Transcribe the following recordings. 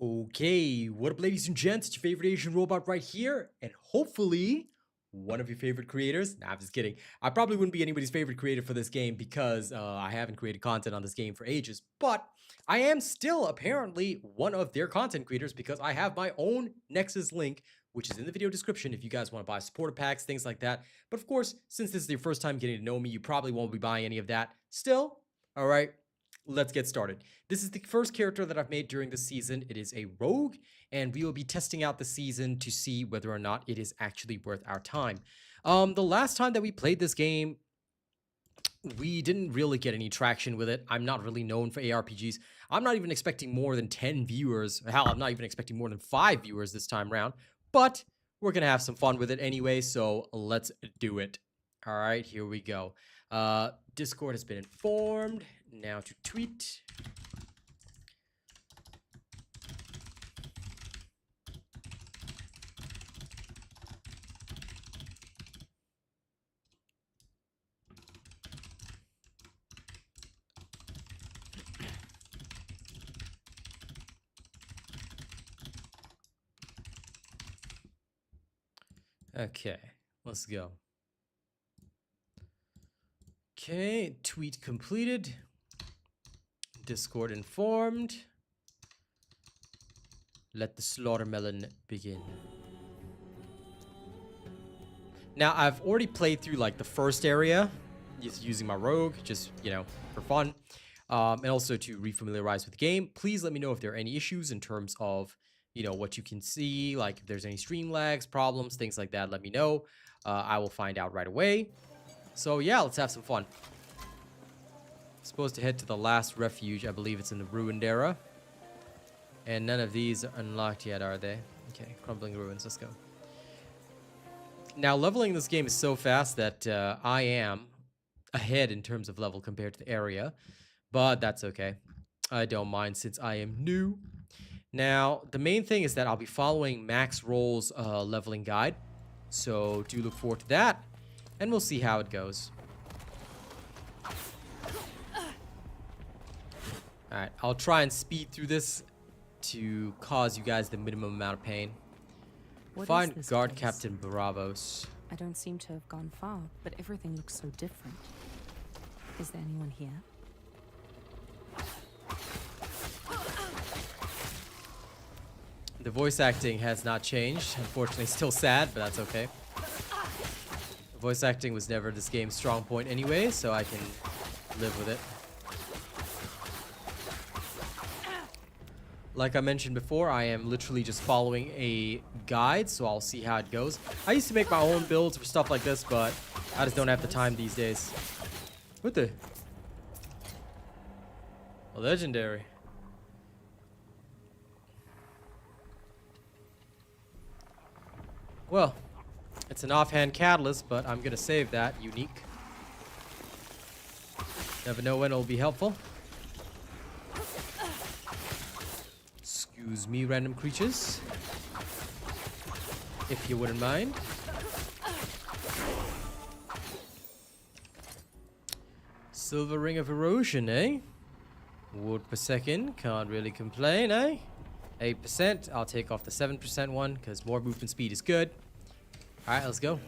Okay, what up, ladies and gents? It's your favorite Asian robot right here, and hopefully one of your favorite creators. Nah, I'm just kidding. I probably wouldn't be anybody's favorite creator for this game because I haven't created content on this game for ages, but I am still apparently one of their content creators because I have my own Nexus link, which is in the video description if you guys want to buy supporter packs, things like that. But of course, since this is your first time getting to know me, you probably won't be buying any of that. Still, all right, let's get started. This is the first character that I've made during the season. It is a rogue, and we will be testing out the season to see whether or not it is actually worth our time. The last time that we played this game, we didn't really get any traction with it. I'm not really known for ARPGs. I'm not even expecting more than 10 viewers. Hell, I'm not even expecting more than 5 viewers this time around. But we're going to have some fun with it anyway, so let's do it. All right, here we go. Discord has been informed. Now to tweet. Okay, let's go. Okay, tweet completed. Discord informed. Let the slaughtermelon begin. Now, I've already played through like the first area, just using my rogue, just, you know, for fun. And also to refamiliarize with the game. Please let me know if there are any issues in terms of, you know, what you can see, like if there's any stream lags, problems, things like that, let me know. I will find out right away. So yeah, let's have some fun. Supposed to head to the last refuge. I believe it's in the ruined era. And none of these are unlocked yet, are they? Okay, crumbling ruins. Let's go. Now, leveling this game is so fast that I am ahead in terms of level compared to the area. But that's okay. I don't mind since I am new. Now, the main thing is that I'll be following Maxroll's leveling guide. So do look forward to that. And we'll see how it goes. Alright, I'll try and speed through this to cause you guys the minimum amount of pain. Find Guard place? Captain Bravos. I don't seem to have gone far, but everything looks so different. Is there anyone here? The voice acting has not changed. Unfortunately, still sad, but that's okay. Voice acting was never this game's strong point anyway, so I can live with it. Like I mentioned before, I am literally just following a guide, so I'll see how it goes. I used to make my own builds for stuff like this, but I just don't have the time these days. What the? A legendary. Well, it's an offhand catalyst, but I'm gonna save that. Unique. Never know when it'll be helpful. Excuse me, random creatures. If you wouldn't mind. Silver Ring of Erosion, eh? Ward per second. Can't really complain, eh? 8%. I'll take off the 7% one because more movement speed is good. Alright, let's go.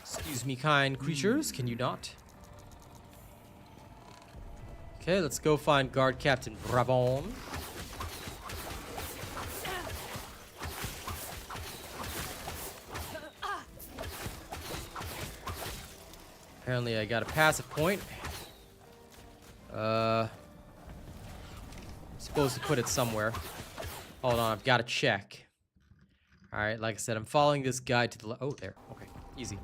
Excuse me, kind creatures. Can you not? Okay, let's go find Guard Captain Bravon. Apparently, I got a passive point. Supposed to put it somewhere. Hold on, I've got to check. Alright, like I said, I'm following this guide to the oh, there. Okay, easy.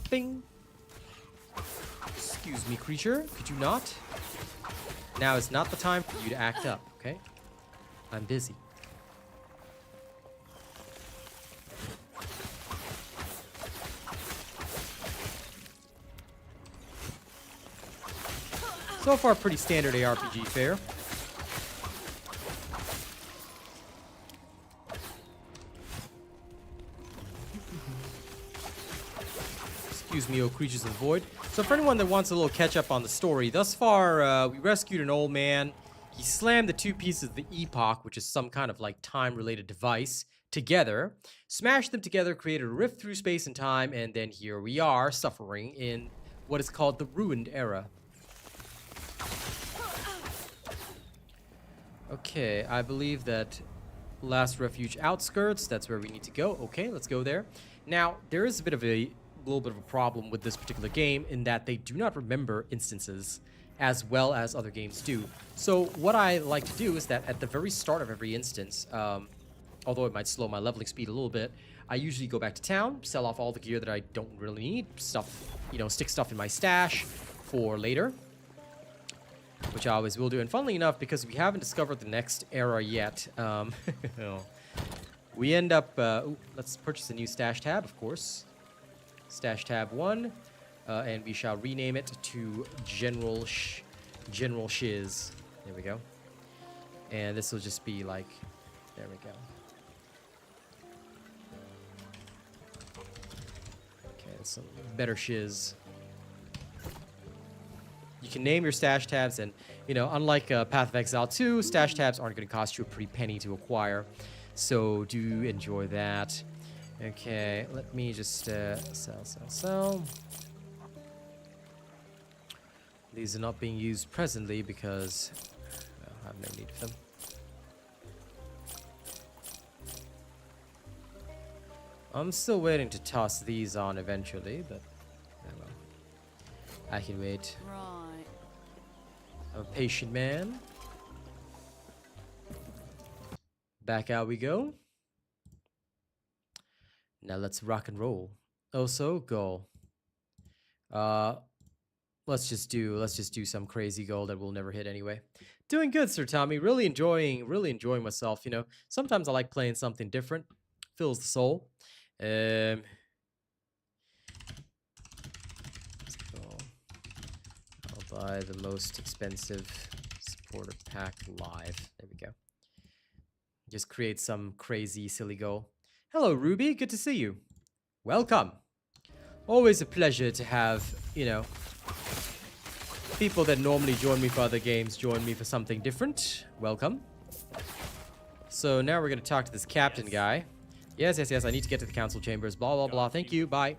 Bing. Excuse me, creature. Could you not? Now is not the time for you to act up, okay? I'm busy. So far, pretty standard ARPG fare. Excuse me, oh creatures of the void. So for anyone that wants a little catch up on the story, thus far we rescued an old man. He slammed the two pieces of the Epoch, which is some kind of like time-related device, together, smashed them together, created a rift through space and time, and then here we are, suffering in what is called the Ruined Era. Okay, I believe that Last Refuge outskirts, that's where we need to go. Okay, let's go there. Now, there is a little bit of a problem with this particular game in that they do not remember instances as well as other games do. So what I like to do is that at the very start of every instance, although it might slow my leveling speed a little bit, I usually go back to town, sell off all the gear that I don't really need, stick stuff in my stash for later, which I always will do. And funnily enough, because we haven't discovered the next era yet, we end up, let's purchase a new stash tab, of course. Stash tab 1, and we shall rename it to General Shiz. There we go. And this will just be like, there we go. Okay, that's some better shiz. You can name your stash tabs, and, you know, unlike Path of Exile 2, stash tabs aren't going to cost you a pretty penny to acquire. So do enjoy that. Okay, let me just sell. These are not being used presently because I have no need for them. I'm still waiting to toss these on eventually, but well, I can wait. Right. I'm a patient man. Back out we go. Now let's rock and roll. Also, goal. Let's just do some crazy goal that we'll never hit anyway. Doing good, Sir Tommy. Really enjoying myself, you know. Sometimes I like playing something different. Fills the soul. Let's go. I'll buy the most expensive supporter pack live. There we go. Just create some crazy, silly goal. Hello, Ruby. Good to see you. Welcome. Always a pleasure to have, you know, people that normally join me for other games join me for something different. Welcome. So now we're going to talk to this captain guy. Yes. I need to get to the council chambers. Blah, blah, blah. Thank you. Bye.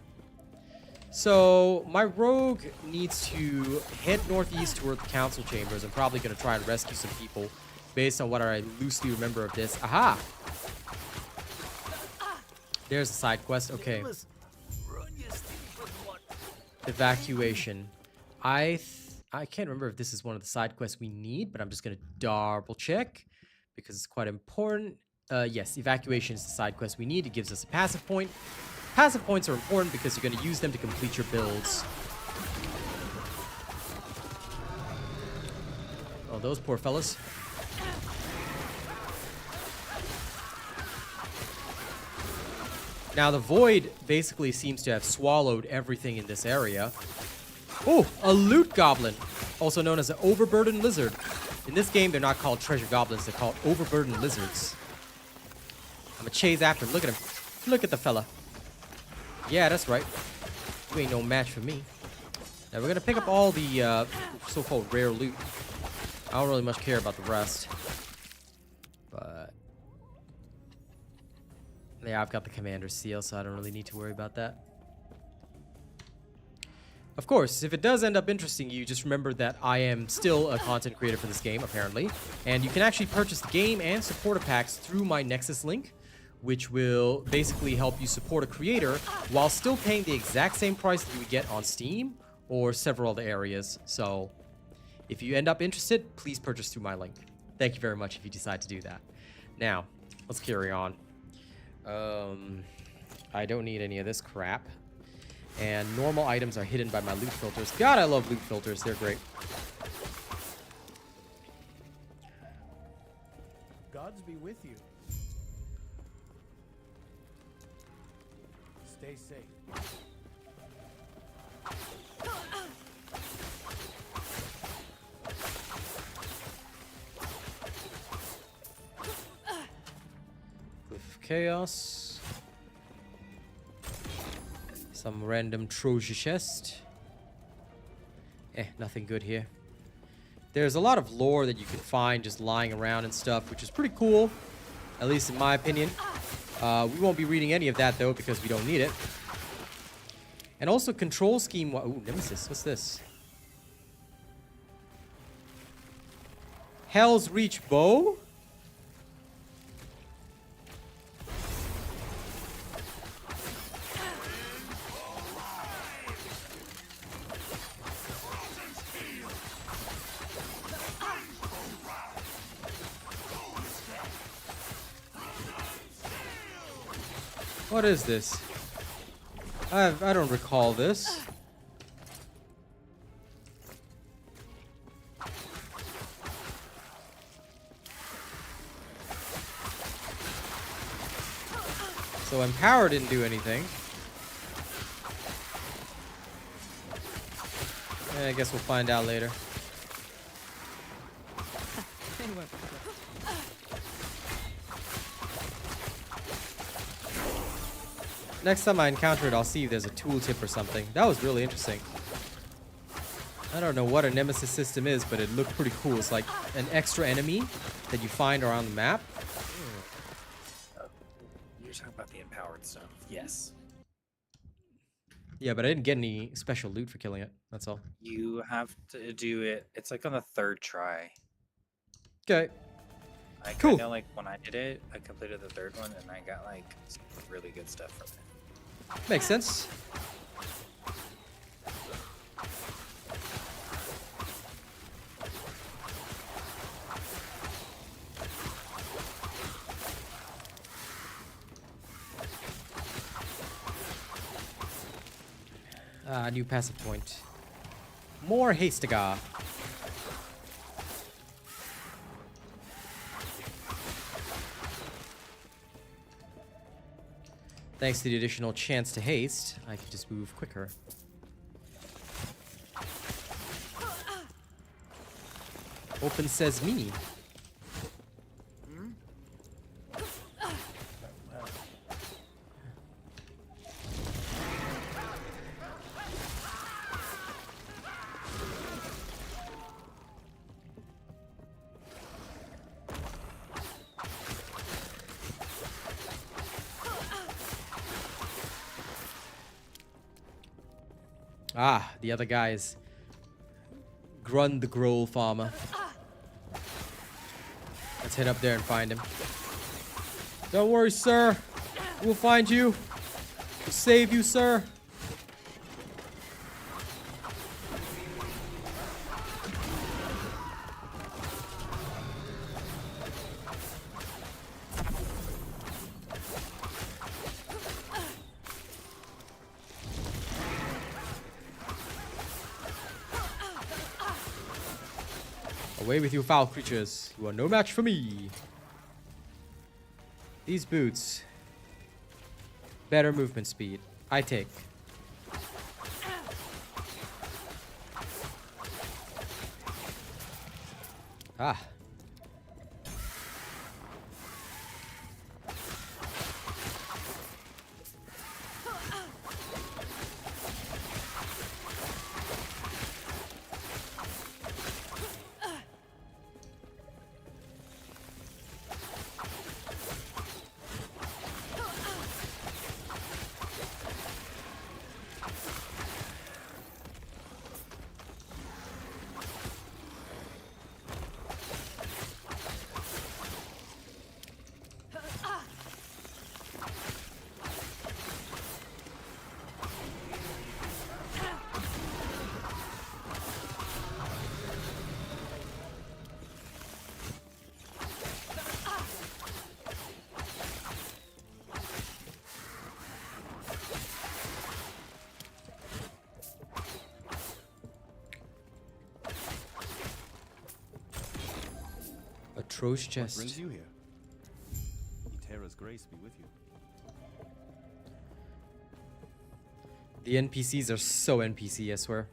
So my rogue needs to head northeast toward the council chambers. I'm probably going to try and rescue some people based on what I loosely remember of this. Aha! There's a side quest. Okay. Evacuation. I can't remember if this is one of the side quests we need, but I'm just going to double check because it's quite important. Yes, evacuation is the side quest we need. It gives us a passive point. Passive points are important because you're going to use them to complete your builds. Oh, those poor fellas. Now, the void basically seems to have swallowed everything in this area. Oh, a loot goblin, also known as an overburdened lizard. In this game, they're not called treasure goblins. They're called overburdened lizards. I'm gonna chase after him. Look at him. Look at the fella. Yeah, that's right. You ain't no match for me. Now, we're gonna pick up all the so-called rare loot. I don't really much care about the rest. But yeah, I've got the commander's seal, so I don't really need to worry about that. Of course, if it does end up interesting you, just remember that I am still a content creator for this game, apparently. And you can actually purchase the game and supporter packs through my Nexus link, which will basically help you support a creator while still paying the exact same price that you would get on Steam or several other areas. So if you end up interested, please purchase through my link. Thank you very much if you decide to do that. Now, let's carry on. I don't need any of this crap. And normal items are hidden by my loot filters. God, I love loot filters. They're great. Gods be with you. Stay safe. Glyph of Chaos. Some random treasure chest. Nothing good here. There's a lot of lore that you can find just lying around and stuff, which is pretty cool, at least in my opinion. We won't be reading any of that, though, because we don't need it. And also control scheme... Ooh, Nemesis. What's this? Hell's Reach Bow? What is this? I don't recall this. So Empower didn't do anything. I guess we'll find out later. Next time I encounter it, I'll see if there's a tooltip or something. That was really interesting. I don't know what a Nemesis system is, but it looked pretty cool. It's like an extra enemy that you find around the map. You're talking about the empowered stuff. Yes. Yeah, but I didn't get any special loot for killing it. That's all. You have to do it. It's like on the 3rd try. Okay. Like, Cool. I know, like, when I did it, I completed the 3rd one, and I got, like, some really good stuff from it. Makes sense. New passive point. More Hastigar. Thanks to the additional chance to haste, I can just move quicker. Open says me. Ah, the other guy is Grun the Groll farmer. Let's head up there and find him. Don't worry, sir. We'll find you. We'll save you, sir. Away with you, foul creatures. You are no match for me. These boots. Better movement speed. I take. Ah. Trosh chest. What brings you here? Terra's grace be with you. The NPCs are so NPC, I swear.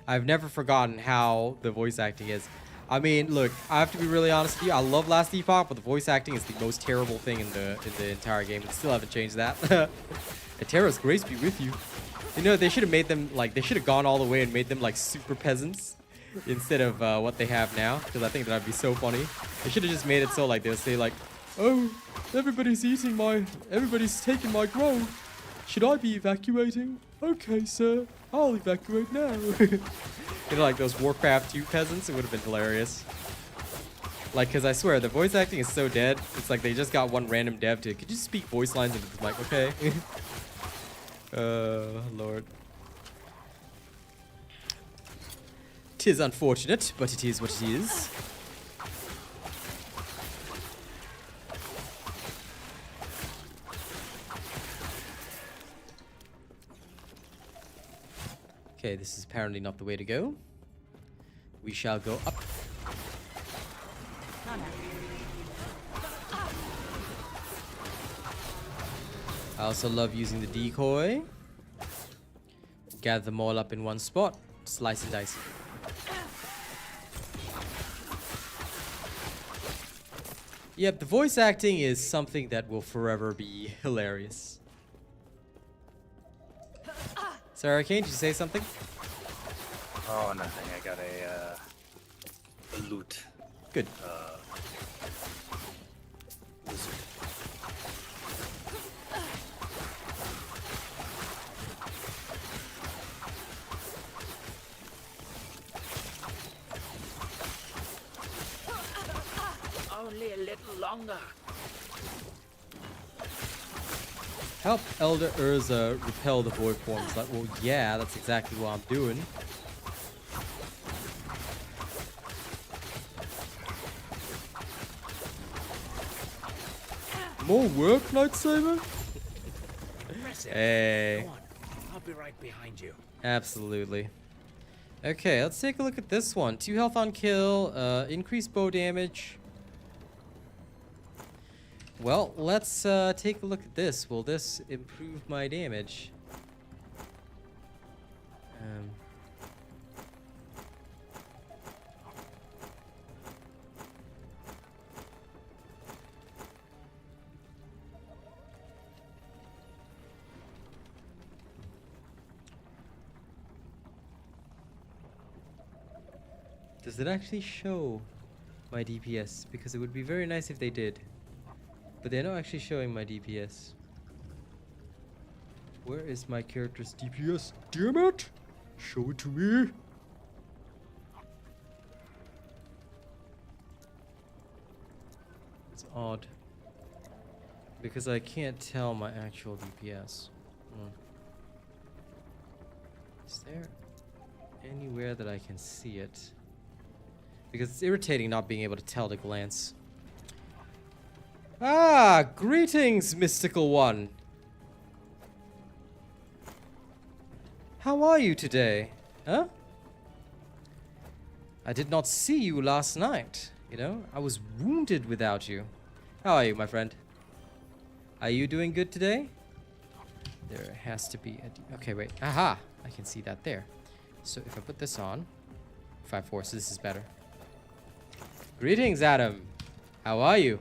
I've never forgotten how the voice acting is. I mean, look, I have to be really honest with you. I love Last Epoch, but the voice acting is the most terrible thing in the entire game. I still haven't changed that. Terra's grace be with you. You know, they should have made them like, they should have gone all the way and made them like super peasants instead of what they have now, because I think that'd be so funny. They should have just made it so like they'll say like, oh, everybody's taking my grove. Should I be evacuating? Okay, sir, I'll evacuate now. You know, like those Warcraft 2 peasants, it would have been hilarious. Like, because I swear, the voice acting is so dead. It's like they just got one random dev to, could you speak voice lines into the mic, okay? Lord. 'Tis unfortunate, but it is what it is. Okay, this is apparently not the way to go. We shall go up. I also love using the decoy. Gather them all up in one spot. Slice and dice. Yep, the voice acting is something that will forever be hilarious. Sarah Kane, did you say something? Oh, nothing. I got a loot. Good. Lizard. Only a little longer. Help Elder Urza repel the void forms. Like, well, yeah, that's exactly what I'm doing. More work, Lightsaber? Hey. Go on. I'll be right behind you. Absolutely. Okay, let's take a look at this one. 2 health on kill, increased bow damage. Well, let's take a look at this. Will this improve my damage? Does it actually show my DPS? Because it would be very nice if they did. But they're not actually showing my DPS. Where is my character's DPS? Damn it! Show it to me! It's odd. Because I can't tell my actual DPS. Is there anywhere that I can see it? Because it's irritating not being able to tell at a glance. Ah, greetings, mystical one. How are you today? Huh? I did not see you last night. You know, I was wounded without you. How are you, my friend? Are you doing good today? There has to be a... Okay, wait. Aha! I can see that there. So if I put this on... 5-4, so this is better. Greetings, Adam. How are you?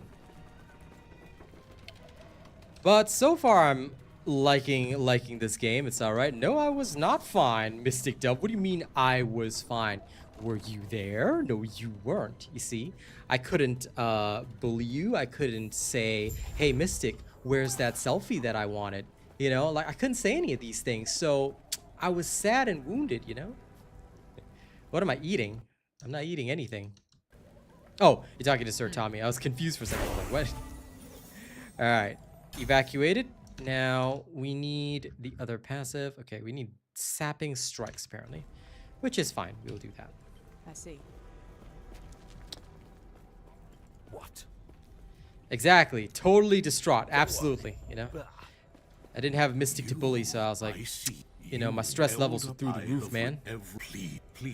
But so far, I'm liking this game. It's all right. No, I was not fine, Mystic Dub. What do you mean I was fine? Were you there? No, you weren't. You see, I couldn't bully you. I couldn't say, "Hey, Mystic, where's that selfie that I wanted?" You know, like I couldn't say any of these things. So I was sad and wounded. You know. What am I eating? I'm not eating anything. Oh, you're talking to Sir Tommy. I was confused for a second. I was like, what? All right. Evacuated. Now we need the other passive. Okay, we need sapping strikes apparently, which is fine. We'll do that. I see. What? Exactly. Totally distraught. Absolutely. You know, I didn't have Mystic to bully, so I was like, you know, my stress levels were through the roof, man.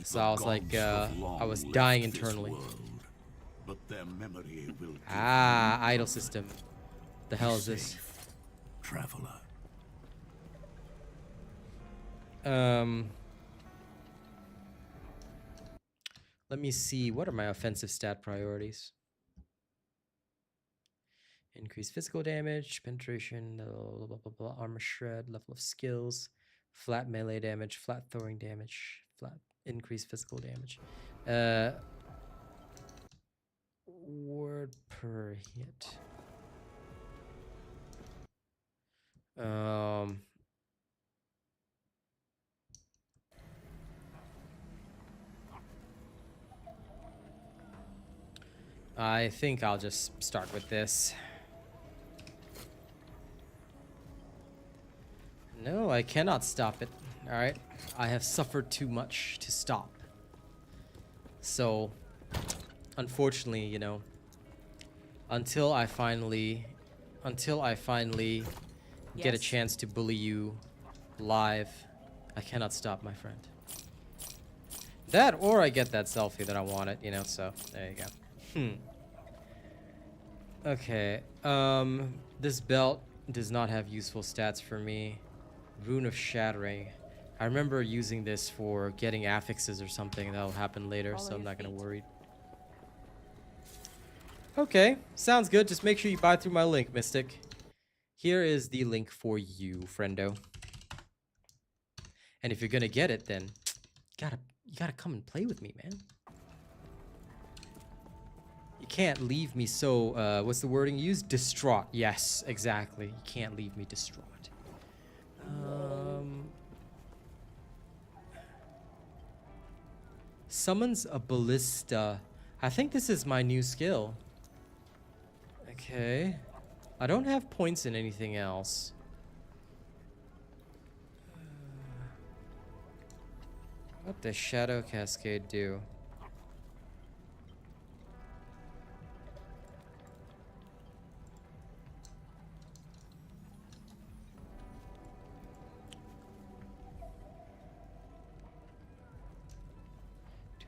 So I was like, I was dying internally. Ah, idle system. The hell is this? Traveler. Let me see. What are my offensive stat priorities? Increase physical damage, penetration, blah, blah, blah, blah, armor shred, level of skills, Flat melee damage, flat throwing damage, flat increased physical damage. Word per hit. I think I'll just start with this. No, I cannot stop it. Alright. I have suffered too much to stop. So, unfortunately, you know, until I finally get a chance to bully you live, I cannot stop, my friend. That, or I get that selfie that I wanted, you know, so there you go. Okay, this belt does not have useful stats for me. Rune of Shattering. I remember using this for getting affixes or something. That'll happen later, so I'm not gonna worry. Okay, sounds good. Just make sure you buy through my link, Mystic. Here is the link for you, friendo. And if you're gonna get it, then you gotta come and play with me, man. You can't leave me so, what's the wording used? Distraught. Yes, exactly. You can't leave me distraught. Summons a ballista. I think this is my new skill. Okay. I don't have points in anything else. What does Shadow Cascade do?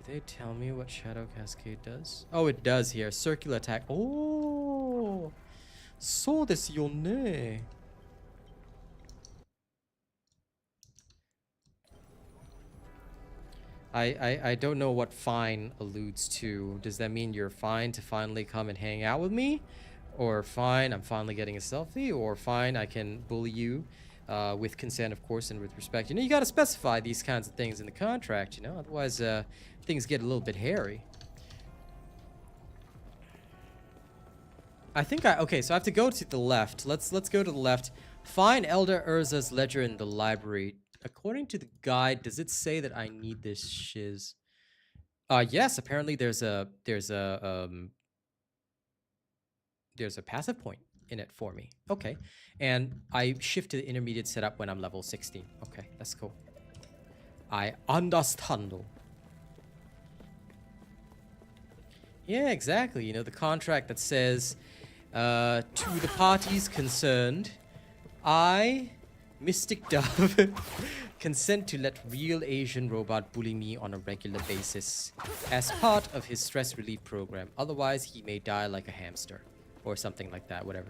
They tell me what Shadow Cascade does? Oh, it does here. Circular attack. Oh! So desu yo ne. I don't know what fine alludes to. Does that mean you're fine to finally come and hang out with me? Or fine, I'm finally getting a selfie? Or fine, I can bully you with consent, of course, and with respect. You know, you gotta specify these kinds of things in the contract, you know? Otherwise, things get a little bit hairy. I think okay, so I have to go to the left. Let's go to the left. Find Elder Urza's ledger in the library. According to the guide, does it say that I need this shiz? Yes, apparently there's a passive point in it for me. Okay. And I shift to the intermediate setup when I'm level 16. Okay, that's cool. I understand. Yeah, exactly. You know, the contract that says, to the parties concerned, I, Mystic Dove, consent to let real Asian robot bully me on a regular basis as part of his stress relief program. Otherwise, he may die like a hamster. Or something like that, whatever.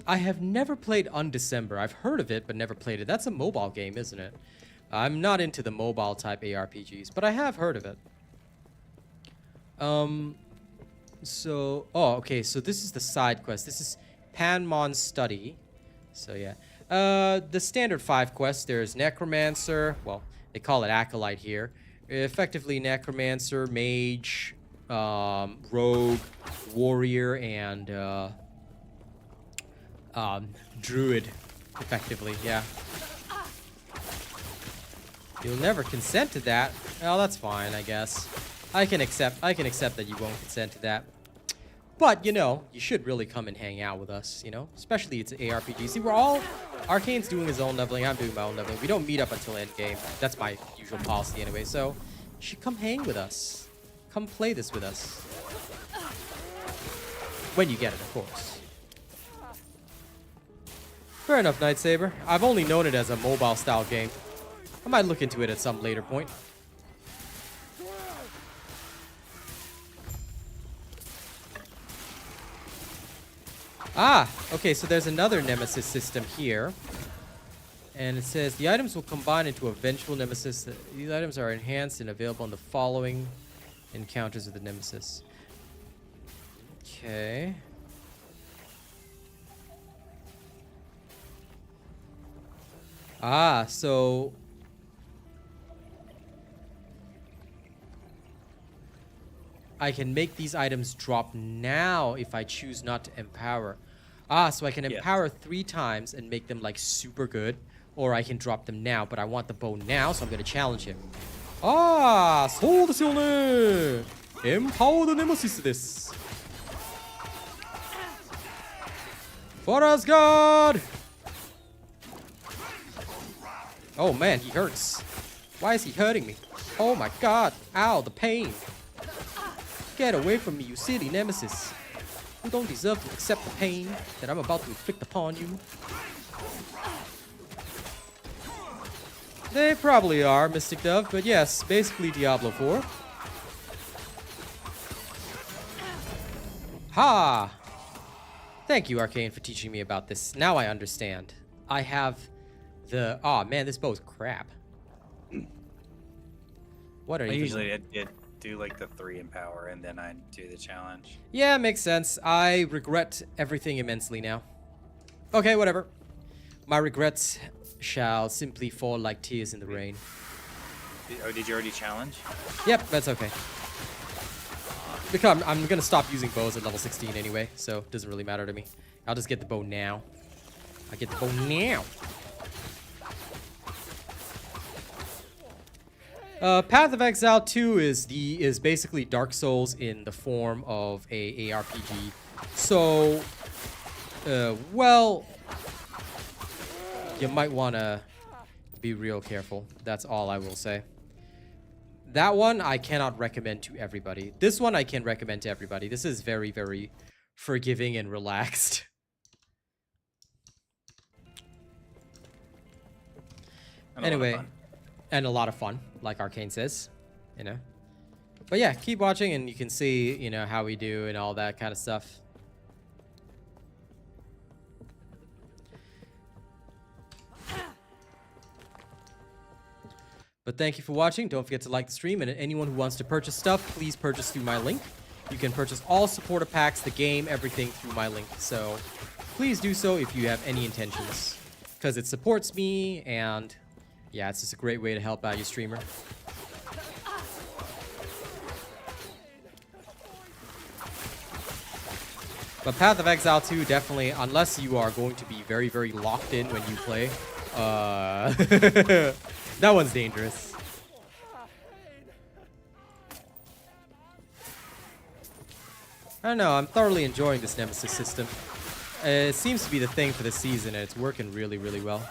I have never played Undecember. I've heard of it, but never played it. That's a mobile game, isn't it? I'm not into the mobile type ARPGs, but I have heard of it. So, oh, okay, so this is the side quest. This is Panmon's study. So, yeah. The standard 5 quests, there's Necromancer. Well, they call it Acolyte here. Effectively, Necromancer, Mage, Rogue, Warrior, and, Druid, effectively, yeah. You'll never consent to that. Well, that's fine, I guess. I can accept that you won't consent to that. But, you know, you should really come and hang out with us, you know? Especially it's an ARPG. See, we're all... Arcane's doing his own leveling, I'm doing my own leveling. We don't meet up until endgame. That's my usual policy anyway, so... You should come hang with us. Come play this with us. When you get it, of course. Fair enough, Night Saber. I've only known it as a mobile-style game. I might look into it at some later point. Ah, okay, so there's another Nemesis system here. And it says, the items will combine into a vengeful Nemesis. These items are enhanced and available in the following encounters of the Nemesis. Okay. Ah, so... I can make these items drop now if I choose not to empower. Ah, so I can empower 3 times and make them like super good. Or I can drop them now, but I want the bow now, so I'm gonna challenge him. Ah, そうですよね。Empowered Nemesis です。For Asgard! Oh man, he hurts. Why is he hurting me? Oh my god. Ow, the pain. Get away from me, you silly Nemesis. You don't deserve to accept the pain that I'm about to inflict upon you. They probably are, Mystic Dove, but yes, basically Diablo 4. Ha! Thank you, Arcane, for teaching me about this. Now I understand. I have the... Aw, man, this bow is crap. What are you... I usually do like the 3 in power and then I do the challenge. Yeah, makes sense. I regret everything immensely now. Okay, whatever. My regrets shall simply fall like tears in the rain. Did you already challenge? Yep, that's okay. Because I'm gonna stop using bows at level 16 anyway, so it doesn't really matter to me. I'll just get the bow now. I get the bow now. Path of Exile 2 is basically Dark Souls in the form of a ARPG. So, well, you might want to be real careful. That's all I will say. That one I cannot recommend to everybody. This one I can recommend to everybody. This is very, very forgiving and relaxed. Anyway, and a lot of fun, like Arcane says, you know. But yeah, keep watching and you can see, you know, how we do and all that kind of stuff. But thank you for watching. Don't forget to like the stream, and anyone who wants to purchase stuff, please purchase through my link. You can purchase all supporter packs, the game, everything through my link. So please do so if you have any intentions, because it supports me, and yeah, it's just a great way to help out your streamer. But Path of Exile 2, definitely, unless you are going to be very, very locked in when you play, that one's dangerous. I don't know, I'm thoroughly enjoying this Nemesis system. It seems to be the thing for this season, and it's working really, really well.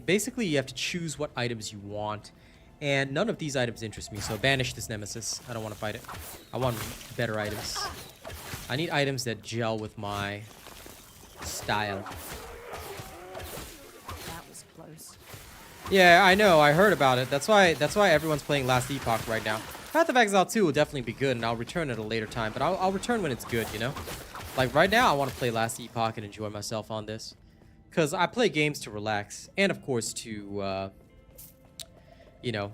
Basically, you have to choose what items you want, and none of these items interest me, so banish this Nemesis. I don't want to fight it. I want better items. I need items that gel with my style. That was close. Yeah, I know. I heard about it. That's why everyone's playing Last Epoch right now. Path of Exile 2 will definitely be good, and I'll return at a later time, but I'll return when it's good, you know? Like, right now, I want to play Last Epoch and enjoy myself on this. Because I play games to relax, and of course to, you know,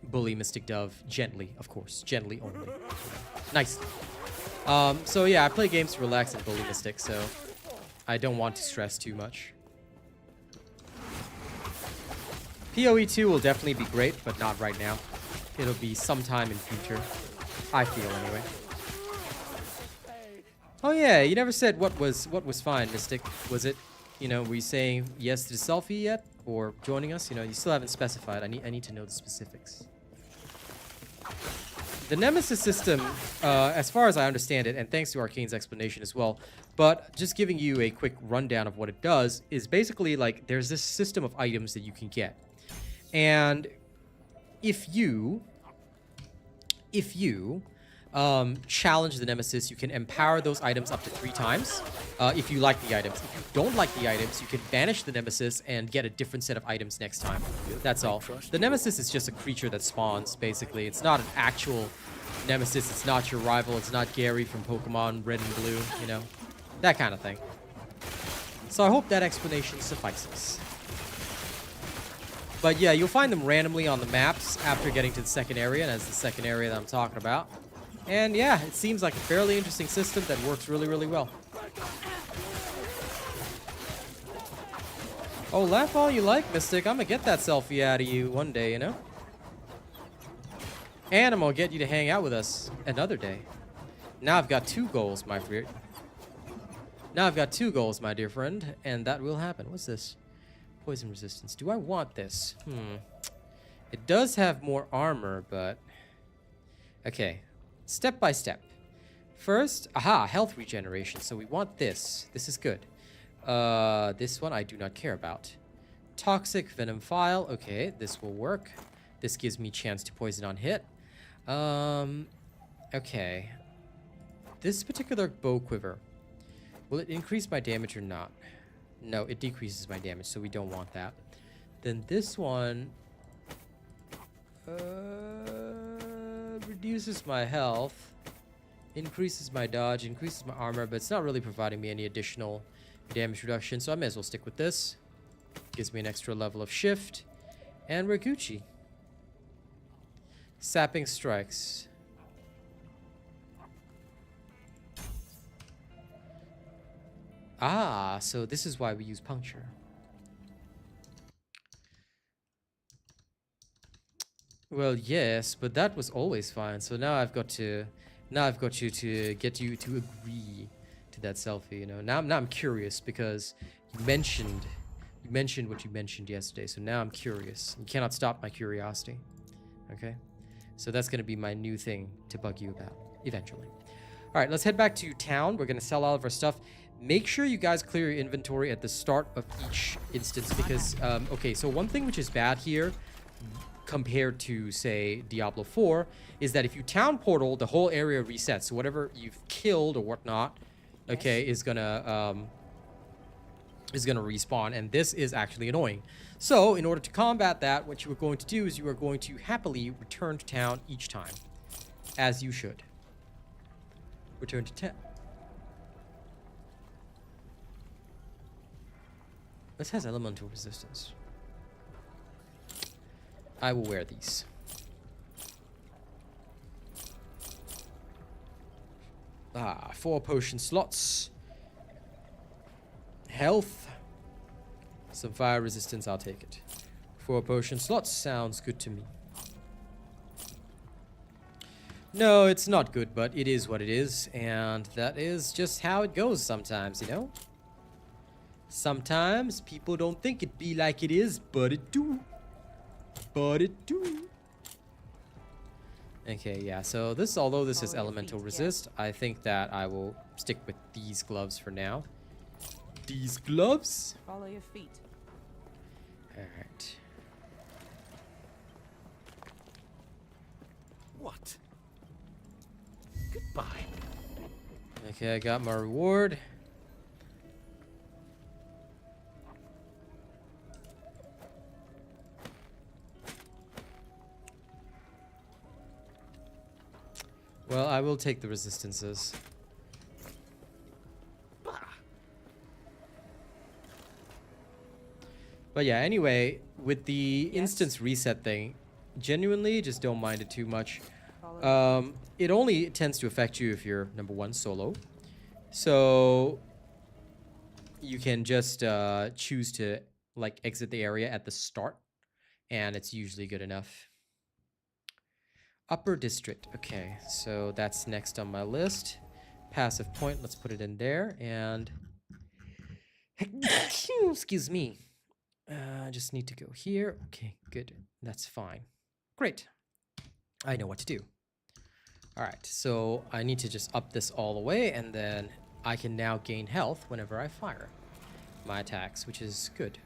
bully Mystic Dove gently, of course. Gently only. Nice. So yeah, I play games to relax and bully Mystic, so I don't want to stress too much. PoE 2 will definitely be great, but not right now. It'll be sometime in future. I feel, anyway. Oh yeah, you never said what was fine, Mystic. Was it... You know, were you saying yes to the selfie yet? Or joining us? You know, you still haven't specified. I need to know the specifics. The Nemesis system, as far as I understand it, and thanks to Arcane's explanation as well, but just giving you a quick rundown of what it does, is basically like there's this system of items that you can get. And if you challenge the Nemesis, you can empower those items up to 3 times if you like the items. If you don't like the items, you can banish the Nemesis and get a different set of items next time. That's all. The Nemesis is just a creature that spawns, basically. It's not an actual Nemesis. It's not your rival. It's not Gary from Pokemon Red and Blue, you know? That kind of thing. So I hope that explanation suffices. But yeah, you'll find them randomly on the maps after getting to the second area, and that's the second area that I'm talking about. And yeah, it seems like a fairly interesting system that works really, really well. Oh, laugh all you like, Mystic. I'm gonna get that selfie out of you one day, you know? And I'm gonna get you to hang out with us another day. Now I've got 2 goals, my friend. Now I've got 2 goals, my dear friend, and that will happen. What's this? Poison resistance. Do I want this? It does have more armor, but... Okay. Step by step. First, aha, health regeneration. So we want this. This is good. This one I do not care about. Toxic venom file. Okay, this will work. This gives me chance to poison on hit. Okay. This particular bow quiver. Will it increase my damage or not? No, it decreases my damage, so we don't want that. Then this one reduces my health, increases my dodge, increases my armor, but it's not really providing me any additional damage reduction, so I may as well stick with this. Gives me an extra level of shift, and we're Gucci. Sapping strikes. Ah, so this is why we use puncture. Well, yes, but that was always fine. So now I've got to get you to agree to that selfie, you know. Now I'm curious because you mentioned what you mentioned yesterday. So now I'm curious. You cannot stop my curiosity. Okay? So that's going to be my new thing to bug you about eventually. All right, let's head back to town. We're going to sell all of our stuff. Make sure you guys clear your inventory at the start of each instance because, okay, so one thing which is bad here compared to, say, Diablo 4 is that if you town portal, the whole area resets. So whatever you've killed or whatnot, okay, is gonna respawn, and this is actually annoying. So in order to combat that, what you are going to do is you are going to happily return to town each time, as you should. Return to town. This has elemental resistance. I will wear these. Ah, 4 potion slots. Health. Some fire resistance, I'll take it. 4 potion slots sounds good to me. No, it's not good, but it is what it is, and that is just how it goes sometimes, you know? Sometimes people don't think it be like it is, but it do. But it do. Okay, yeah, so this, although this is elemental resist, I think that I will stick with these gloves for now. These gloves? Follow your feet. Alright. What? Goodbye. Okay, I got my reward. Well, I will take the resistances. But yeah, anyway, with the instance reset thing, genuinely just don't mind it too much. It only tends to affect you if you're, number 1, solo. So you can just choose to like exit the area at the start, and it's usually good enough. Upper District. Okay, so that's next on my list. Passive point, let's put it in there. And excuse me. I just need to go here. Okay, good. That's fine. Great. I know what to do. All right, so I need to just up this all the way, and then I can now gain health whenever I fire my attacks, which is good.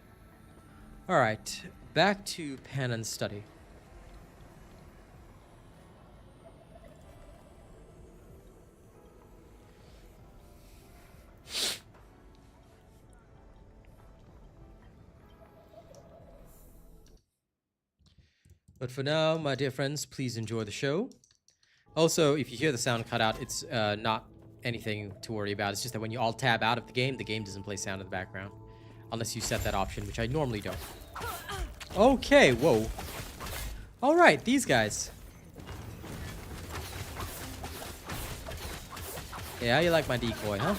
All right, back to pen and study. But for now, my dear friends, please enjoy the show. Also, if you hear the sound cut out, it's not anything to worry about. It's just that when you alt-tab out of the game doesn't play sound in the background. Unless you set that option, which I normally don't. Okay, whoa. Alright, these guys. Yeah, you like my decoy, huh?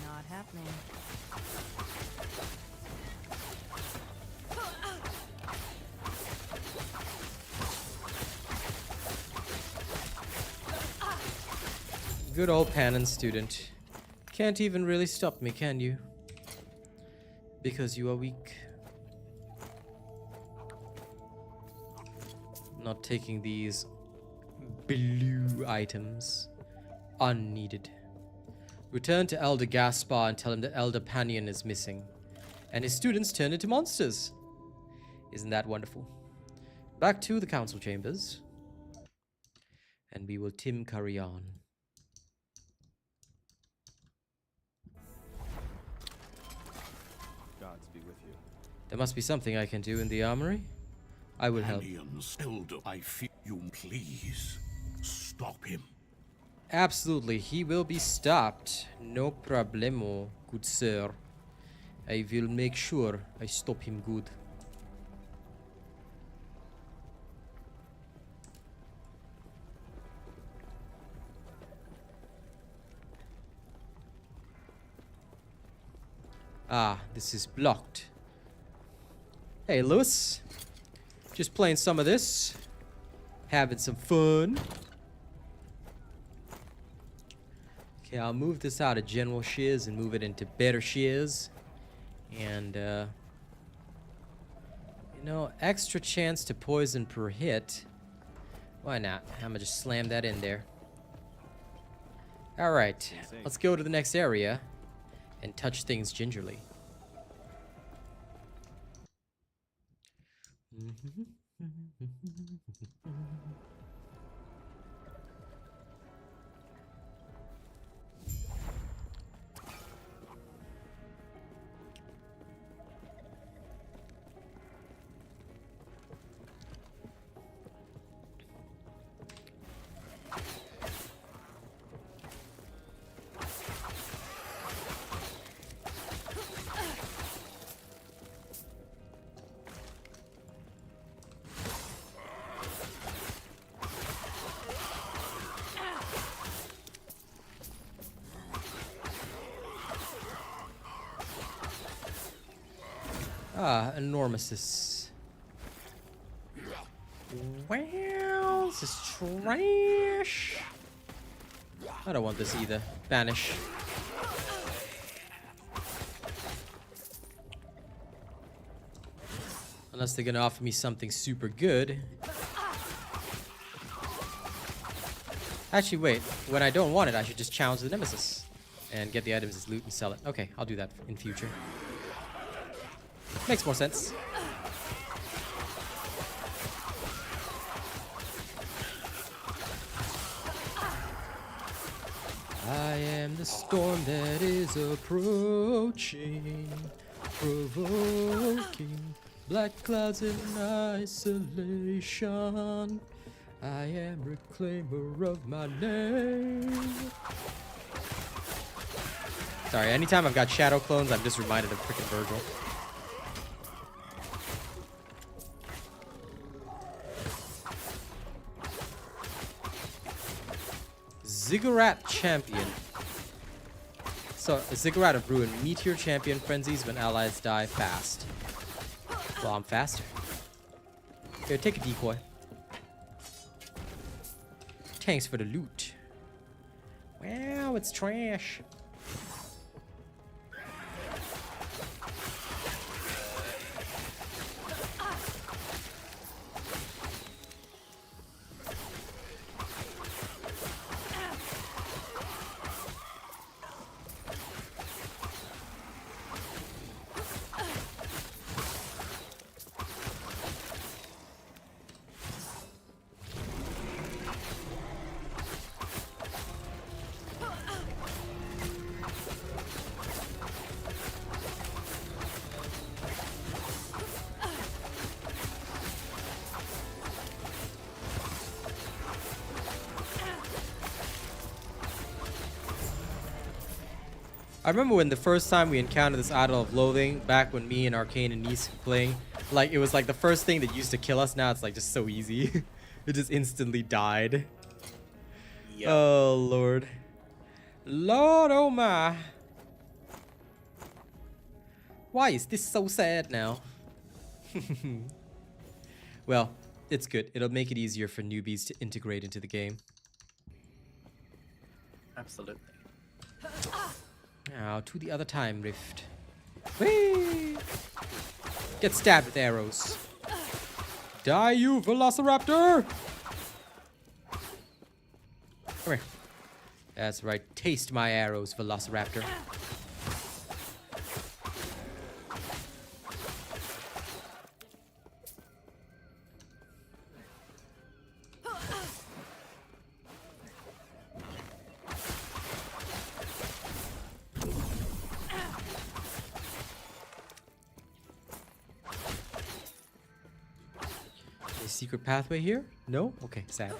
Not happening. Good old Panon student. Can't even really stop me, can you? Because you are weak. Not taking these blue items. Unneeded. Return to Elder Gaspar and tell him that Elder Panion is missing. And his students turn into monsters. Isn't that wonderful? Back to the council chambers. And we will Tim Curry on. Gods be with you. There must be something I can do in the armory. I will help. Panion's elder, I fear you. Please stop him. Absolutely, he will be stopped. No problemo, good sir. I will make sure I stop him good. Ah, this is blocked. Hey, Lewis. Just playing some of this. Having some fun. Okay, I'll move this out of general shiz and move it into better shiz. And, you know, extra chance to poison per hit. Why not? I'm gonna just slam that in there. Alright, let's go to the next area and touch things gingerly. Ah, enormous. Well, this is trash. I don't want this either. Banish. Unless they're gonna offer me something super good. Actually, wait. When I don't want it, I should just challenge the Nemesis. And get the items as loot and sell it. Okay, I'll do that in future. Makes more sense. I am the storm that is approaching, provoking black clouds in isolation. I am reclaimer of my name. Sorry, anytime I've got shadow clones, I'm just reminded of frickin' Virgil. Ziggurat Champion. So, a Ziggurat of Ruin. Meteor Champion frenzies when allies die fast. Well, I'm faster. Here, take a decoy. Thanks for the loot. Wow, it's trash. I remember when the first time we encountered this Idol of Loathing, back when me and Arcane and Nice were playing, like it was like the first thing that used to kill us. Now it's like just so easy. It just instantly died. Yep. Oh Lord. Lord oh my. Why is this so sad now? Well, it's good. It'll make it easier for newbies to integrate into the game. Absolutely. Now to the other time rift. Whee! Get stabbed with arrows. Die, you velociraptor! Come here. That's right. Taste my arrows, velociraptor. Secret pathway here? No? Okay, sad.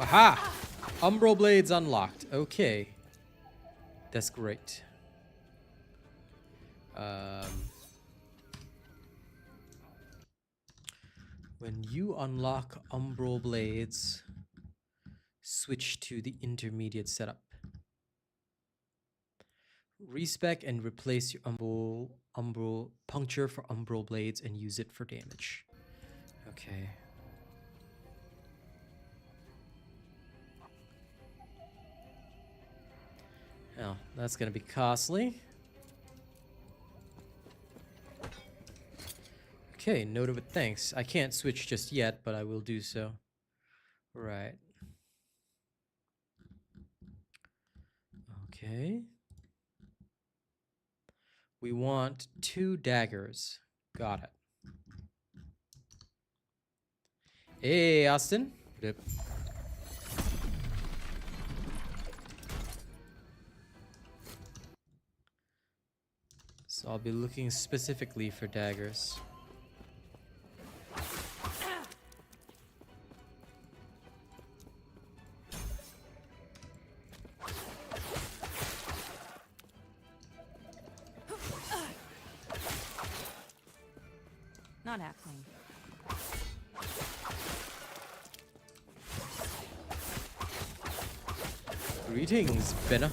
Aha! Umbral Blades unlocked. Okay. That's great. When you unlock Umbral Blades, switch to the intermediate setup. Respec and replace your umbral puncture for umbral blades and use it for damage. Okay. Now, that's gonna be costly. Okay, note of it, thanks. I can't switch just yet, but I will do so. Right. Okay. We want 2 daggers. Got it. Hey, Austin. Yep. So I'll be looking specifically for daggers. Not happening. Greetings, Benna.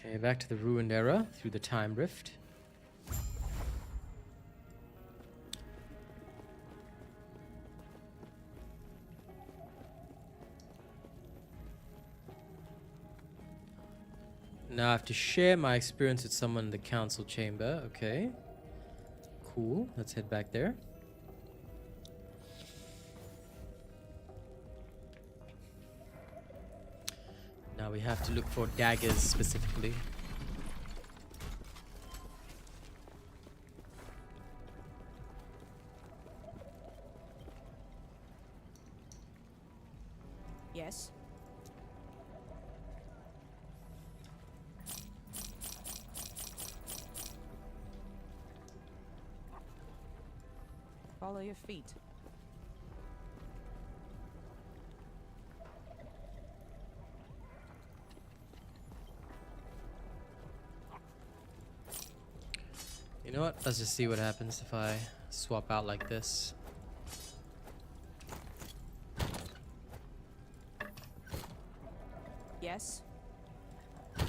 Okay, back to the ruined era through the time rift. Now I have to share my experience with someone in the council chamber. Okay. Cool. Let's head back there. Now we have to look for daggers specifically. Yes. Follow your feet. You know what? Let's just see what happens if I swap out like this. Yes.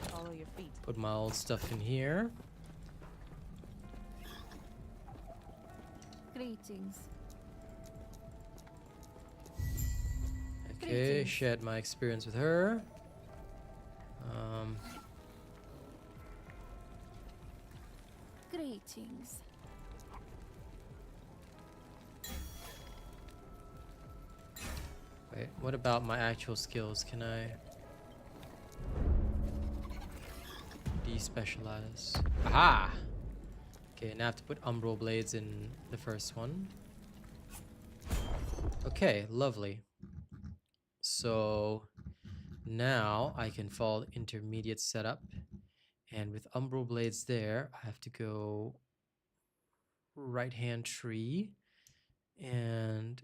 Follow your feet. Put my old stuff in here. Greetings. Okay, Greetings. shared my experience with her. Greetings. Wait, what about my actual skills? Can I Despecialize. Aha! Okay, now I have to put Umbral Blades in the first one. Okay, lovely. So now I can fall intermediate setup. And with Umbral Blades there, I have to go right-hand tree. And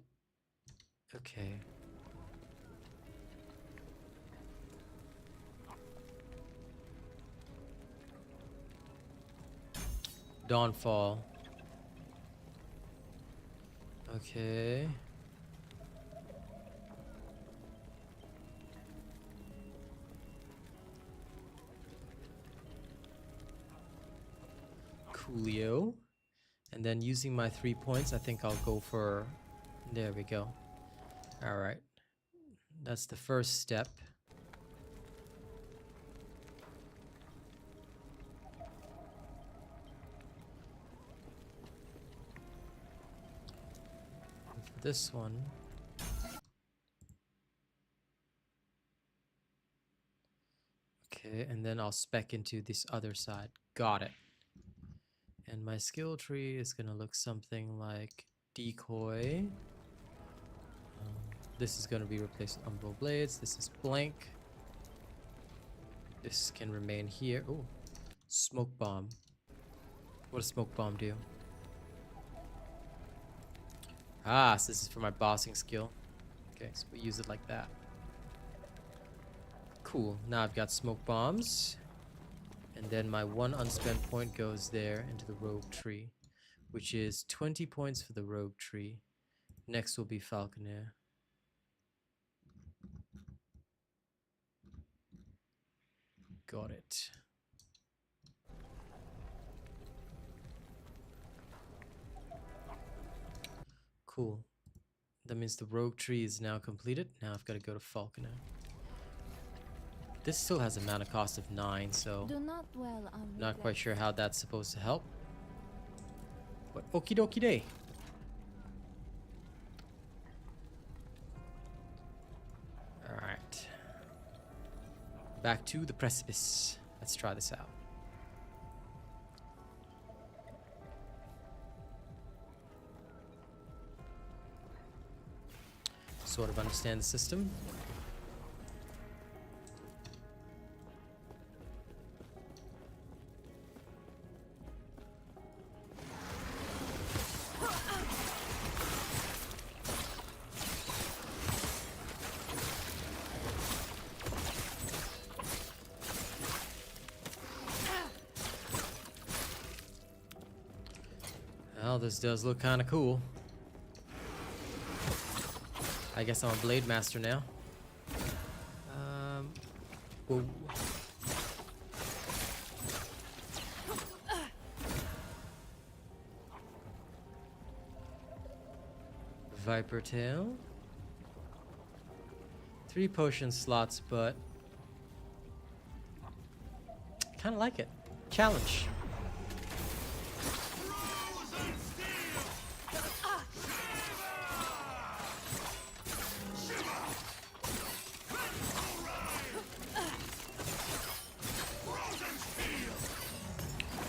okay. Dawnfall. Okay. Coolio. And then using my 3 points, I think I'll go for... There we go. Alright. That's the first step. And for this one... Okay, and then I'll spec into this other side. Got it. And my skill tree is gonna look something like decoy. This is gonna be replaced with Umbral Blades. This is blank. This can remain here. Oh, smoke bomb. What does smoke bomb do? Ah, so this is for my bossing skill. Okay, so we use it like that. Cool. Now I've got smoke bombs. And then my 1 unspent point goes there into the rogue tree, which is 20 points for the rogue tree. Next will be Falconer. Got it. Cool. That means the rogue tree is now completed. Now I've got to go to Falconer. This still has a mana cost of 9, so Do not dwell on not regret. quite sure how that's supposed to help. But okie dokie day. Alright. Back to the precipice. Let's try this out. Sort of understand the system. Well, this does look kind of cool. I guess I'm a Blade Master now. Whoa. Viper Tail. 3 potion slots, but kind of like it. Challenge.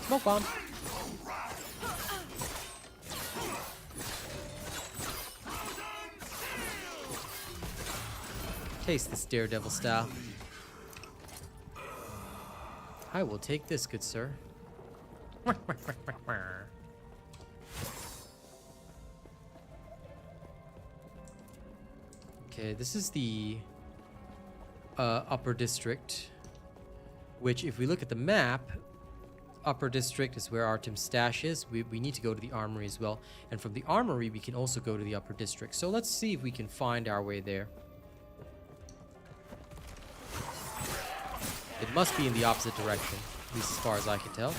Smoke bomb. Taste this daredevil style. I will take this, good sir. Okay, this is the upper district, which if we look at the map, upper district is where Artem's stash is. We need to go to the armory as well. And from the armory, we can also go to the upper district. So let's see if we can find our way there. It must be in the opposite direction, at least as far as I can tell.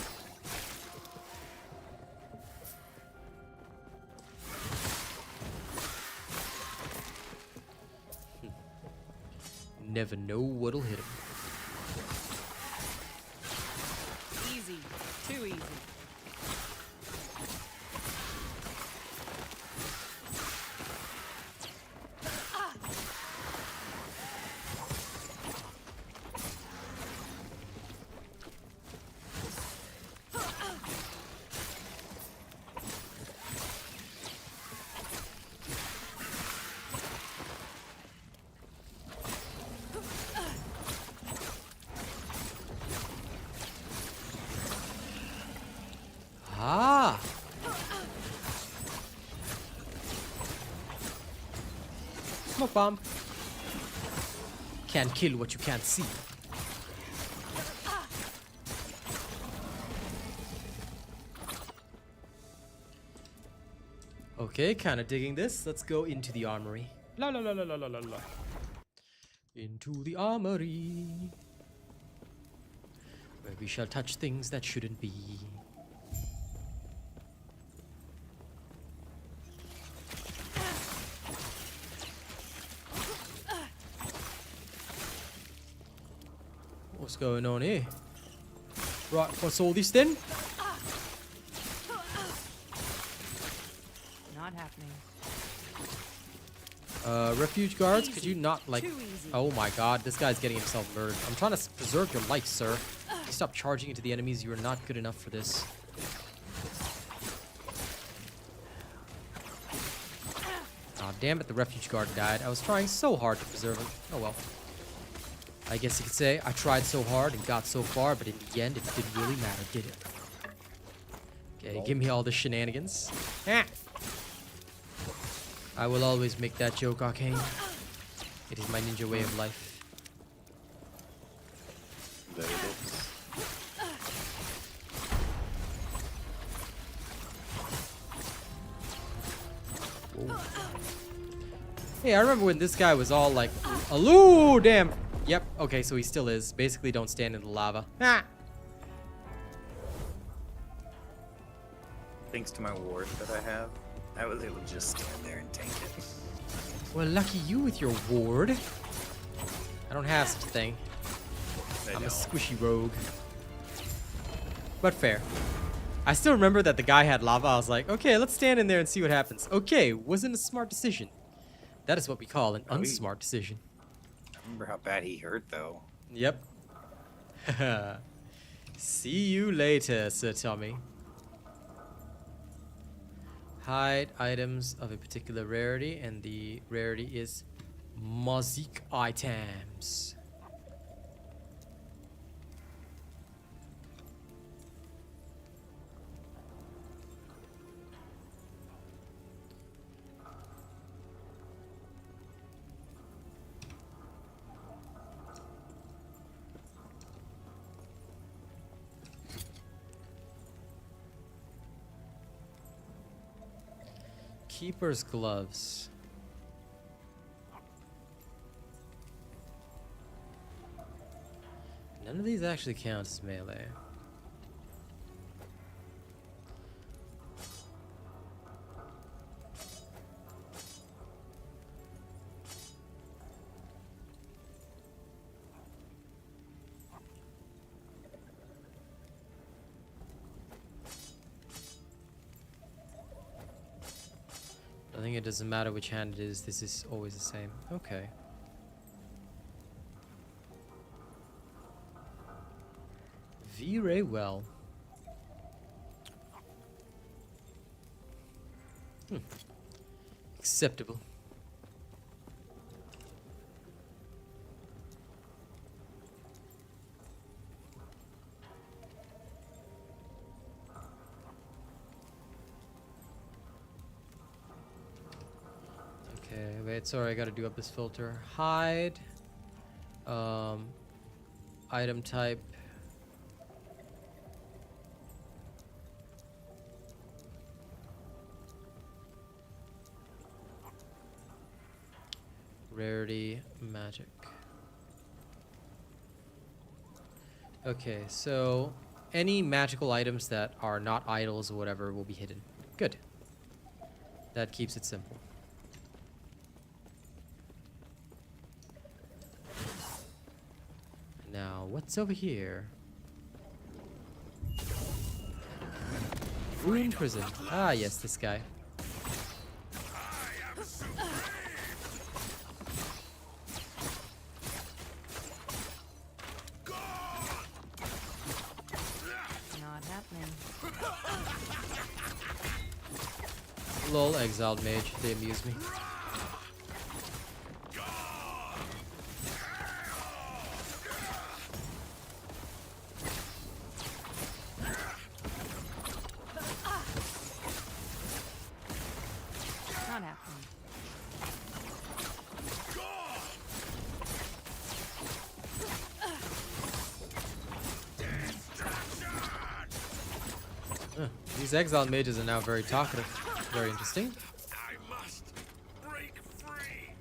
Never know what'll hit him. Easy. Too easy. Smoke bomb. Can't kill what you can't see. Okay, kind of digging this. Let's go into the armory. La la la la la la la la. Into the armory, where we shall touch things that shouldn't be. What's going on here? Right, what's all this then? Not happening. Refuge guards, could you not, like... Too easy. Oh my god, this guy's getting himself murdered. I'm trying to preserve your life, sir. Stop charging into the enemies. You are not good enough for this. Aw, damn it, the refuge guard died. I was trying so hard to preserve him. Oh well. I guess you could say I tried so hard and got so far, but in the end, it didn't really matter, did it? Okay, give me all the shenanigans. Ah. I will always make that joke, Arcane. It is my ninja way of life. There it is. Whoa. Hey, I remember when this guy was all like, "Aloo, damn." Yep. Okay, so he still is. Basically, don't stand in the lava. Ah. Thanks to my ward that I have, I was able to just stand there and tank it. Well, lucky you with your ward. I don't have such a thing. I'm a squishy rogue. But fair. I still remember that the guy had lava. I was like, okay, let's stand in there and see what happens. Okay, wasn't a smart decision. That is what we call an unsmart decision. I remember how bad he hurt, though. Yep. See you later, Sir Tommy. Hide items of a particular rarity, and the rarity is Mazik items. Keeper's gloves. None of these actually count as melee. I think it doesn't matter which hand it is, this is always the same. Okay. Very well. Acceptable. Okay, wait, sorry, I gotta do up this filter. Hide. Item type. Rarity, magic. Okay, so any magical items that are not idols or whatever will be hidden. Good. That keeps it simple. Now, what's over here? Ruin prison. Ah, yes, this guy. Not happening. Lol, exiled mage. They amuse me. Not happening. These exiled mages are now very talkative. Very interesting. I must break free.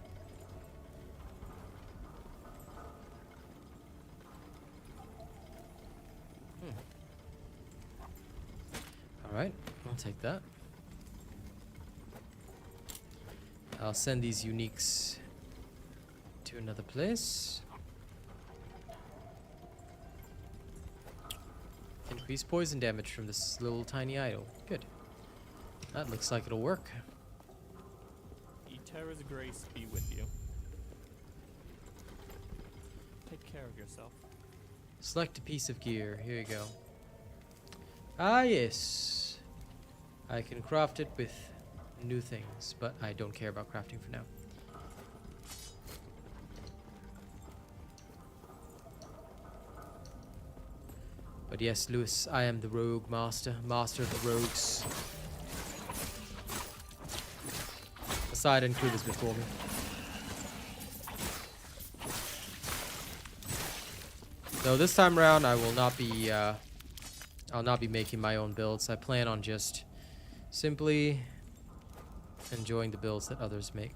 Alright, I'll take that. I'll send these uniques to another place. Increase poison damage from this little tiny idol. Good. That looks like it'll work. Terra's grace be with you. Take care of yourself. Select a piece of gear. Here you go. Ah, yes. I can craft it with new things, but I don't care about crafting for now. But yes, Lewis, I am the rogue master. Master of the rogues. Aside and this before me. So this time around, I will not be, I'll not be making my own builds. I plan on just simply enjoying the builds that others make,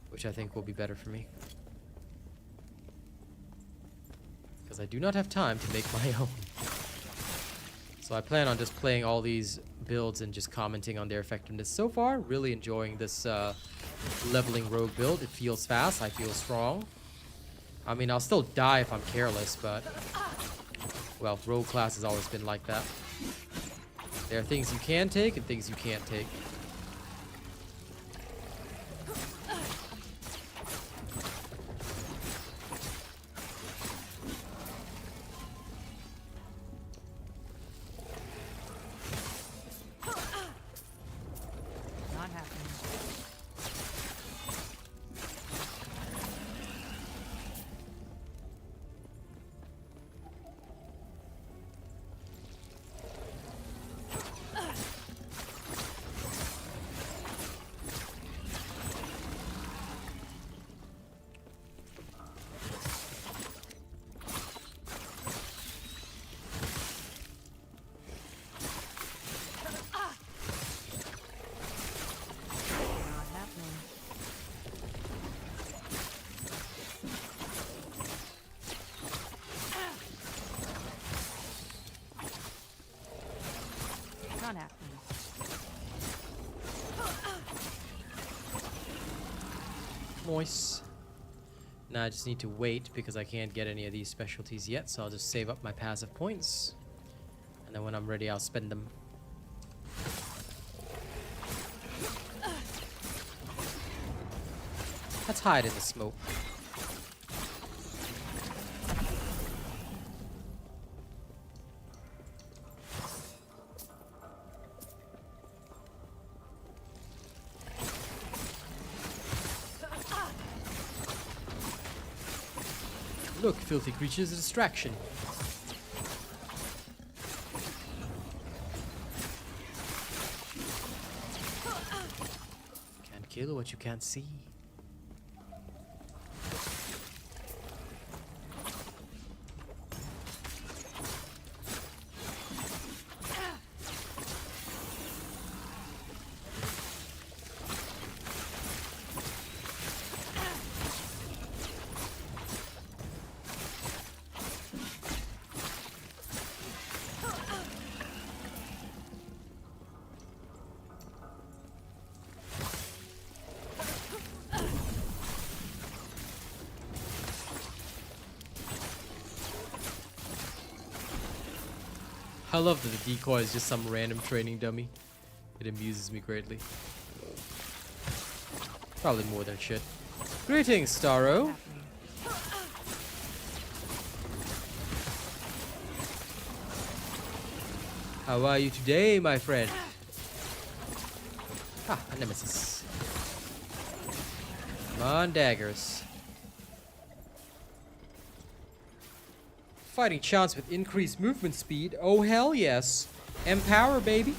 which I think will be better for me. Because I do not have time to make my own. So I plan on just playing all these builds and just commenting on their effectiveness. So far, really enjoying this leveling rogue build. It feels fast. I feel strong. I mean, I'll still die if I'm careless, but... well, rogue class has always been like that. There are things you can take and things you can't take. Not happening. Not happening. Not happening. Nice. Now I just need to wait because I can't get any of these specialties yet, so I'll just save up my passive points. And then when I'm ready, I'll spend them. Let's hide in the smoke. Look, filthy creature's a distraction. Can't kill what you can't see. I love that the decoy is just some random training dummy. It amuses me greatly. Probably more than shit. Greetings, Starro. How are you today, my friend? Ah, a Nemesis. Come on, daggers. Fighting chance with increased movement speed. Oh, hell yes. Empower, baby.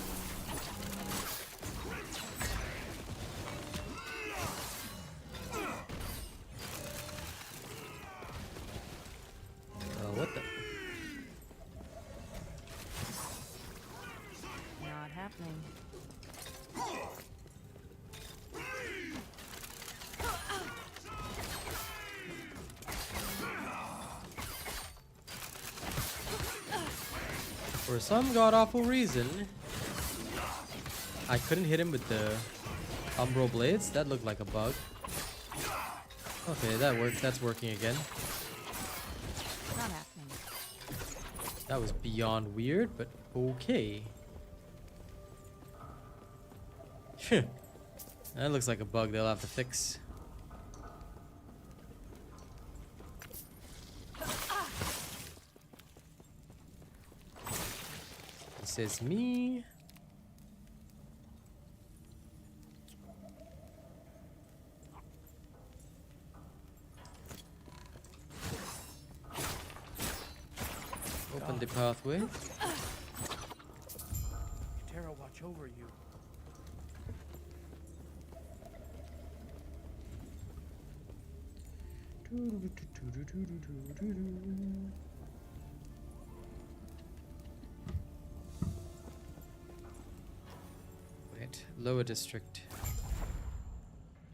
Oh, what the? For some god-awful reason, I couldn't hit him with the Umbro Blades. That looked like a bug. Okay, that worked. That's working again. Not happening. That was beyond weird, but okay. That looks like a bug they'll have to fix. This is me. Open the pathway. Terra, watch over you. Wait, lower district.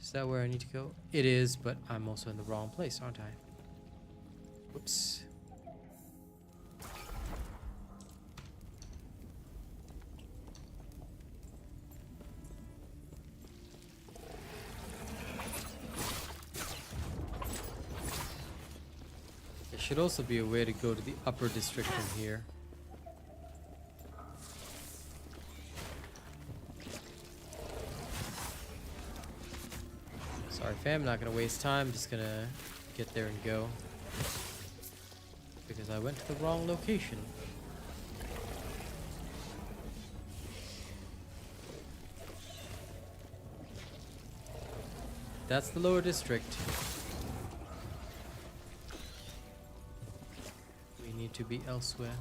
Is that where I need to go? It is, but I'm also in the wrong place, aren't I? Whoops. There should also be a way to go to the upper district from here. Sorry fam, not gonna waste time, just gonna get there and go. Because I went to the wrong location. That's the lower district. We need to be elsewhere.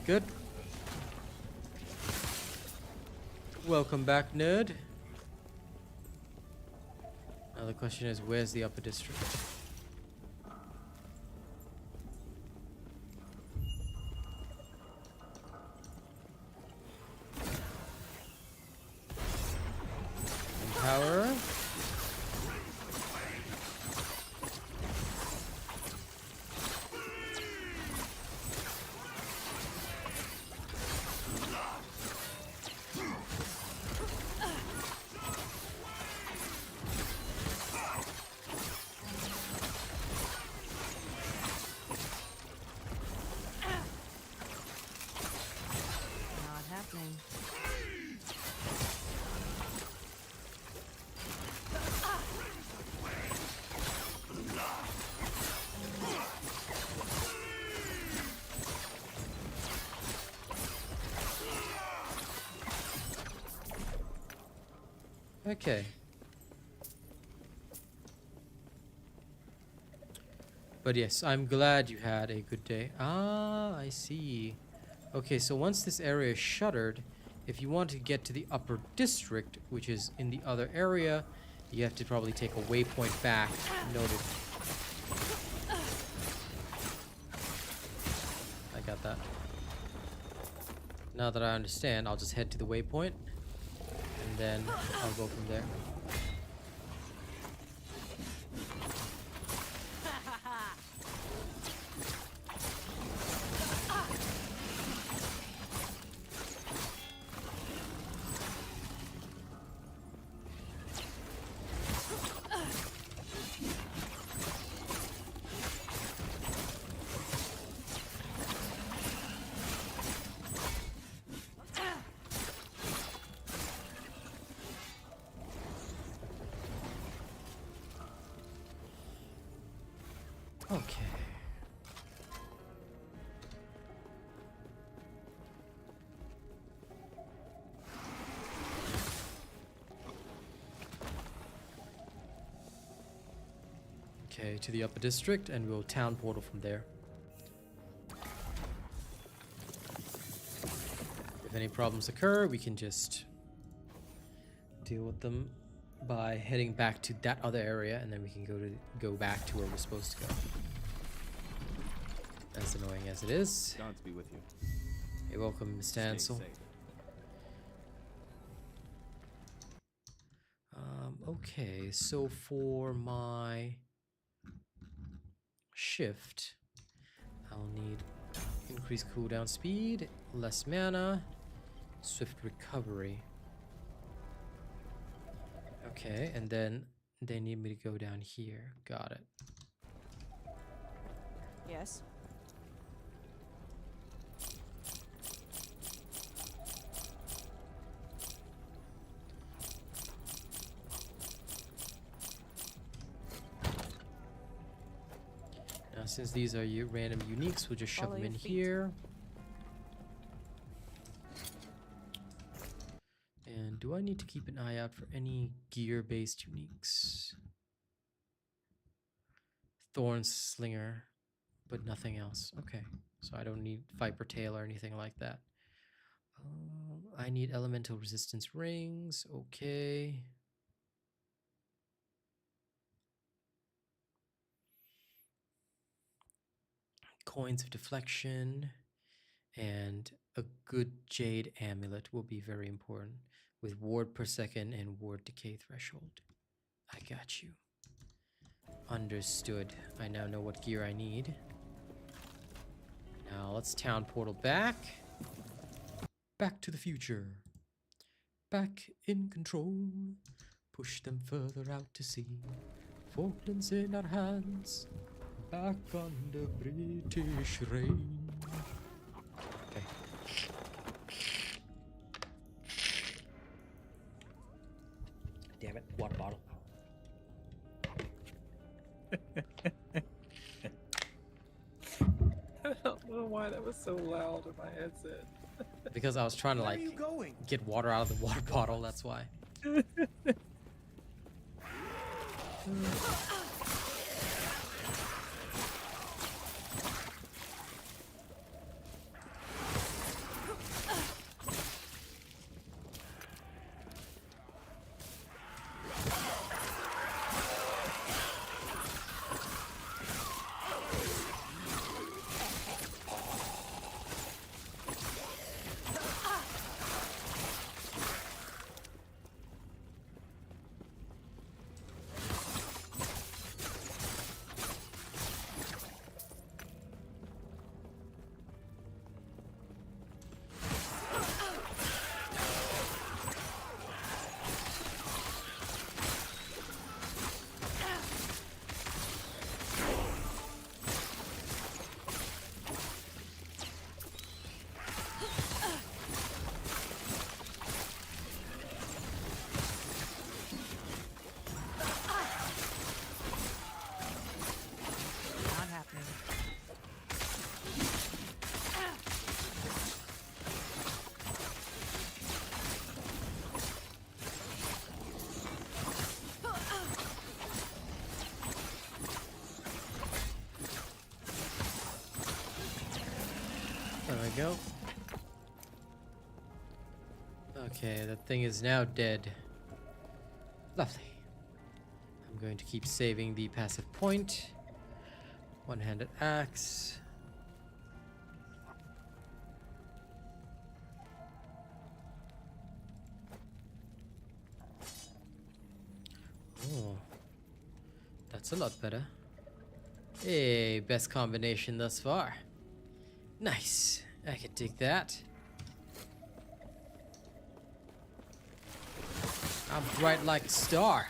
Good. Welcome back, nerd. Now the question is, where's the upper district? Power. Not happening. Okay. But yes, I'm glad you had a good day. Ah, I see. Okay, so once this area is shuttered, if you want to get to the upper district, which is in the other area, you have to probably take a waypoint back. Noted. I got that. Now that I understand, I'll just head to the waypoint, and then I'll go from there. Okay. Okay, to the upper district, and we'll town portal from there. If any problems occur, we can just deal with them by heading back to that other area, and then we can go back to where we're supposed to go. As annoying as it is. Gods be with you. Hey, welcome, Mr. Stay Ansel. safe. Okay, so for my shift, I'll need increased cooldown speed, less mana, swift recovery. Okay, and then they need me to go down here. Got it. Yes. Now, since these are random uniques, we'll just shove Follow them in your feet. here. And do I need to keep an eye out for any gear-based uniques? Thorn Slinger, but nothing else. Okay, so I don't need Viper Tail or anything like that. I need Elemental Resistance Rings. Okay. Coins of Deflection. And a good Jade Amulet will be very important, with ward per second and ward decay threshold. I got you. Understood. I now know what gear I need. Now let's town portal back. Back to the future. Back in control. Push them further out to sea. Falklands in our hands. Back under British reign. Okay. Damn it, water bottle. I don't know why that was so loud in my headset. Because I was trying to Where are like you going? get water out of the water bottle, that's why. Not happening. There we go. Okay, that thing is now dead. Lovely. I'm going to keep saving the passive point. One-handed axe. Oh, that's a lot better. Hey, best combination thus far. Nice. I can dig that. I'm bright like a star.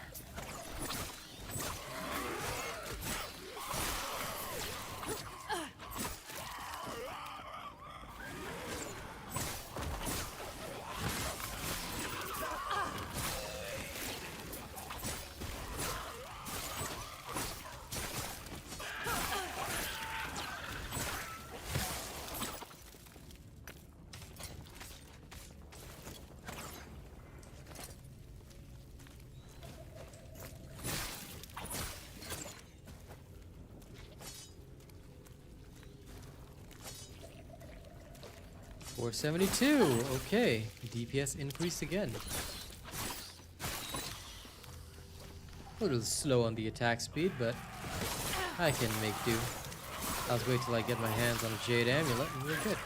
$472. Okay, DPS increased again. A little slow on the attack speed, but I can make do. I'll just wait till I get my hands on a Jade Amulet and we're good.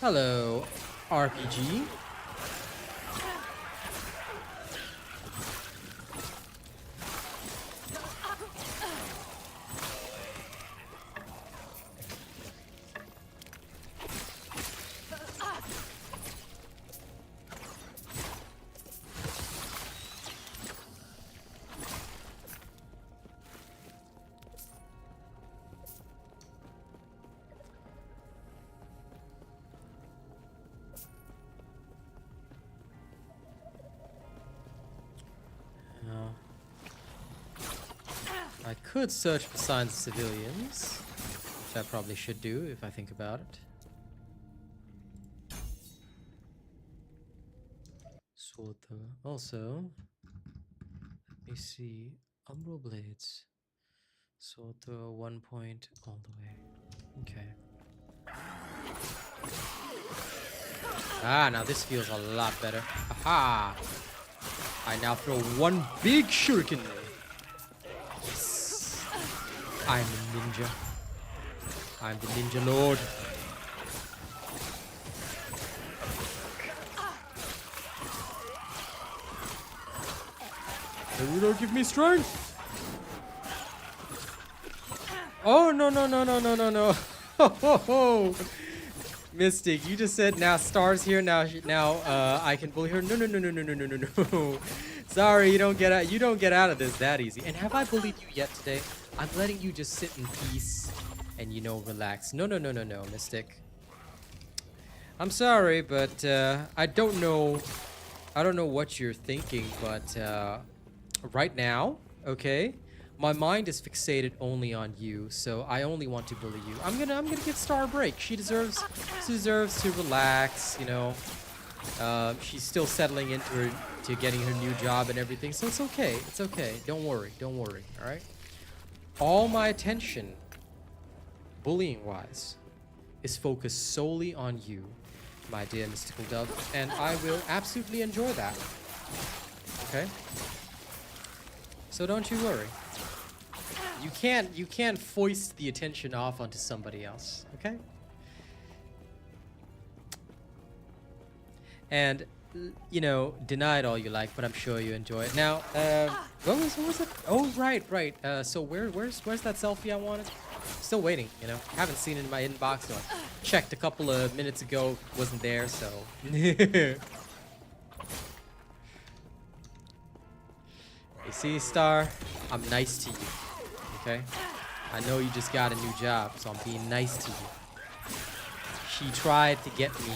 Hello, RPG. I could search for signs of civilians, which I probably should do if I think about it. Sword though. Also, let me see. Umbral blades. Sword throw 1 point all the way. Okay. Ah, now this feels a lot better. Aha! I now throw one big shuriken. Yes. I'm a ninja. I'm the ninja lord. Naruto, give me strength. Oh, no, no, no, no, no, no, no. Oh, Mystic, you just said now Star's here. Now I can bully her. No, no, no, no, no, no, no, no, no. Sorry, you don't get out of this that easy. And have I bullied you yet today? I'm letting you just sit in peace and, you know, relax. No, no, no, no, no, Mystic. I'm sorry, but I don't know what you're thinking, but right now, okay, my mind is fixated only on you, so I only want to bully you. I'm gonna give Star a break. She deserves to relax, you know. She's still settling into getting her new job and everything, so it's okay. It's okay. Don't worry. All right. All my attention, bullying-wise, is focused solely on you, my dear mystical dove, and I will absolutely enjoy that. Okay. So don't you worry. You can't foist the attention off onto somebody else, okay? And you know, deny it all you like, but I'm sure you enjoy it. Now, what was it? Oh, right. So where's that selfie I wanted? Still waiting, you know. Haven't seen it in my inbox. So I checked a couple of minutes ago, wasn't there, so. You see, Star, I'm nice to you. Okay? I know you just got a new job, so I'm being nice to you. She tried to get me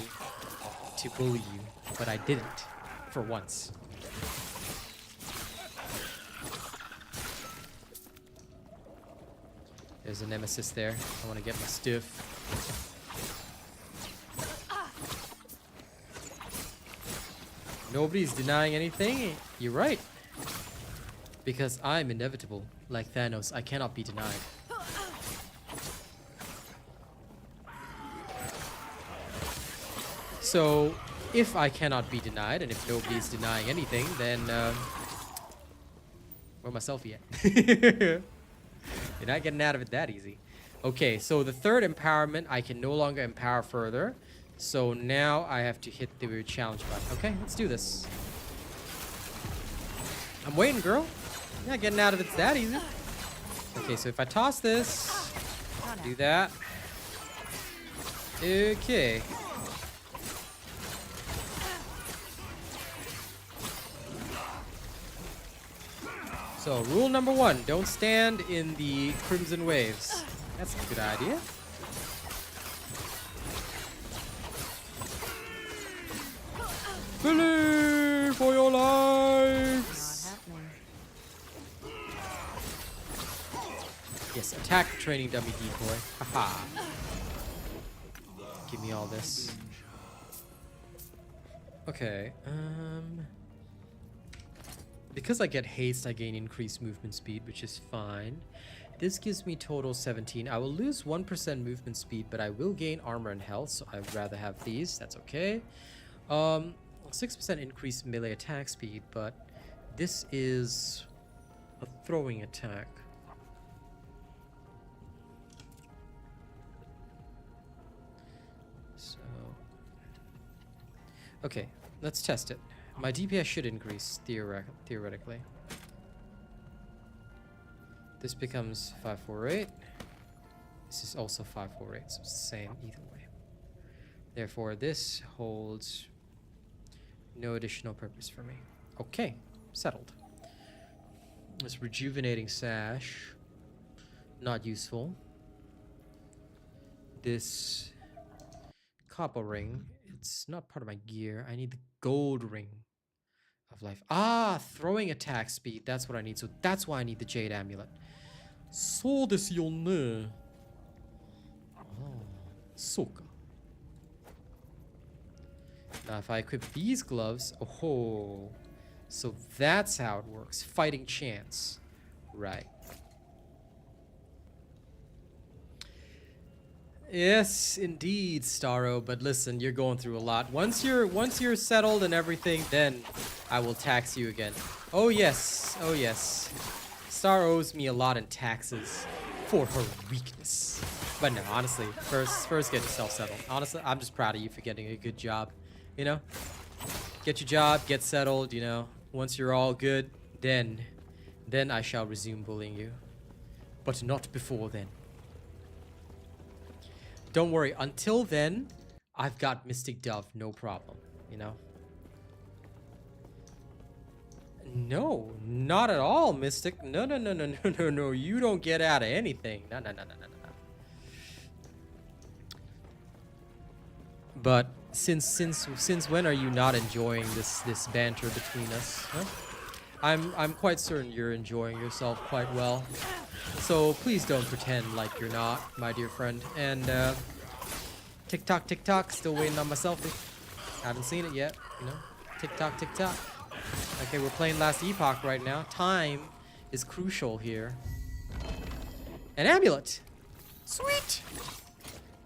to bully you, but I didn't, for once. There's a Nemesis there. I want to get my stuff. Nobody's denying anything. You're right. Because I'm inevitable. Like Thanos, I cannot be denied. So, if I cannot be denied, and if nobody's denying anything, then, where my selfie at? You're not getting out of it that easy. Okay, so the third empowerment, I can no longer empower further. So now I have to hit the challenge button. Okay, let's do this. I'm waiting, girl. You're not getting out of it that easy. Okay, so if I toss this, do that. Okay. So, rule number 1, don't stand in the crimson waves. That's a good idea. Billy, for your lives! Not happening. Yes, attack training dummy decoy. Haha. Give me all this. Okay, because I get haste, I gain increased movement speed, which is fine. This gives me total 17. I will lose 1% movement speed, but I will gain armor and health, so I'd rather have these. That's okay. 6% increased melee attack speed, but this is a throwing attack. So, Okay, let's test it. My DPS should increase theoretically. This becomes 548. This is also 548, so it's the same either way. Therefore, this holds no additional purpose for me. Okay, settled. This rejuvenating sash, not useful. This copper ring, it's not part of my gear. I need the gold ring of life. Ah, throwing attack speed. That's what I need. So that's why I need the jade amulet. So desu yo ne. Oh, soka. Now, if I equip these gloves, oh, so that's how it works. Fighting chance, right? Yes, indeed, Starro. But listen, you're going through a lot. Once you're settled and everything, then I will tax you again. Oh yes, oh yes. Star owes me a lot in taxes for her weakness. But no, honestly, first get yourself settled. Honestly, I'm just proud of you for getting a good job. You know, get your job, get settled. You know, once you're all good, then I shall resume bullying you. But not before then. Don't worry, until then, I've got Mystic Dove, no problem, you know? No, not at all, Mystic. No, you don't get out of anything. No. But since when are you not enjoying this banter between us, huh? I'm quite certain you're enjoying yourself quite well. So please don't pretend like you're not, my dear friend. And tick tock, still waiting on my selfie. Haven't seen it yet, you know. Tick tock. Okay, we're playing Last Epoch right now. Time is crucial here. An amulet. Sweet.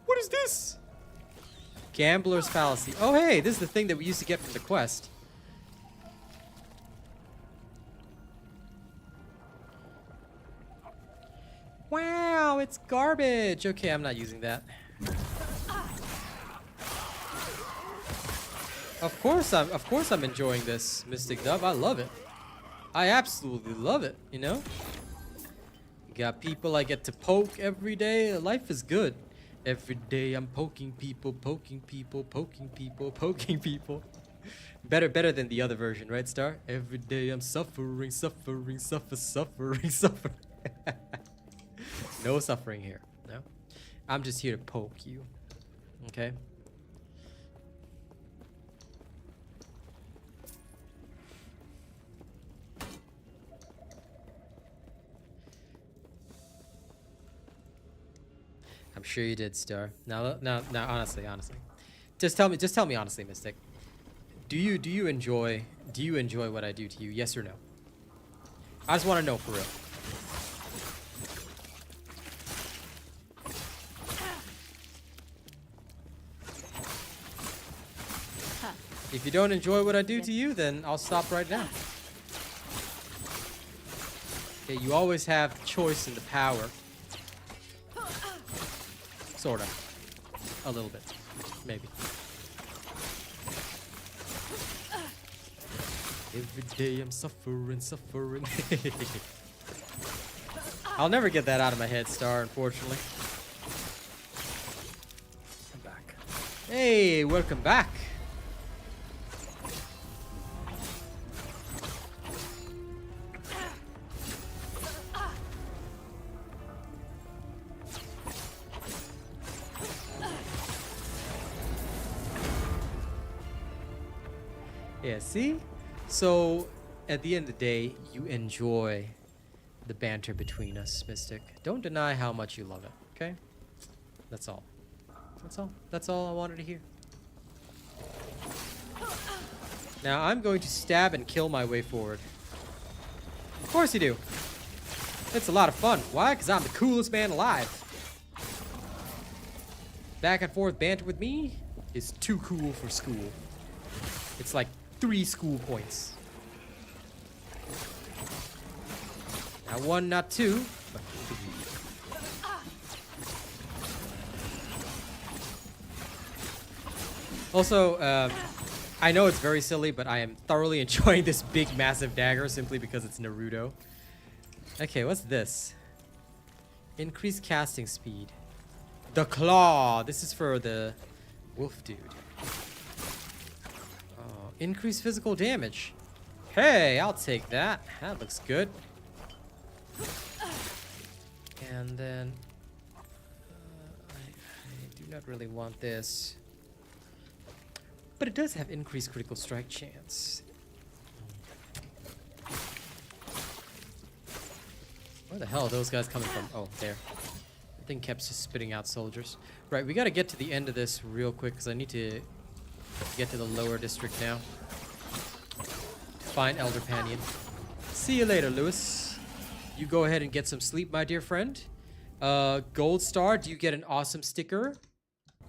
What is this? Gambler's fallacy. Oh hey, this is the thing that we used to get from the quest. Wow, it's garbage. Okay, I'm not using that. Of course I'm enjoying this, Mystic Dove. I love it. I absolutely love it, you know? Got people I get to poke every day. Life is good. Every day I'm poking people. Better than the other version, right, Star? Every day I'm suffering. No suffering here. No. I'm just here to poke you. Okay? I'm sure you did, Star. Now, honestly. Just tell me honestly, Mystic. Do you enjoy what I do to you? Yes or no? I just want to know for real. If you don't enjoy what I do to you, then I'll stop right now. Okay, you always have the choice and the power. Sorta. A little bit. Maybe. Every day I'm suffering. I'll never get that out of my head, Star, unfortunately. I'm back. Hey, welcome back. Yeah, see? So, at the end of the day, you enjoy the banter between us, Mystic. Don't deny how much you love it, okay? That's all. That's all I wanted to hear. Now, I'm going to stab and kill my way forward. Of course you do. It's a lot of fun. Why? Because I'm the coolest man alive. Back and forth banter with me is too cool for school. It's like 3 school points. Not 1, not 2, but 3. Also, I know it's very silly, but I am thoroughly enjoying this big, massive dagger simply because it's Naruto. Okay, what's this? Increased casting speed. The claw. This is for the wolf dude. Oh, increased physical damage. Hey, I'll take that. That looks good. And then I do not really want this, but it does have increased critical strike chance. Where the hell are those guys coming from? Oh, there. The thing kept just spitting out soldiers. Right, we gotta get to the end of this real quick because I need to get to the lower district now. Find Elder Panion. See you later, Lewis. You go ahead and get some sleep, my dear friend. Gold star, do you get an awesome sticker?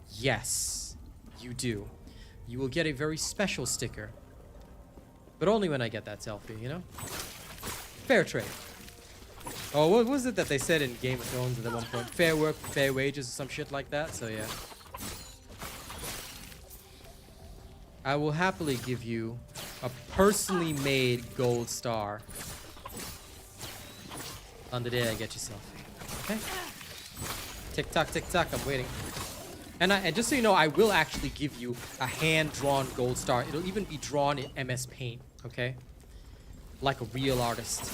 Yes, you do. You will get a very special sticker. But only when I get that selfie, you know? Fair trade. Oh, what was it that they said in Game of Thrones at one point? Fair work, fair wages, or some shit like that, so yeah. I will happily give you a personally made gold star on the day I get you selfie. Okay? Tick tock, I'm waiting. And just so you know, I will actually give you a hand-drawn gold star. It'll even be drawn in MS Paint, okay? Like a real artist.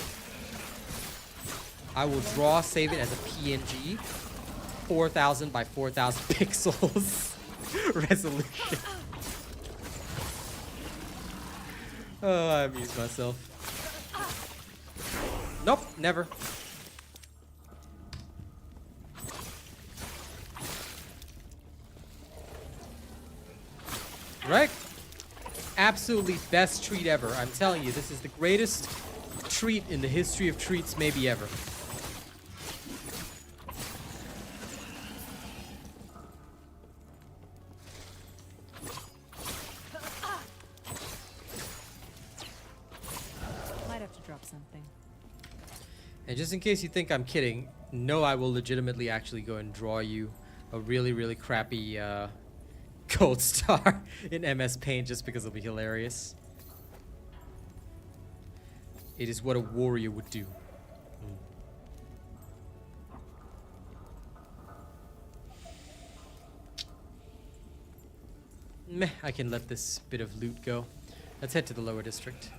I will save it as a PNG, 4,000 by 4,000 pixels resolution. Oh, I amused myself. Nope, never. Right? Absolutely best treat ever. I'm telling you, this is the greatest treat in the history of treats maybe ever. Might have to drop something. And just in case you think I'm kidding, no, I will legitimately actually go and draw you a really, really crappy gold star in MS Paint just because it'll be hilarious. It is what a warrior would do. Meh, I can let this bit of loot go. Let's head to the lower district.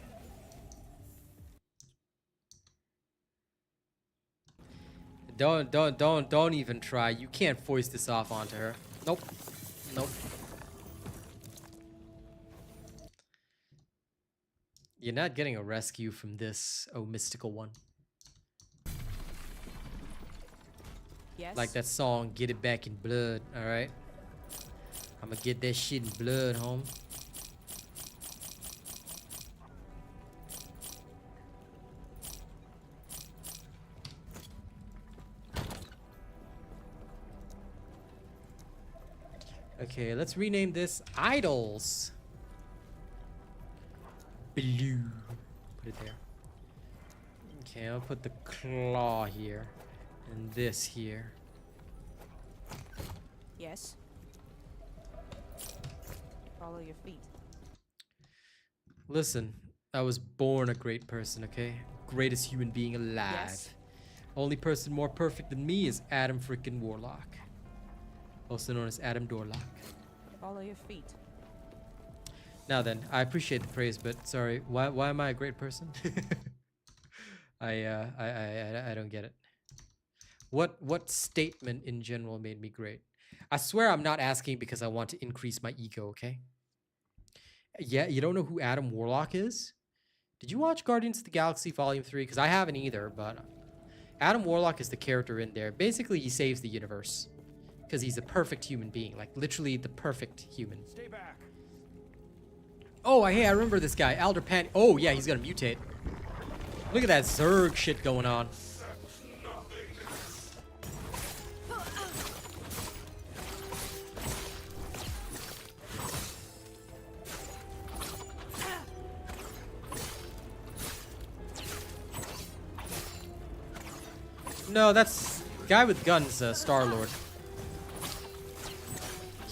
Don't even try. You can't foist this off onto her. Nope. Nope. You're not getting a rescue from this, oh mystical one. Yes. Like that song, Get It Back in Blood, alright? I'ma get that shit in blood, home. Okay, let's rename this Idols. Blue. Put it there. Okay, I'll put the claw here. And this here. Yes. Follow your feet. Listen, I was born a great person, okay? Greatest human being alive. Yes. Only person more perfect than me is Adam frickin' Warlock. Also known as Adam Dorlock. Follow your feet. Now then, I appreciate the praise, but sorry, why am I a great person? I don't get it. What statement in general made me great? I swear I'm not asking because I want to increase my ego, okay? Yeah, you don't know who Adam Warlock is? Did you watch Guardians of the Galaxy Volume 3? Because I haven't either, but Adam Warlock is the character in there. Basically, he saves the universe. Because he's a perfect human being. Like, literally the perfect human. Stay back. Oh, hey, I remember this guy. Elder Pan. Oh, yeah, he's gonna mutate. Look at that Zerg shit going on. No, that's guy with guns, Star-Lord.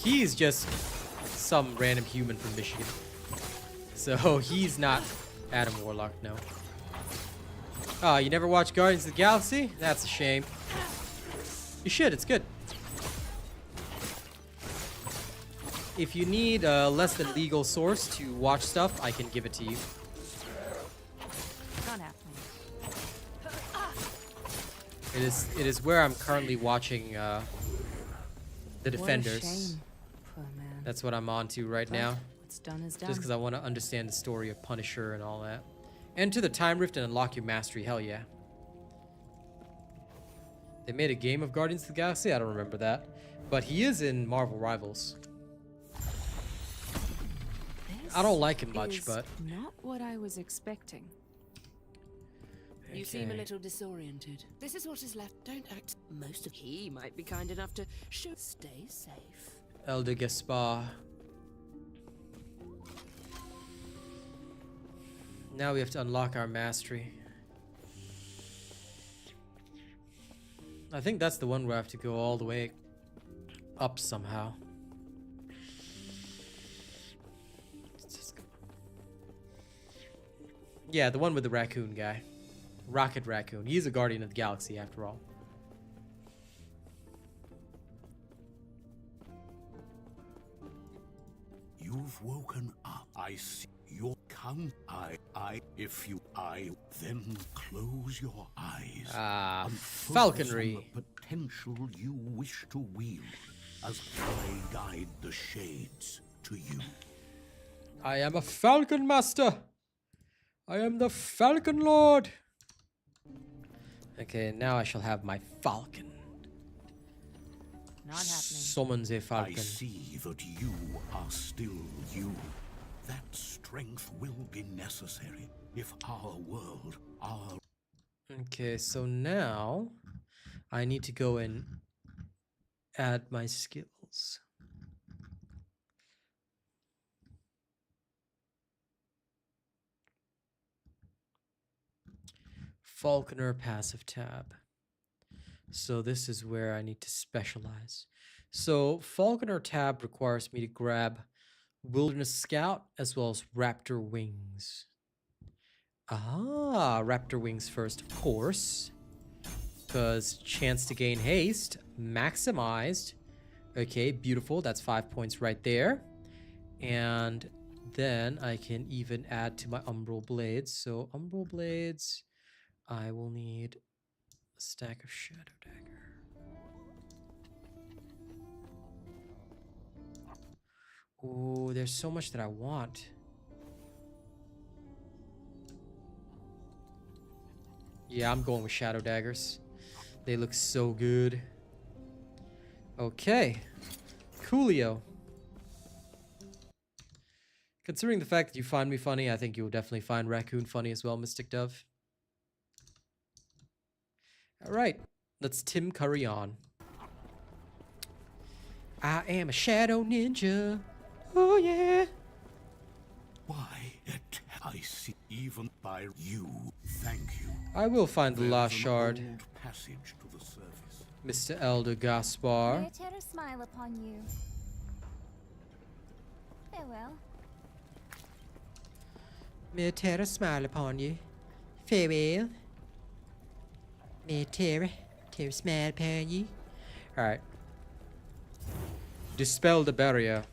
He's just some random human from Michigan. So he's not Adam Warlock, no. Oh, you never watched Guardians of the Galaxy? That's a shame. You should, it's good. If you need a less than legal source to watch stuff, I can give it to you. Not happening. It is where I'm currently watching the What a Defenders. shame. Poor man. That's what I'm on to right now. What's done is done. Just because I want to understand the story of Punisher and all that. Enter the Time Rift and unlock your mastery. Hell yeah. They made a game of Guardians of the Galaxy? I don't remember that. But he is in Marvel Rivals. I don't like him much, Is but... not what I was expecting. You seem a Okay. little disoriented. This is what is left. Don't act. Most of he might be kind enough to show. Stay safe. Elder Gaspar. Now we have to unlock our mastery. I think that's the one where I have to go all the way up somehow. Yeah, the one with the raccoon guy. Rocket Raccoon. He's a Guardian of the Galaxy after all. You've woken up. I see your count. If you, then close your eyes. Ah, and focus falconry. on the potential you wish to wield as I guide the shades to you. I am a Falcon Master. I am the Falcon Lord. Okay, now I shall have my falcon. Not happening. Summons a I falcon. see that you are still you. That strength will be necessary if our world, our... Okay, so now I need to go and add my skills. Falconer passive tab. So this is where I need to specialize. So Falconer tab requires me to grab Wilderness Scout as well as Raptor Wings. Ah, Raptor Wings first, of course. Because chance to gain haste, maximized. Okay, beautiful. That's 5 points right there. And then I can even add to my Umbral Blades. So Umbral Blades, I will need a stack of Shadow Dagger. Oh, there's so much that I want. Yeah, I'm going with Shadow Daggers. They look so good. Okay. Coolio. Considering the fact that you find me funny, I think you will definitely find Raccoon funny as well, Mystic Dove. Alright, let's Tim Curry on. I am a shadow ninja. Oh yeah. Why, I see even by you. Thank you. I will find the There's last an shard. old passage to the surface. Mr. Elder Gaspar. May a terror smile upon you. Farewell. May a terror smile upon you. Farewell. May a terror smile upon you. Alright. Dispel the barrier.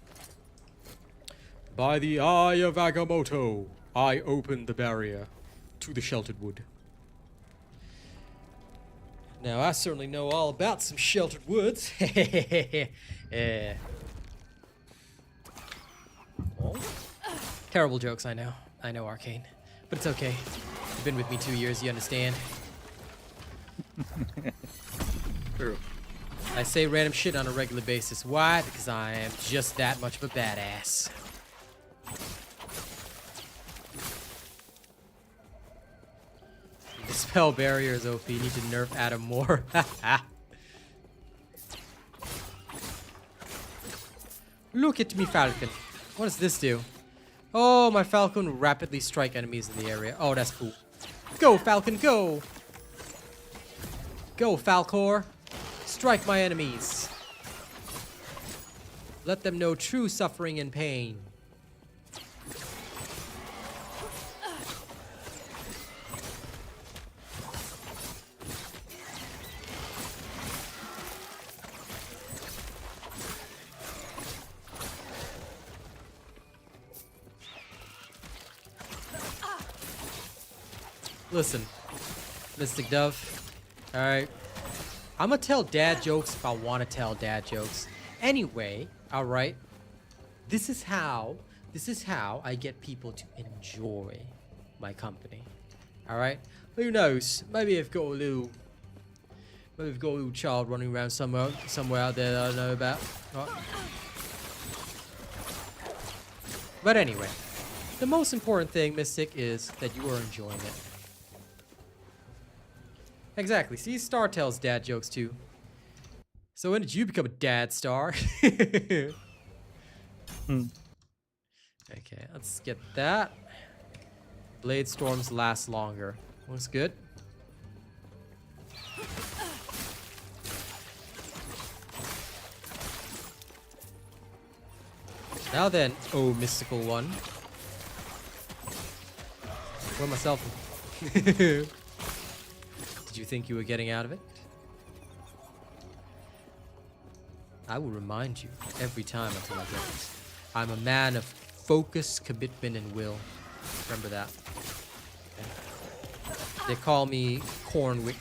By the eye of Agamotto, I open the barrier to the sheltered wood. Now, I certainly know all about some sheltered woods. Yeah. Oh. Terrible jokes, I know. I know, Arcane. But it's okay. You've been with me 2 years, you understand. True. I say random shit on a regular basis. Why? Because I am just that much of a badass. Dispel barriers, OP. You need to nerf Adam more. Look at me, Falcon. What does this do? Oh, my Falcon will rapidly strike enemies in the area. Oh, that's cool. Go, Falcon, go! Go, Falcor. Strike my enemies. Let them know true suffering and pain. Listen, Mystic Dove. Alright. I'm gonna tell dad jokes if I want to tell dad jokes. Anyway, alright. This is how I get people to enjoy my company. Alright? Who knows? Maybe I've got a little child running around somewhere out there that I don't know about. Right? But anyway, the most important thing, Mystic, is that you are enjoying it. Exactly. See, Star tells dad jokes too. So when did you become a dad, Star? Okay, let's get that. Blade storms last longer. Looks good. Now then, oh mystical one. Where myself? Did you think you were getting out of it? I will remind you every time until I get it. I'm a man of focus, commitment, and will. Remember that. Okay. They call me Cornwick.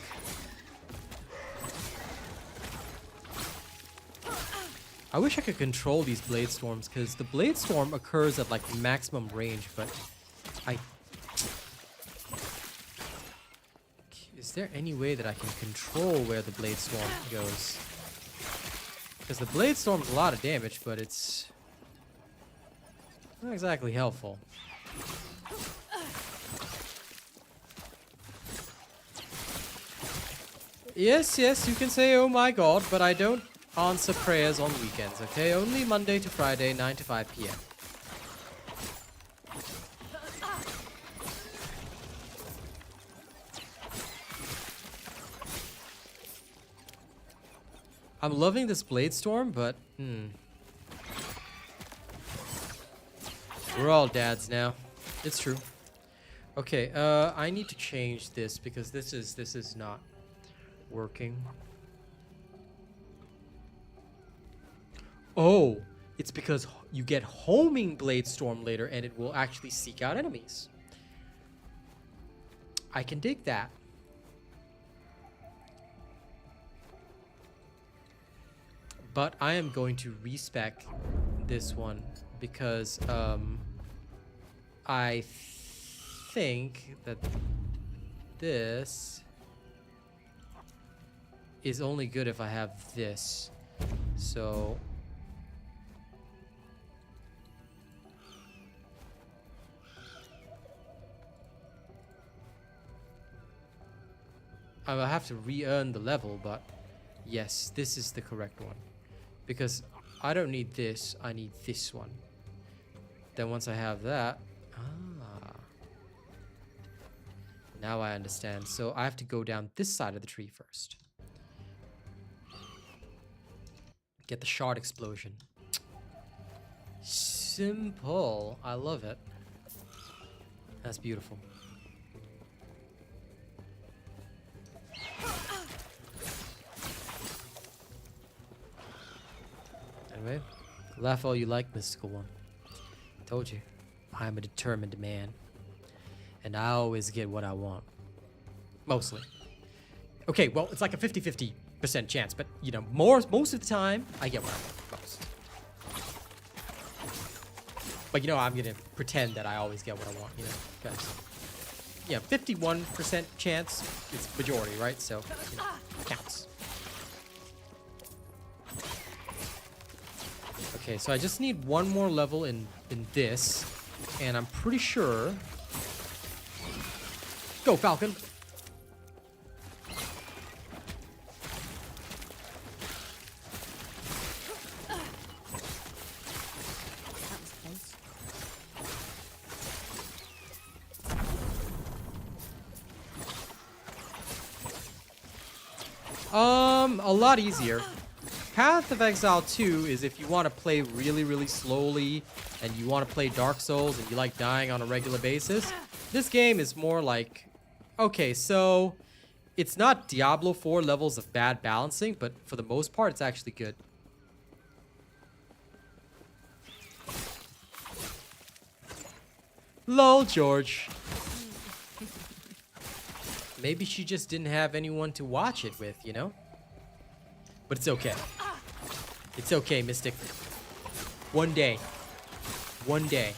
I wish I could control these blade storms, because the blade storm occurs at like maximum range, but is there any way that I can control where the blade storm goes? Because the blade storm's a lot of damage, but it's not exactly helpful. Yes, you can say oh my god, but I don't answer prayers on weekends, okay? Only Monday to Friday, 9 to 5 p.m. I'm loving this blade storm, but we're all dads now. It's true. Okay, I need to change this because this is not working. Oh, it's because you get homing blade storm later and it will actually seek out enemies. I can dig that. But I am going to respec this one because I think that this is only good if I have this. So I will have to re-earn the level, but yes, this is the correct one. Because I don't need this, I need this one. Then once I have that, now I understand. So I have to go down this side of the tree first. Get the shard explosion. Simple. I love it. That's beautiful. Anyway, laugh all you like, mystical one. Told you, I'm a determined man. And I always get what I want. Mostly. Okay, well, it's like a 50-50% chance, but, you know, most of the time, I get what I want. Most. But, you know, I'm gonna pretend that I always get what I want, you know, guys. Yeah, 51% chance, it's majority, right? So, you know, counts. Okay, so I just need one more level in this, and I'm pretty sure. Go, Falcon! A lot easier. Path of Exile 2 is if you want to play really, really slowly and you want to play Dark Souls and you like dying on a regular basis. This game is more like, okay, so it's not Diablo 4 levels of bad balancing, but for the most part, it's actually good. Lol, George. Maybe she just didn't have anyone to watch it with, you know? But it's okay. It's okay, Mystic. One day. One day.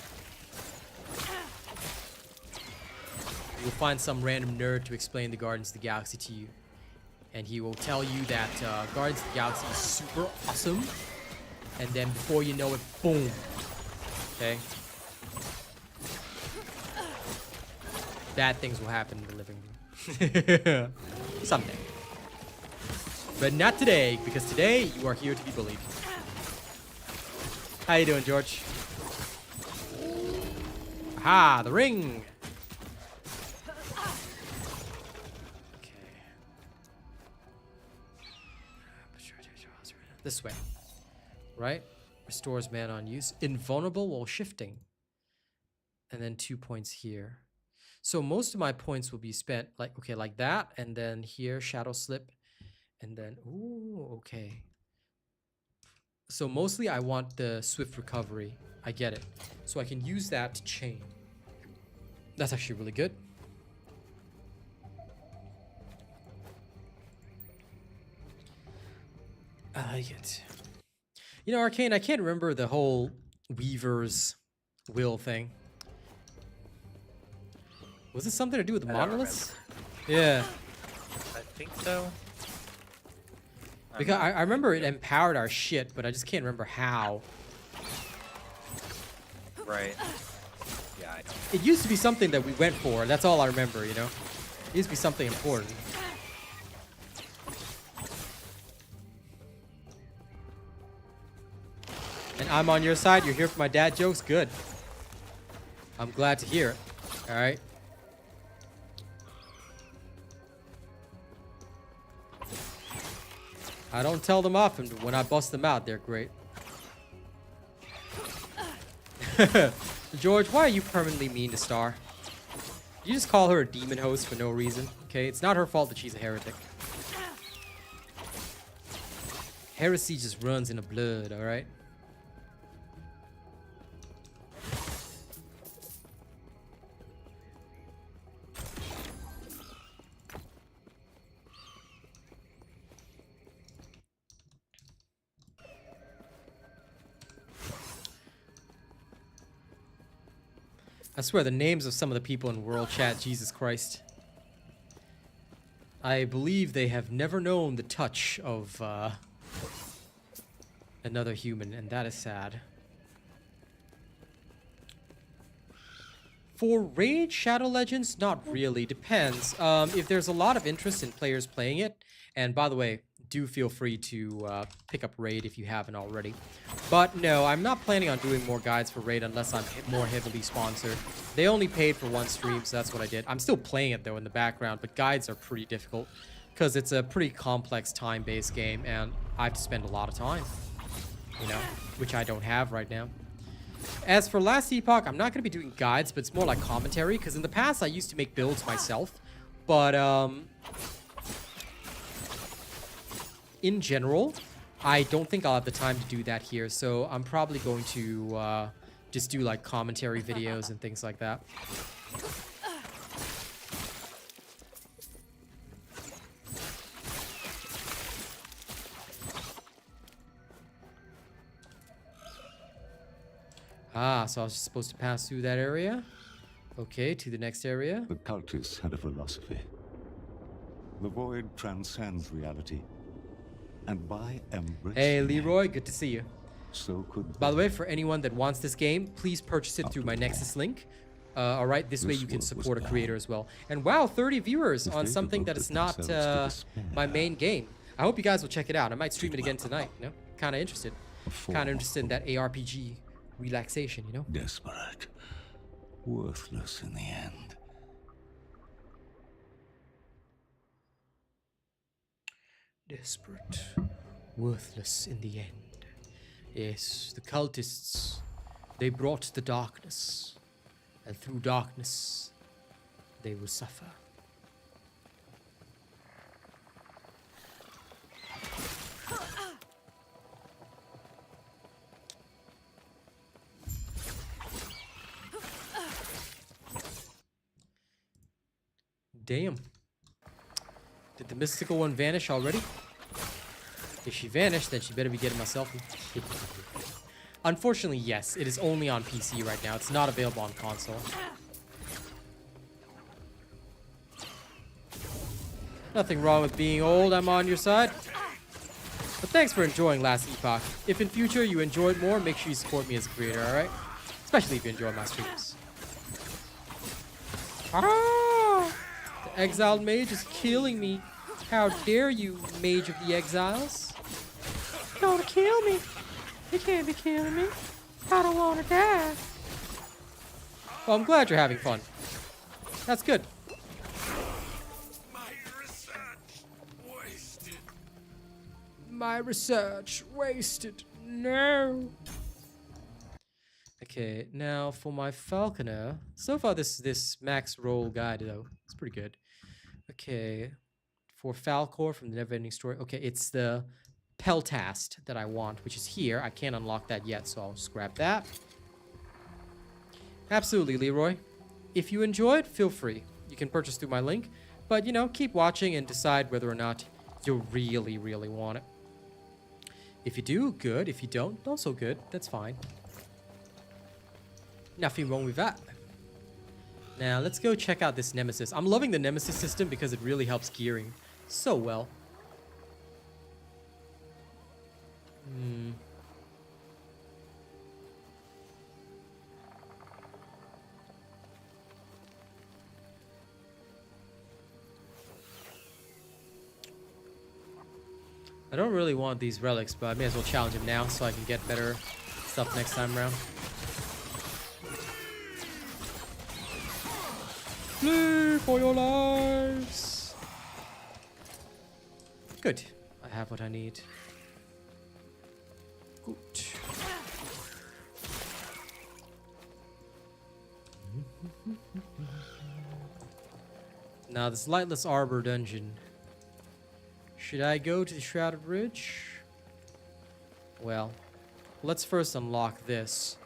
You'll find some random nerd to explain the Guardians of the Galaxy to you. And he will tell you that Guardians of the Galaxy is super awesome. And then before you know it, boom. Okay? Bad things will happen in the living room. Someday. But not today, because today you are here to be bullied. How you doing, George? Aha, the ring! This way. Right? Restores mana on use. Invulnerable while shifting. And then 2 points here. So most of my points will be spent like, okay, like that. And then here, Shadow Slip. And then, ooh, okay. So mostly I want the Swift Recovery. I get it. So I can use that to chain. That's actually really good. I like it. You know, Arcane, I can't remember the whole Weaver's will thing. Was it something to do with the monoliths? Yeah. I think so. Because I remember it empowered our shit, but I just can't remember how. Right. Yeah, I don't. It used to be something that we went for. That's all I remember, you know? It used to be something important. And I'm on your side. You're here for my dad jokes? Good. I'm glad to hear it. Alright? I don't tell them often, but when I bust them out, they're great. George, why are you permanently mean to Star? You just call her a demon host for no reason, okay? It's not her fault that she's a heretic. Heresy just runs in the blood, alright? I swear, the names of some of the people in World Chat, Jesus Christ. I believe they have never known the touch of another human, and that is sad. For Raid Shadow Legends, not really. Depends. If there's a lot of interest in players playing it, and by the way, do feel free to pick up Raid if you haven't already. But no, I'm not planning on doing more guides for Raid unless I'm more heavily sponsored. They only paid for one stream, so that's what I did. I'm still playing it though in the background, but guides are pretty difficult because it's a pretty complex time-based game, and I have to spend a lot of time, you know, which I don't have right now. As for Last Epoch, I'm not going to be doing guides, but it's more like commentary, because in the past I used to make builds myself, but in general, I don't think I'll have the time to do that here, so I'm probably going to just do like commentary videos and things like that. Ah, so I was supposed to pass through that area? Okay, to the next area. The cultists had a philosophy. The void transcends reality. And by embracing Hey, it, Leroy, good to see you. so could By the way, for anyone that wants this game, please purchase it through my Nexus link. All right, this way you can support a creator as well. And wow, 30 viewers on something that is not my main game. I hope you guys will check it out. I might stream it again tonight, you know? Kind of interested. Kind of interested in that ARPG relaxation, you know? desperate, worthless in the end. Desperate, worthless in the end. Yes, the cultists, they brought the darkness, and through darkness, they will suffer. Damn. Did the mystical one vanish already? If she vanished, then she better be getting my selfie. Unfortunately, yes, it is only on PC right now. It's not available on console. Nothing wrong with being old. I'm on your side. But thanks for enjoying Last Epoch. If in future you enjoy it more, make sure you support me as a creator, alright? Especially if you enjoy my streams. Ah! The exiled mage is killing me. How dare you, mage of the exiles? You're gonna kill me. You can't be killing me. I don't wanna die. Well, I'm glad you're having fun. That's good. My research wasted. No. Okay, now for my Falconer. So far, this Maxroll guide though, it's pretty good. Okay, for Falcor from the Neverending Story. Okay, it's the Peltast that I want, which is here. I can't unlock that yet, so I'll just grab that. Absolutely, Leroy. If you enjoyed, feel free. You can purchase through my link, but you know, keep watching and decide whether or not you really, really want it. If you do, good. If you don't, not so good. That's fine. Nothing wrong with that. Now, let's go check out this Nemesis. I'm loving the Nemesis system because it really helps gearing so well. I don't really want these relics, but I may as well challenge him now so I can get better stuff next time around. Flee for your lives! Good. I have what I need. Good. Now this Lightless Arbor dungeon. Should I go to the Shrouded Ridge? Well, let's first unlock this.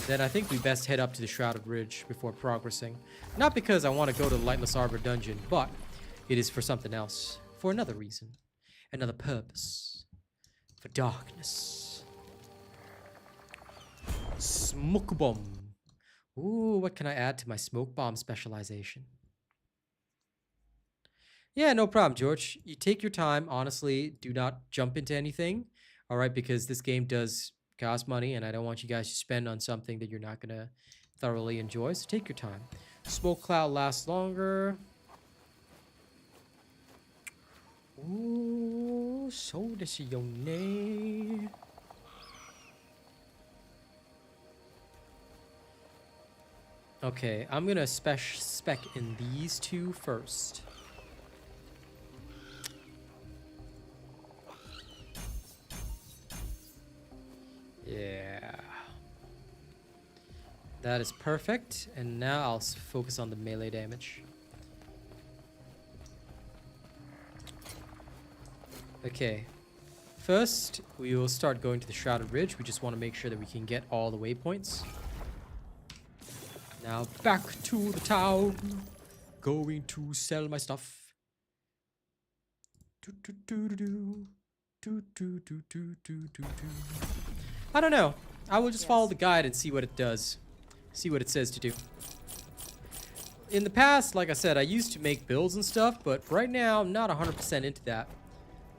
Then I think we best head up to the Shrouded Ridge before progressing. Not because I want to go to the Lightless Arbor dungeon, but it is for something else. For another reason. Another purpose. For darkness. Smoke bomb. Ooh, what can I add to my smoke bomb specialization? Yeah, no problem, George. You take your time. Honestly, do not jump into anything. All right, because this game does cost money, and I don't want you guys to spend on something that you're not going to thoroughly enjoy. So take your time. Smoke cloud lasts longer. Ooh, so this is your name. Okay, I'm going to spec in these two first. Yeah. That is perfect. And now I'll focus on the melee damage. Okay. First, we will start going to the Shrouded Ridge. We just want to make sure that we can get all the waypoints. Now back to the town. Going to sell my stuff. I don't know. I will just follow the guide and see what it does. See what it says to do. In the past, like I said, I used to make builds and stuff, but right now I'm not 100% into that.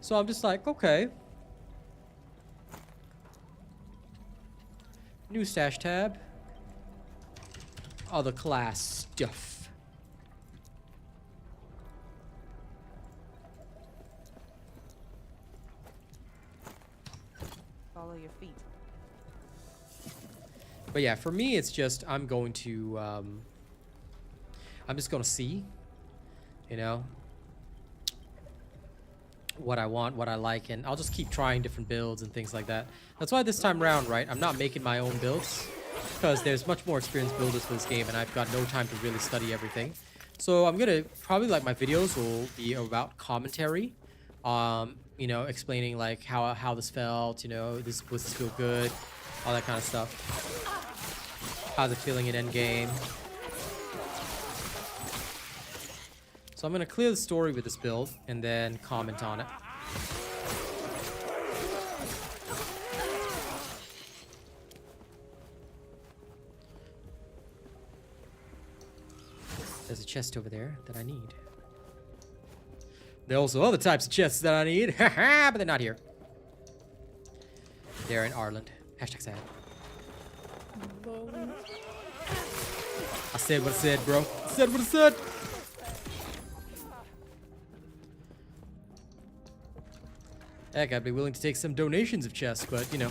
So I'm just like, okay. New stash tab. Other class stuff. Follow your feet. But yeah, for me, it's just, I'm going to, I'm just going to see, you know, what I want, what I like, and I'll just keep trying different builds and things like that. That's why this time around, right, I'm not making my own builds, because there's much more experienced builders for this game, and I've got no time to really study everything. So I'm going to, probably like my videos will be about commentary, you know, explaining like how this felt, you know, was this feel good, all that kind of stuff. How's it feeling in endgame? So I'm going to clear the story with this build and then comment on it. There's a chest over there that I need. There are also other types of chests that I need. Haha, but they're not here. They're in Ireland. Hashtag sad. I said what I said, bro. I said what I said. Heck, I'd be willing to take some donations of chests, but, you know,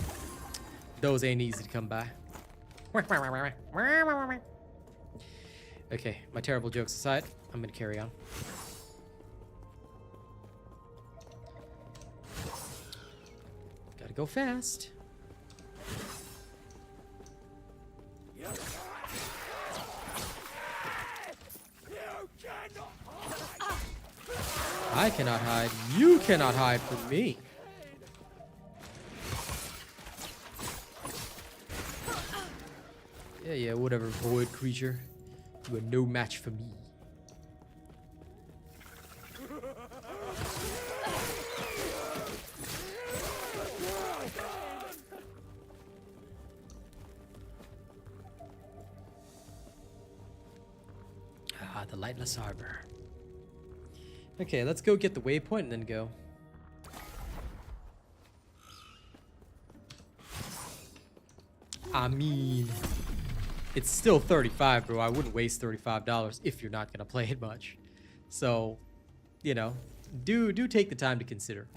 those ain't easy to come by. Okay, my terrible jokes aside, I'm gonna carry on. Gotta go fast. I cannot hide. You cannot hide from me. Yeah, whatever, void creature. You are no match for me. Ah, the lightless harbor. Okay, let's go get the waypoint and then go. I mean, it's still $35, bro. I wouldn't waste $35 if you're not gonna play it much. So, you know, do take the time to consider.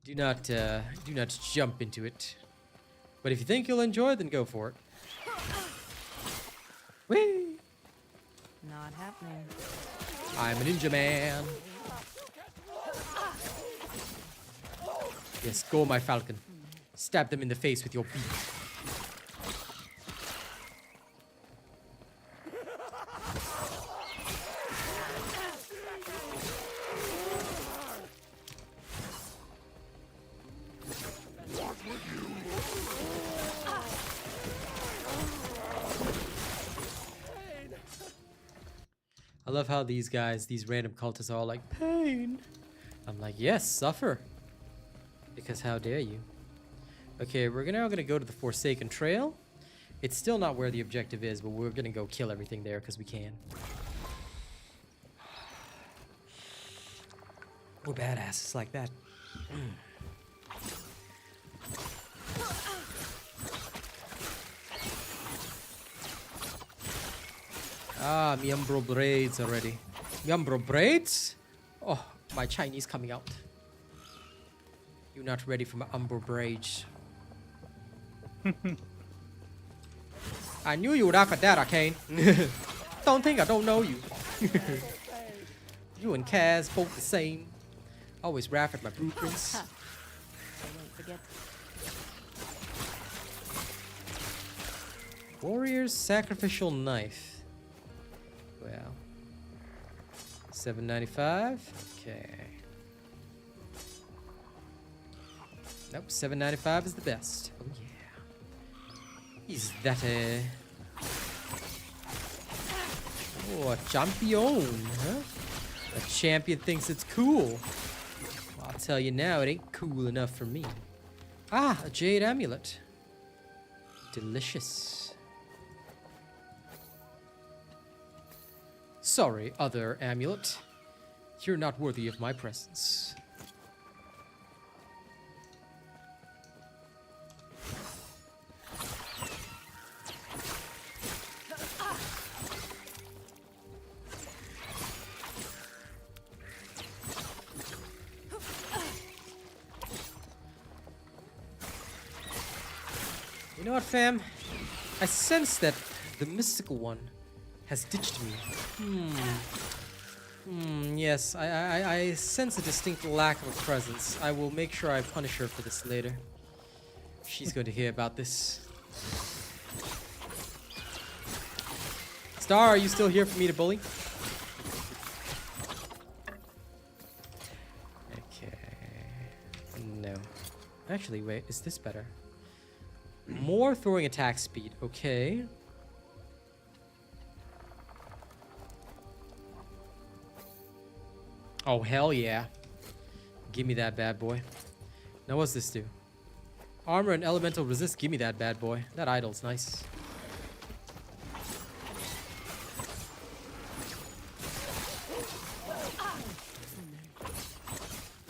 Do not jump into it. But if you think you'll enjoy it, then go for it. Whee! Not happening. I'm a ninja man. Yes, go my falcon. Stab them in the face with your beak. I love how these guys, these random cultists are all like, pain. I'm like, yes, suffer. Because how dare you? Okay, we're now gonna go to the Forsaken Trail. It's still not where the objective is, but we're gonna go kill everything there because we can. We're badasses like that. Ah, mi umbro braids already. Mi umbro braids? Oh, my Chinese coming out. You're not ready for my umbro braids. I knew you would laugh at that, Arcane. Don't think I don't know you. You and Kaz both the same. Always laugh at my blueprints. I won't forget. Warrior's Sacrificial Knife. Well, $7.95. Okay. Nope, $7.95 is the best. Oh yeah. Is that a... Oh, a champion, huh? A champion thinks it's cool. Well, I'll tell you now, it ain't cool enough for me. Ah, a jade amulet. Delicious. Sorry, other amulet. You're not worthy of my presence. You know what, fam? I sense that the mystical one has ditched me. Yes, I sense a distinct lack of a presence. I will make sure I punish her for this later. She's going to hear about this. Star, are you still here for me to bully? Okay. No. Actually, wait, is this better? More throwing attack speed, okay. Oh, hell yeah. Give me that bad boy. Now what's this do? Armor and elemental resist. Give me that bad boy. That idol's nice.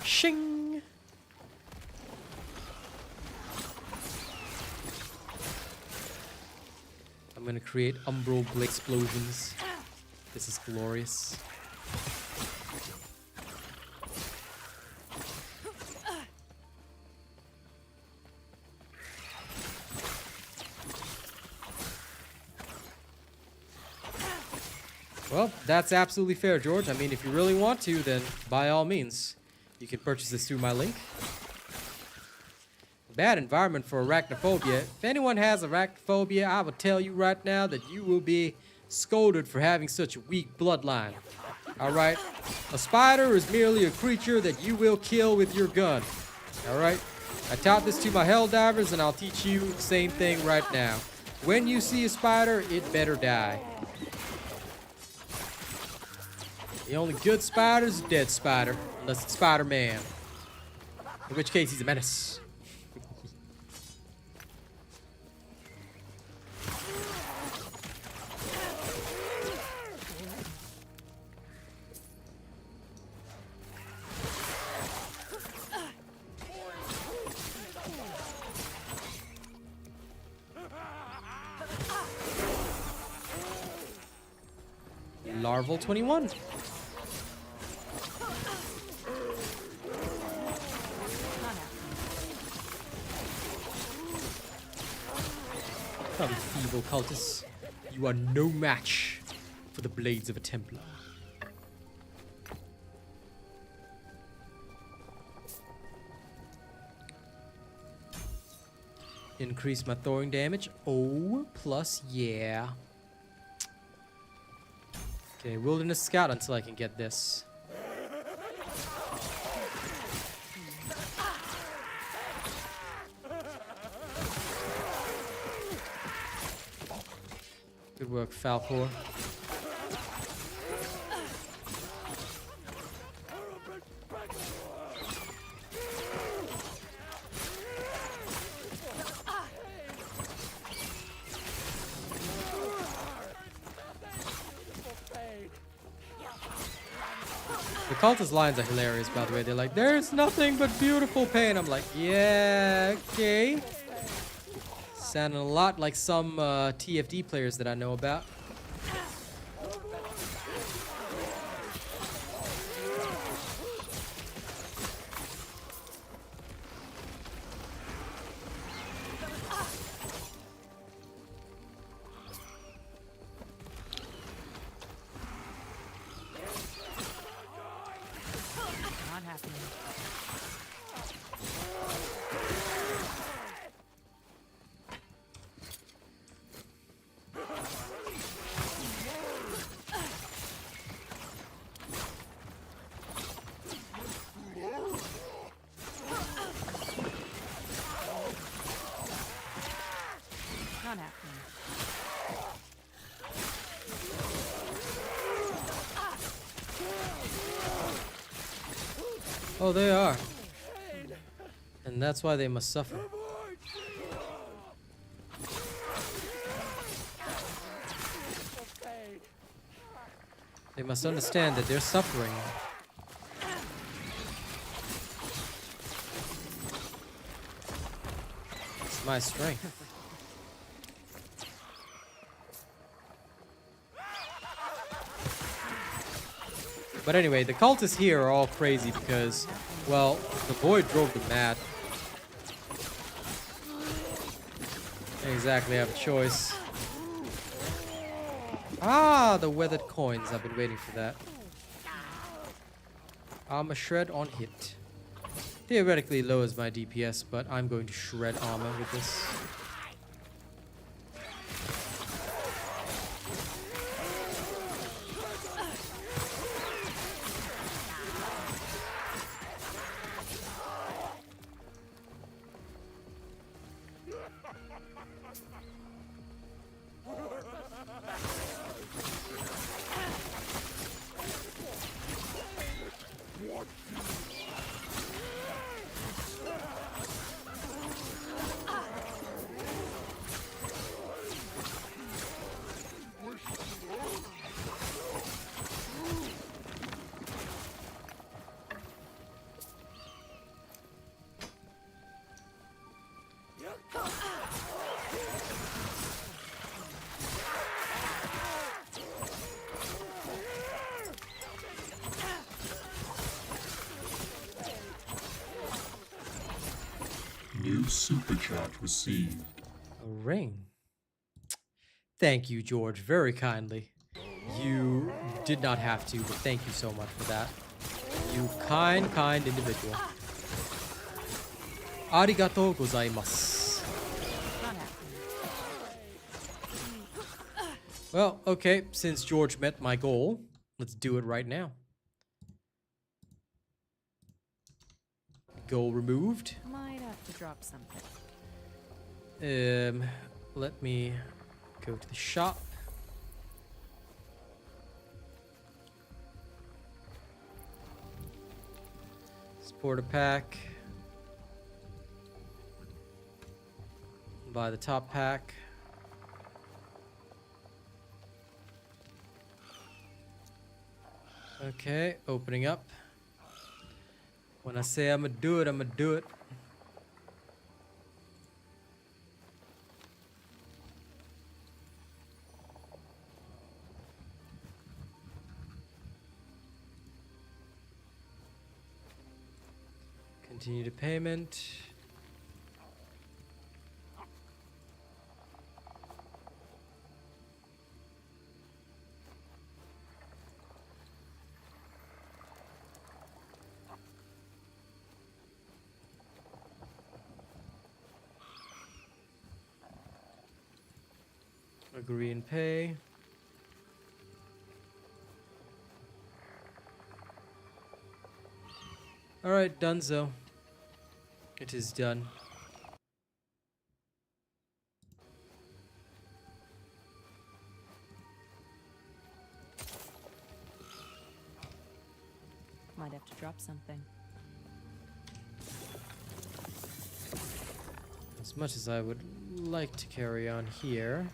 Shing! I'm gonna create umbral blade explosions. This is glorious. Well, that's absolutely fair, George. I mean, if you really want to, then by all means, you can purchase this through my link. Bad environment for arachnophobia. If anyone has arachnophobia, I will tell you right now that you will be scolded for having such a weak bloodline. Alright? A spider is merely a creature that you will kill with your gun. Alright? I taught this to my Helldivers, and I'll teach you the same thing right now. When you see a spider, it better die. The only good spider is a dead spider, unless it's Spider-Man. In which case, he's a menace. Larval 21. Come, evil cultists. You are no match for the blades of a Templar. Increase my throwing damage. Oh, plus yeah. Okay, Wilderness Scout until I can get this. Good work, Falconer. The cultist lines are hilarious, by the way. They're like, there's nothing but beautiful pain. I'm like, yeah, okay. Sounding a lot like some TFD players that I know about. Not happening. Not happening. Oh, they are. And that's why they must suffer. They must understand that their suffering is my strength. But anyway, the cultists here are all crazy because, well, the void drove them mad. They exactly have a choice. Ah, the weathered coins. I've been waiting for that. Armor shred on hit. Theoretically lowers my DPS, but I'm going to shred armor with this. super chat received. A ring. Thank you, George, very kindly. You did not have to, but thank you so much for that. You kind individual. Arigatou gozaimasu. Not happening. Well, okay, since George met my goal, let's do it right now. Goal removed. Might have to drop something. Let me go to the shop. Supporter pack. Buy the top pack. Okay, opening up. When I say I'm gonna do it, I'm gonna do it. Continue to payment. Agree and pay. All right, donezo. It is done. Might have to drop something. As much as I would like to carry on here,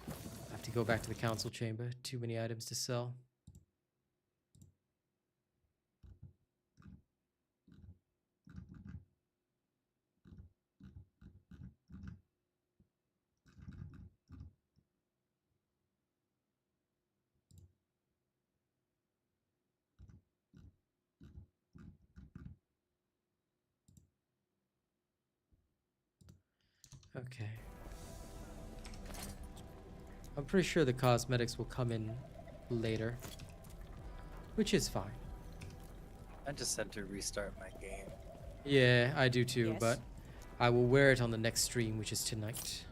I have to go back to the council chamber. Too many items to sell. Okay. I'm pretty sure the cosmetics will come in later, which is fine. I just had to restart my game. Yeah, I do too, Yes. but I will wear it on the next stream, which is tonight.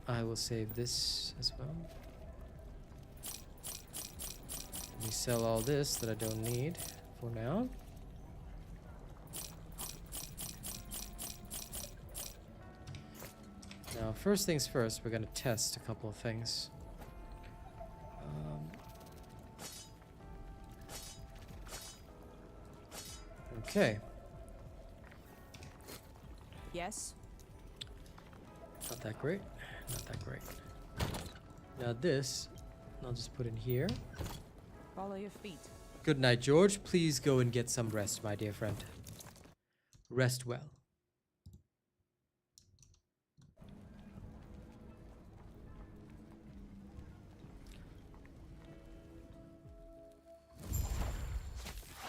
I will save this as well. Let me sell all this that I don't need for now. Now, first things first, we're gonna test a couple of things. Okay. Yes? Not that great. Not that great. Now this, I'll just put in here. Follow your feet. Good night, George. Please go and get some rest, my dear friend. Rest well.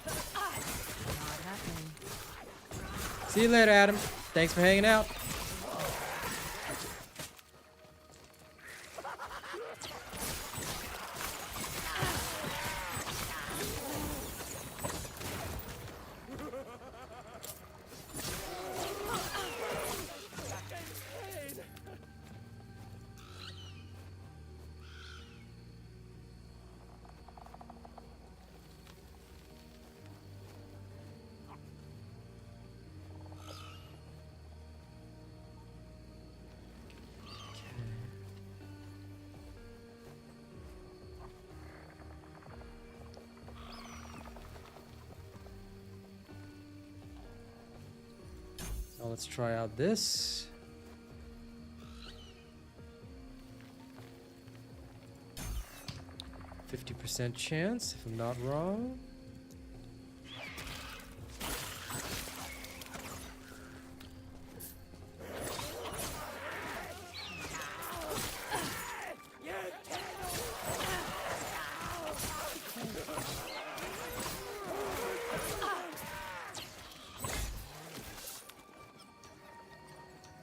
Not happening. See you later, Adam. Thanks for hanging out. Now let's try out this. %50 chance, if I'm not wrong.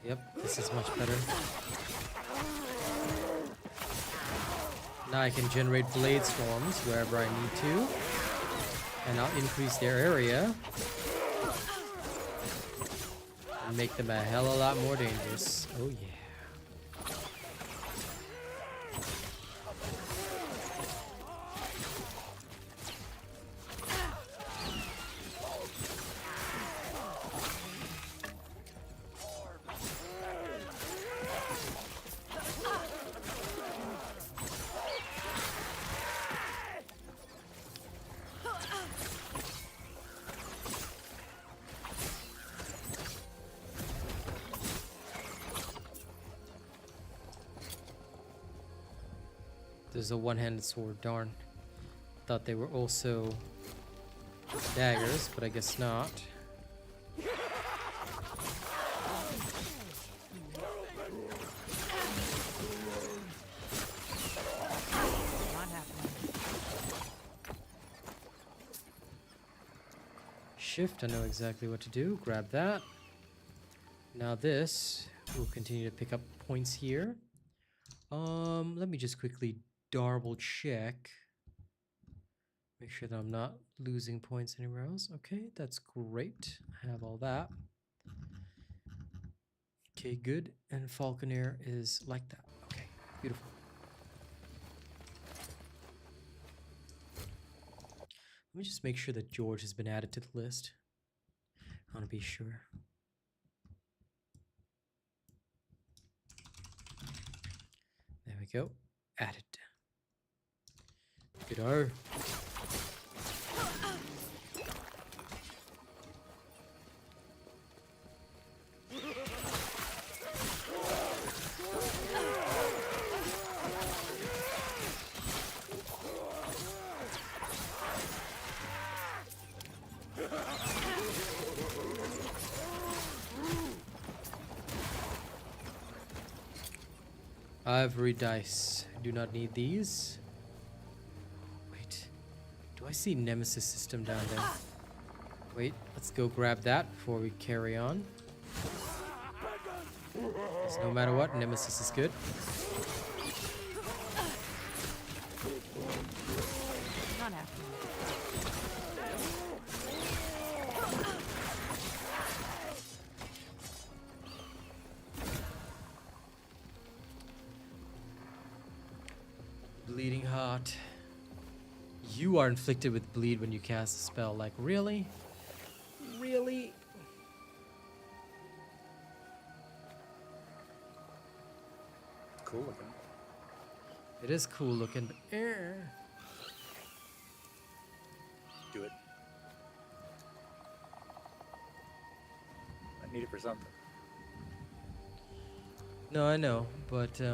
Yep, this is much better. Now I can generate blade storms wherever I need to. And I'll increase their area. And make them a hell of a lot more dangerous. Oh yeah. There's a one-handed sword, darn. Thought they were also daggers, but I guess not. Not happening. Shift, I know exactly what to do. Grab that. Now this will continue to pick up points here. Let me just quickly double check. Make sure that I'm not losing points anywhere else. Okay, that's great. I have all that. Okay, good. And Falconer is like that. Okay, beautiful. Let me just make sure that George has been added to the list. I want to be sure. There we go. Added. Good-o. Ivory dice. I do not need these. Wait. Do I see Nemesis system down there? Wait, let's go grab that before we carry on. 'Cause no matter what, Nemesis is good. Not happening. Bleeding heart. You are inflicted with bleed when you cast a spell. Like, really? Really? Cool looking. It is cool looking, but Do it. I need it for something. no, I know, but you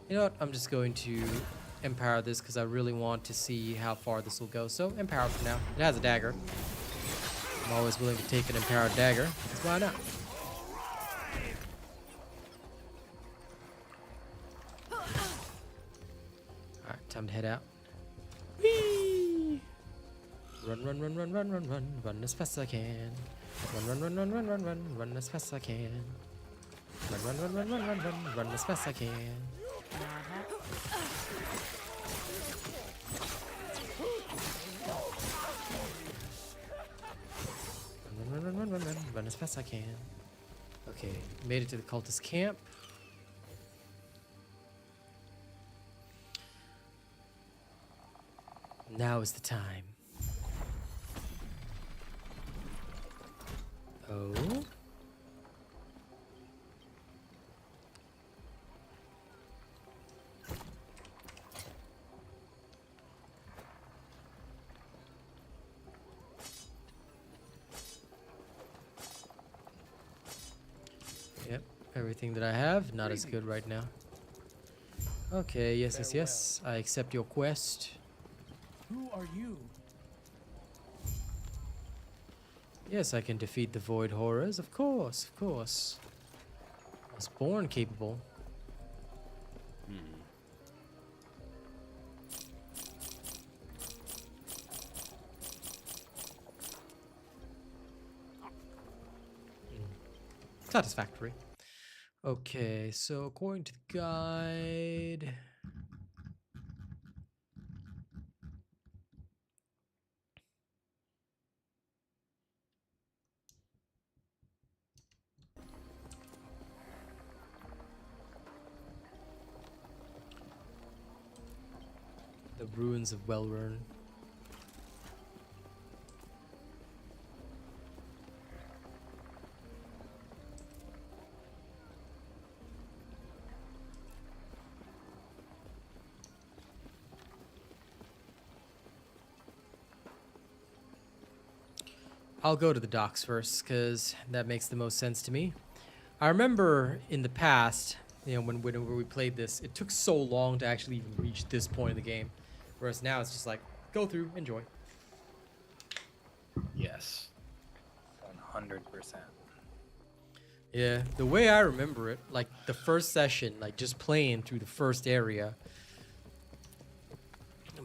know what? I'm just going to empower this because I really want to see how far this will go. So empower for now. It has a dagger. I'm always willing to take an empowered dagger. That's why not? Alright, time to head out. Whee! Run, run, run, run, run, run, run, run as fast as I can. Run, run, run, run, run, run, run, run as fast as I can. Run, run, run, run, run, run, run, run as fast as I can. Run, run, run, run, run, run as fast as I can. Okay, made it to the cultist camp. Now is the time. Oh. Yep, everything that I have, not as good right now. Okay, yes, yes, yes. I accept your quest. Who are you? Yes, I can defeat the Void Horrors. Of course, of course. I was born capable. satisfactory. Okay, so according to the guide, the ruins of Welrun. I'll go to the docks first, because that makes the most sense to me. I remember in the past, you know, whenever we played this, it took so long to actually even reach this point in the game. Whereas now it's just like, go through, enjoy. Yes. 100%. Yeah, the way I remember it, like the first session, like just playing through the first area,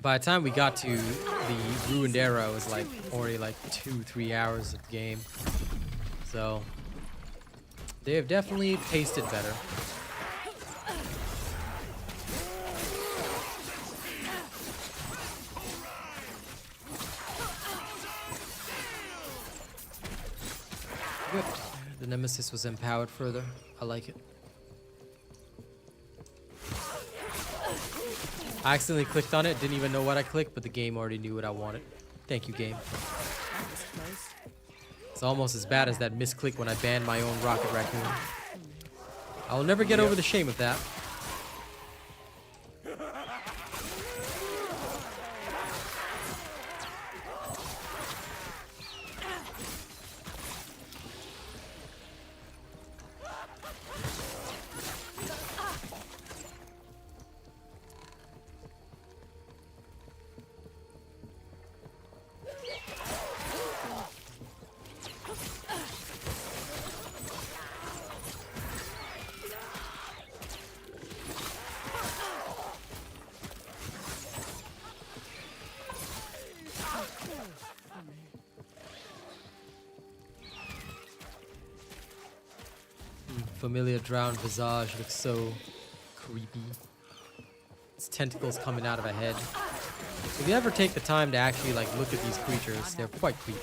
by the time we got to the ruined era, it was like already like 2-3 hours of the game. So they have definitely paced it better. Good. The Nemesis was empowered further. I like it. I accidentally clicked on it, didn't even know what I clicked, but the game already knew what I wanted. Thank you, game. It's almost as bad as that misclick when I banned my own Rocket Raccoon. I will never get over the shame of that. Familiar drowned visage looks so creepy. Its tentacles coming out of a head. If you ever take the time to actually like look at these creatures, they're quite creepy.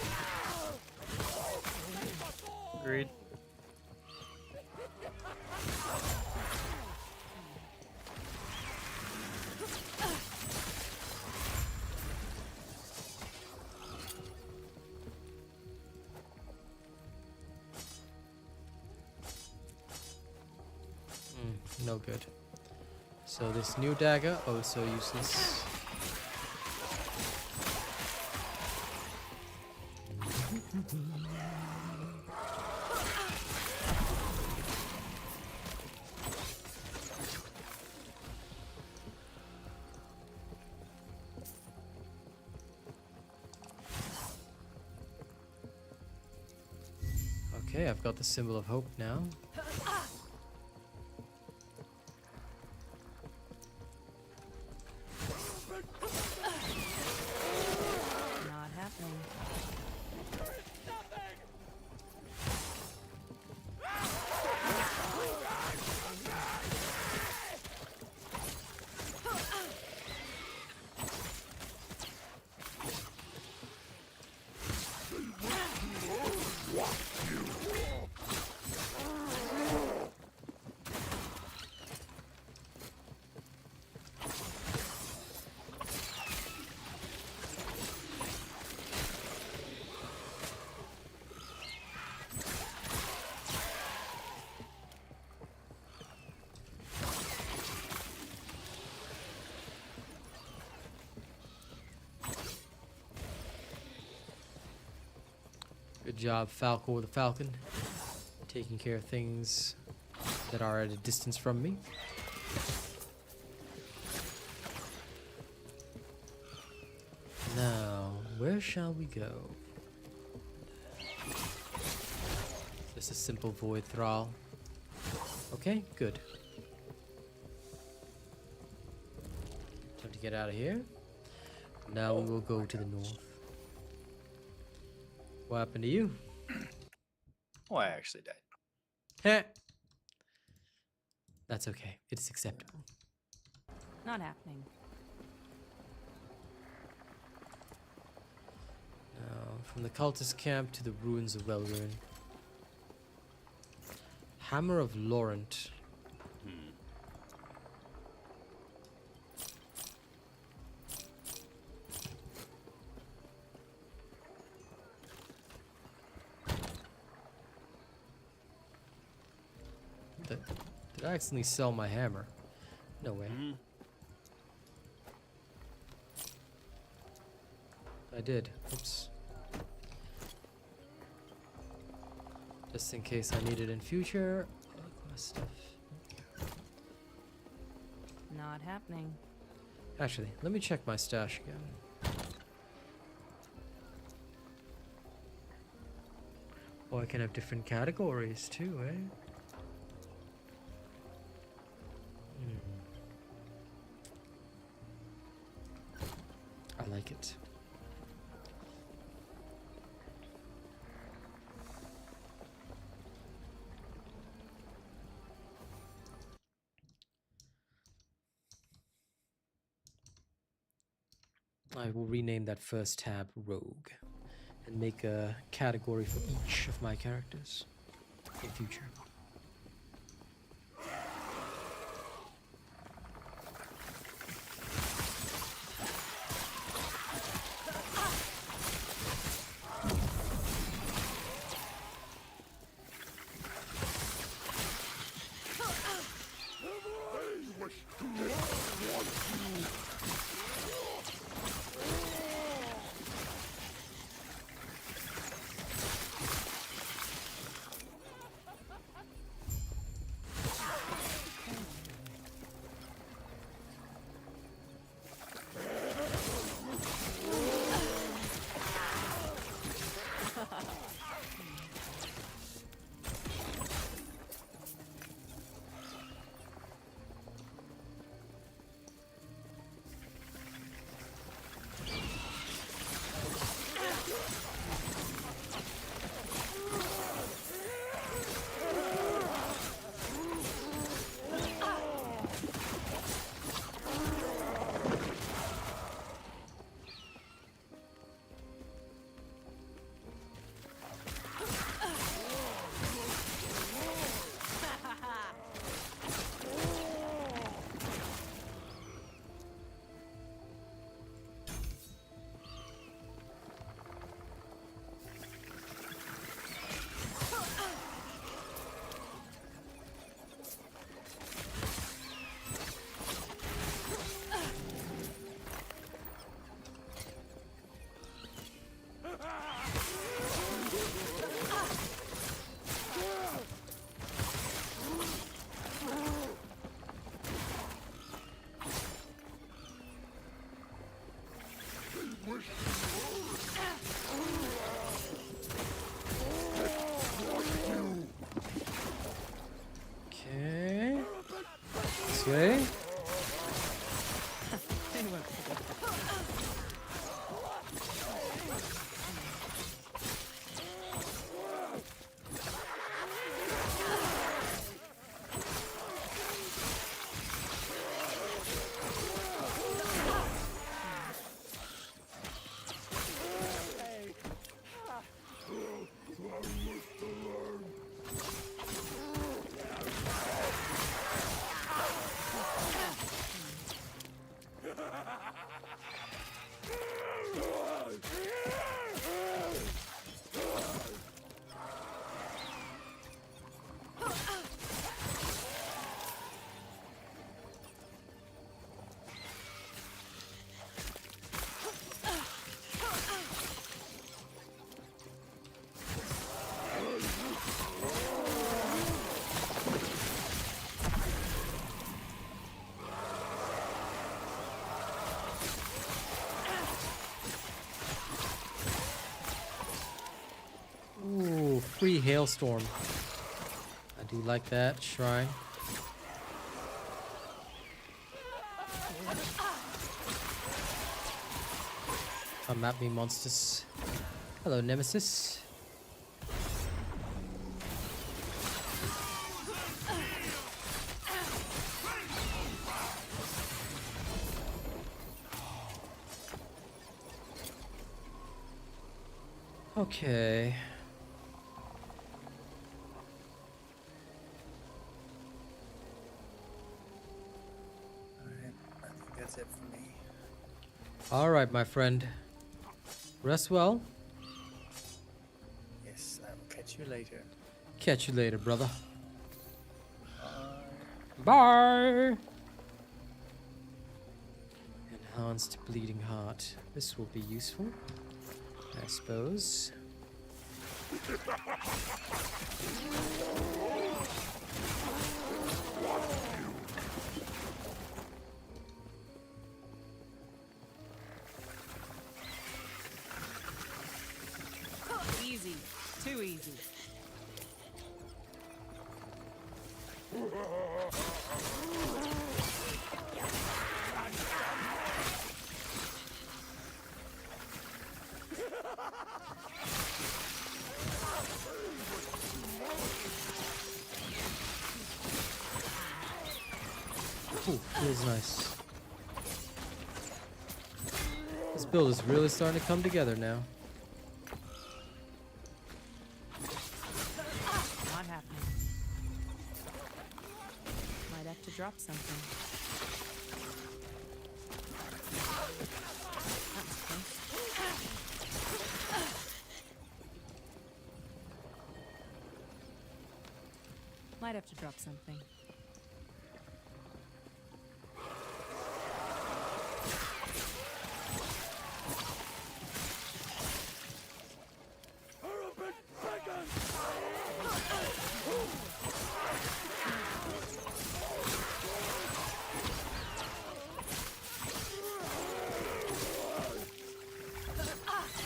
Agreed. No good. So this new dagger, oh so useless. Okay, I've got the symbol of hope now. Not happening. Good job, Falco the Falcon. Taking care of things that are at a distance from me. Now, where shall we go? Just a simple void thrall. Okay, good. Time to get out of here. Now we will go to the north. What happened to you? Oh, I actually died. That's okay. It's acceptable. Not happening. Now, from the cultist camp to the ruins of Welruin. Hammer of Laurent. Did I accidentally sell my hammer? No way. I did. Oops. Just in case I need it in future. My stuff. Not happening. Actually, let me check my stash again. Oh, I can have different categories too, eh? I like it. I will rename that first tab Rogue and make a category for each of my characters in future. Okay. This way. Ooh, free hailstorm. I do like that shrine. Come at me, monsters. Hello, Nemesis. Okay. Alright, I think that's it for me. All right, my friend. Rest well. Yes, I will catch you later. Catch you later, brother. Bye. Bye. Enhanced bleeding heart. This will be useful, I suppose. Easy. Too easy. Ooh, feels nice. This build is really starting to come together now. Not happening. Might have to drop something. That's close. Might have to drop something.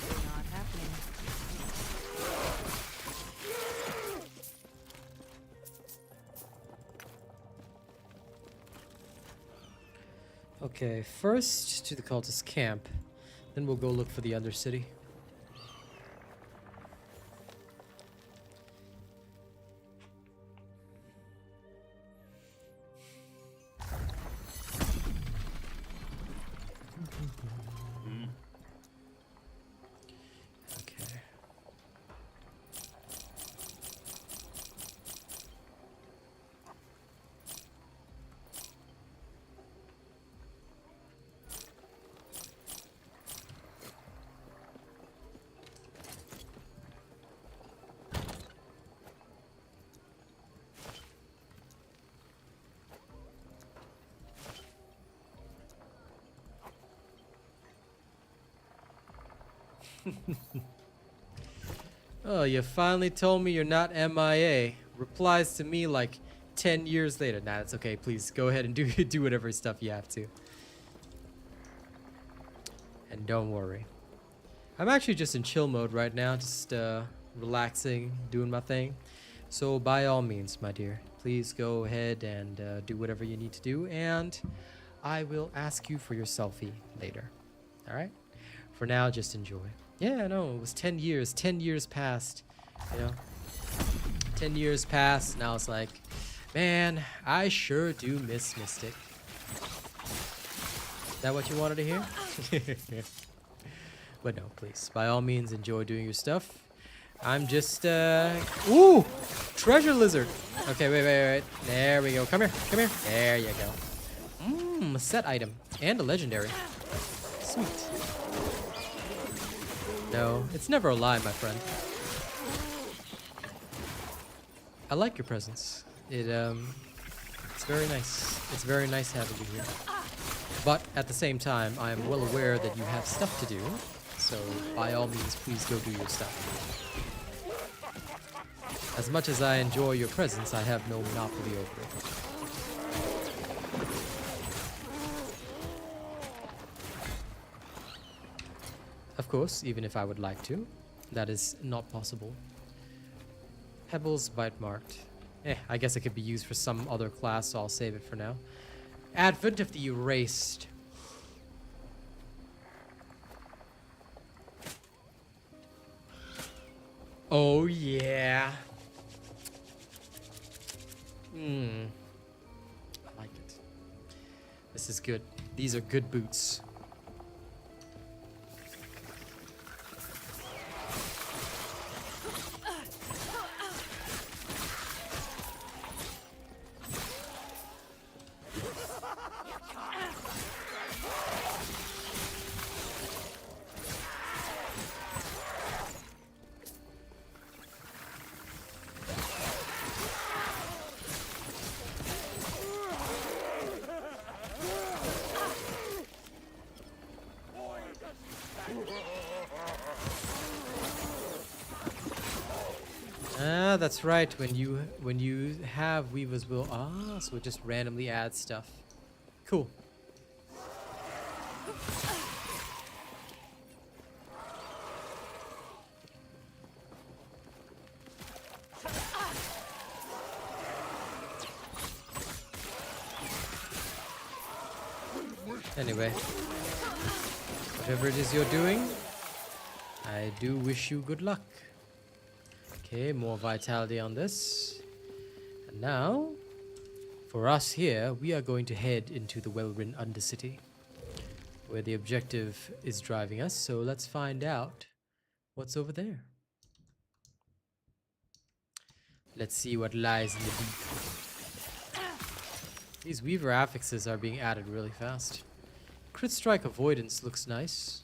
Not happening. Okay, first to the cultist camp, then we'll go look for the Undercity. Okay. Oh, you finally told me you're not MIA. Replies to me like 10 years later. Nah, it's okay. Please go ahead and do whatever stuff you have to. And don't worry. I'm actually just in chill mode right now, just relaxing, doing my thing. So by all means, my dear, please go ahead and do whatever you need to do, and I will ask you for your selfie later. All right? For now, just enjoy. Yeah, no, it was 10 years. 10 years passed, you know? 10 years passed, now it's like, man, I sure do miss Mystic. Is that what you wanted to hear? But no, please, by all means, enjoy doing your stuff. I'm just, ooh, treasure lizard. Okay, wait. There we go. Come here. There you go. A set item and a legendary. Sweet. No, it's never a lie, my friend. I like your presence. It's very nice. It's very nice having you here. But at the same time, I am well aware that you have stuff to do. So by all means, please go do your stuff. As much as I enjoy your presence, I have no monopoly over it. Of course, even if I would like to, that is not possible. Pebbles bite marked. I guess it could be used for some other class, so I'll save it for now. Advent of the Erased. Oh yeah. I like it. This is good. These are good boots. Ah, that's right. When you have Weaver's Will, so it just randomly adds stuff. Cool. Anyway, whatever it is you're doing, I do wish you good luck. Okay, more vitality on this. And now, for us here, we are going to head into the well-ridden Undercity, where the objective is driving us. So let's find out what's over there. Let's see what lies in the deep. These Weaver affixes are being added really fast. Crit strike avoidance looks nice,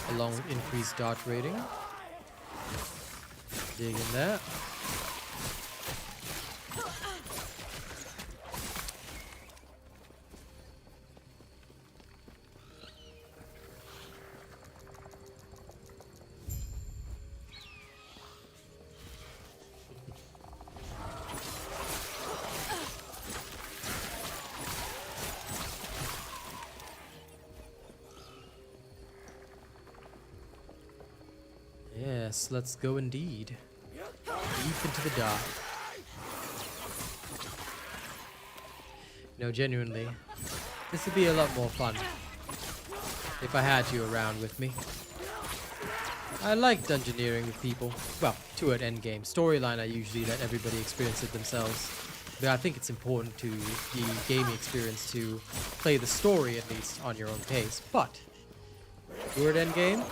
along with increased dodge rating. Dig in that. Yes, let's go indeed. Deep into the dark. No, genuinely, this would be a lot more fun if I had you around with me. I like dungeoneering with people. Well, to an endgame. Storyline, I usually let everybody experience it themselves. But I think it's important to the gaming experience to play the story at least on your own pace. But, toward endgame,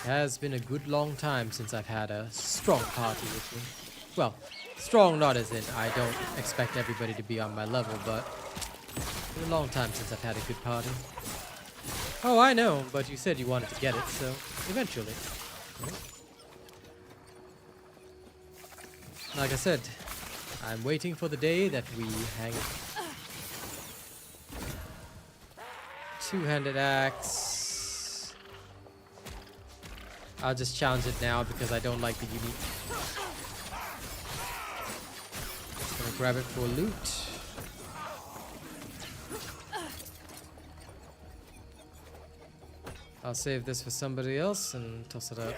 has been a good long time since I've had a strong party with me. Well, strong not as in I don't expect everybody to be on my level, but it's been a long time since I've had a good party. Oh, I know, but you said you wanted to get it, so eventually. Like I said, I'm waiting for the day that we hang it. Two-handed axe. I'll just challenge it now because I don't like the unique. Just gonna grab it for loot. I'll save this for somebody else and toss it out.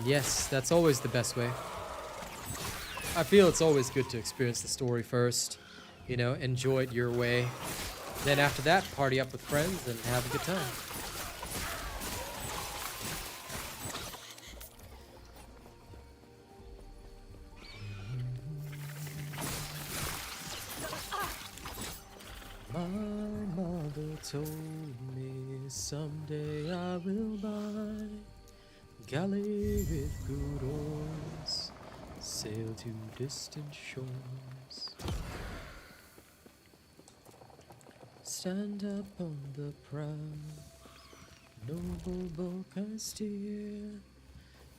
Yes, that's always the best way. I feel it's always good to experience the story first, you know, enjoy it your way. Then after that, party up with friends and have a good time. My mother told me someday I will buy galley with good oars, sail to distant shores, stand up on the prow, noble bulk I steer,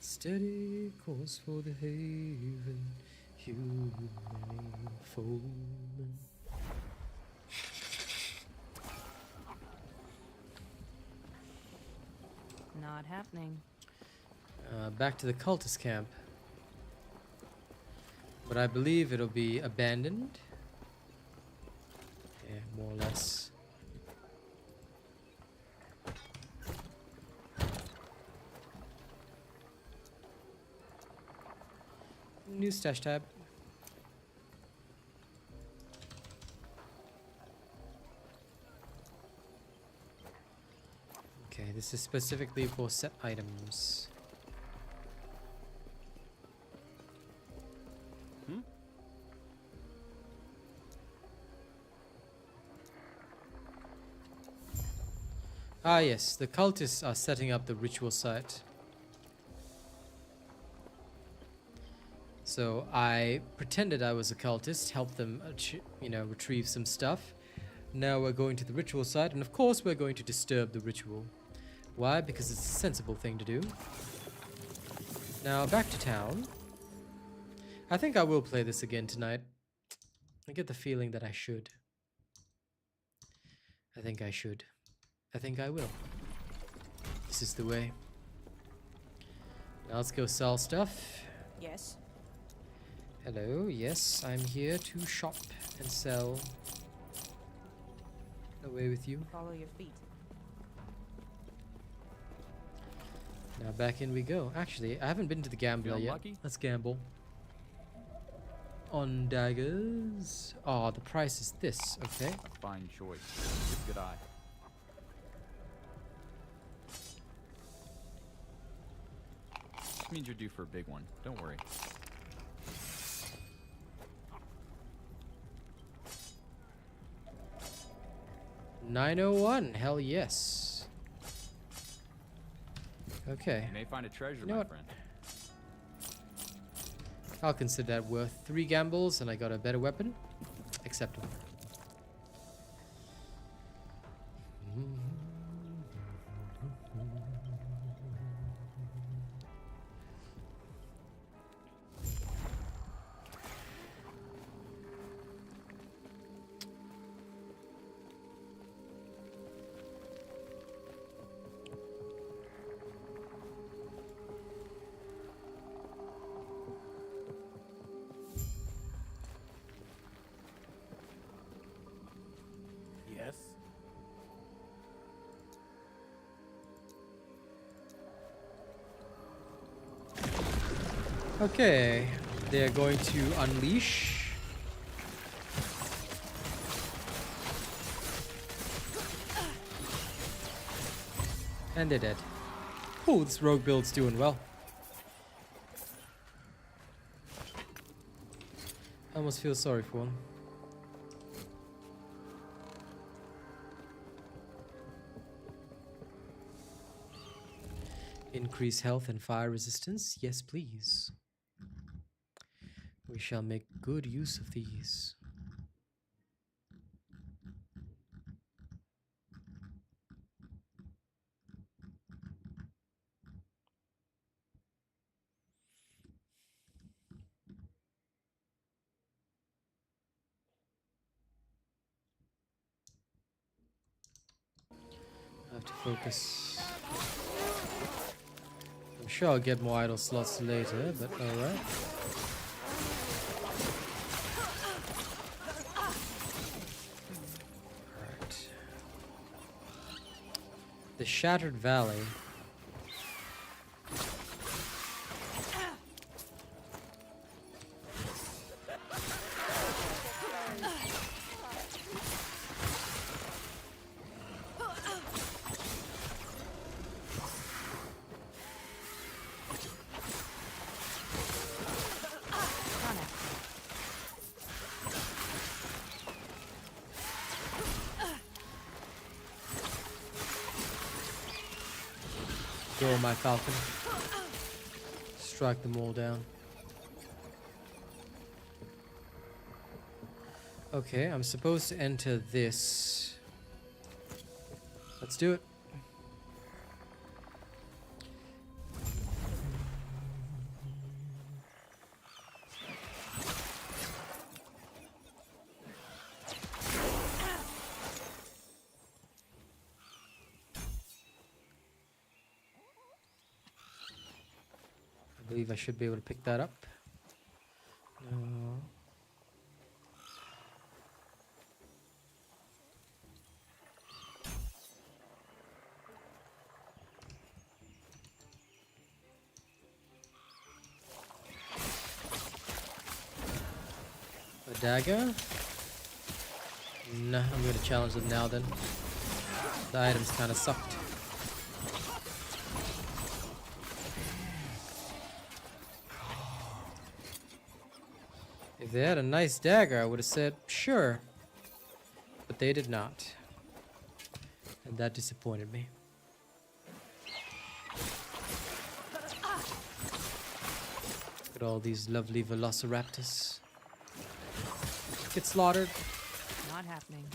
steady course for the haven, human foemen. Not happening. Back to the cultist camp. But I believe it'll be abandoned. Yeah, more or less. New stash tab. Okay, this is specifically for set items. Ah yes, the cultists are setting up the ritual site. So I pretended I was a cultist, helped them, retrieve some stuff. Now we're going to the ritual site, and of course we're going to disturb the ritual. Why? Because it's a sensible thing to do. Now back to town. I think I will play this again tonight. I get the feeling that I should. I think I should. I think I will. This is the way. Now let's go sell stuff. Yes. Hello, yes, I'm here to shop and sell. Away with you. Follow your feet. Now back in we go. Actually, I haven't been to the gambler Feeling yet. lucky? Let's gamble. On daggers. Oh, the price is this. Okay. A fine choice. Good, good eye. This means you're due for a big one. Don't worry. $901. Hell yes. Okay. You may find a treasure, You know my what? friend. I'll consider that worth 3 gambles, and I got a better weapon. Acceptable. Yes. Okay. They're going to unleash. And they're dead. Oh, this rogue build's doing well. I almost feel sorry for him. Increase health and fire resistance? Yes, please. We shall make good use of these. I have to focus. I'm sure I'll get more idle slots later, but alright. Alright. The Shattered Valley. Go, my falcon. Strike them all down. Okay, I'm supposed to enter this. Let's do it. I believe I should be able to pick that up. No. A dagger? Nah, I'm gonna challenge them now then. The items kinda sucked. If they had a nice dagger, I would have said, sure. But they did not. And that disappointed me. Look at all these lovely velociraptors. Get slaughtered. Not happening.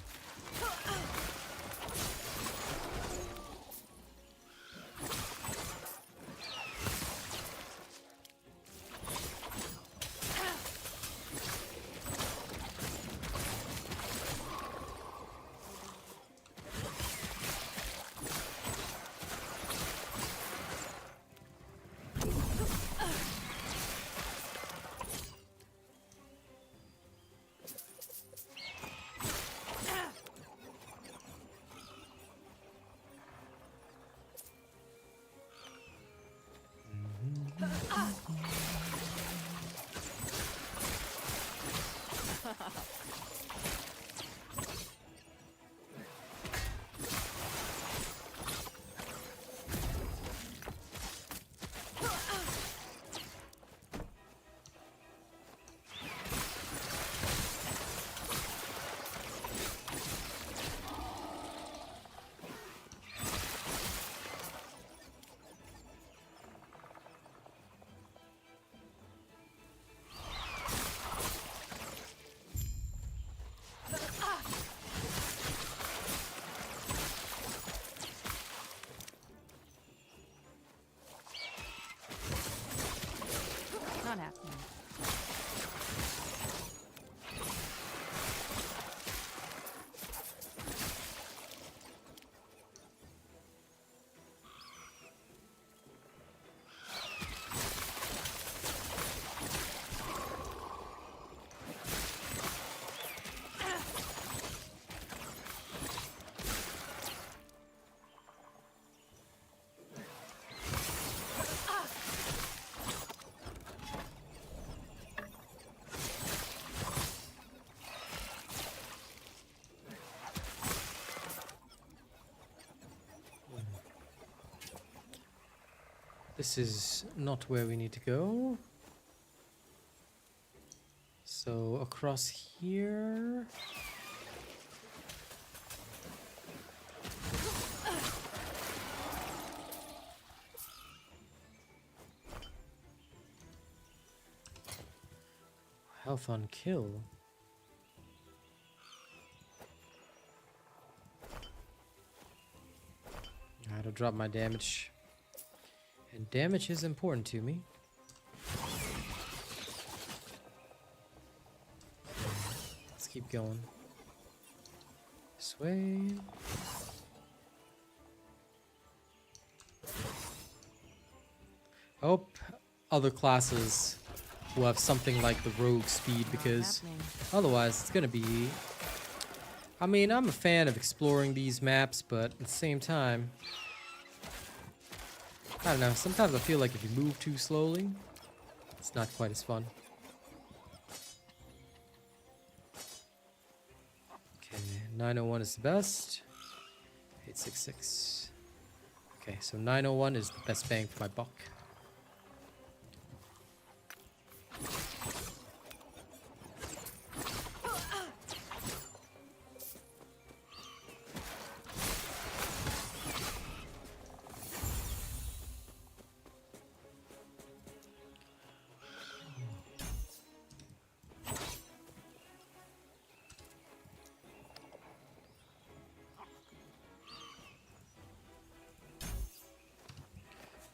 This is not where we need to go. So across here. Health on kill. I had to drop my damage. And damage is important to me. Let's keep going. This way. I hope other classes will have something like the rogue speed, because otherwise it's gonna be... I mean, I'm a fan of exploring these maps, but at the same time, I don't know, sometimes I feel like if you move too slowly, it's not quite as fun. Okay, 901 is the best. 866. Okay, so 901 is the best bang for my buck.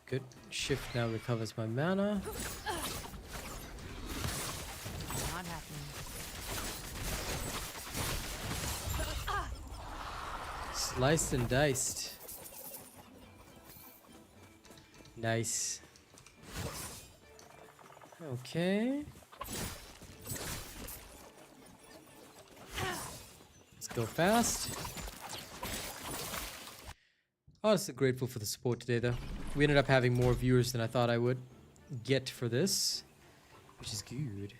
Good. Shift now recovers my mana. Not happening. Sliced and diced. Nice. Okay. Let's go fast. Honestly grateful for the support today, though. We ended up having more viewers than I thought I would get for this, which is good.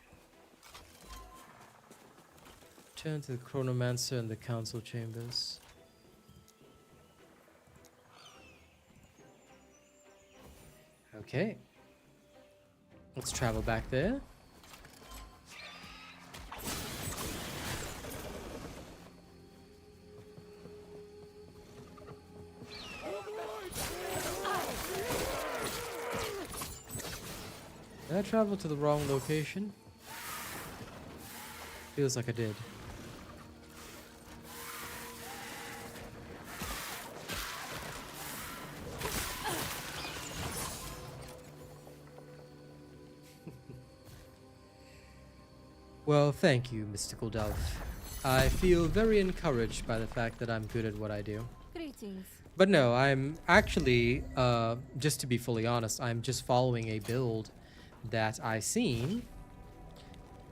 Turn to the Chronomancer and the Council Chambers. Okay. Let's travel back there. Did I travel to the wrong location? Feels like I did. Well, thank you, Mystical Delph. I feel very encouraged by the fact that I'm good at what I do. Greetings. But no, I'm actually, just to be fully honest, I'm just following a build that I seen,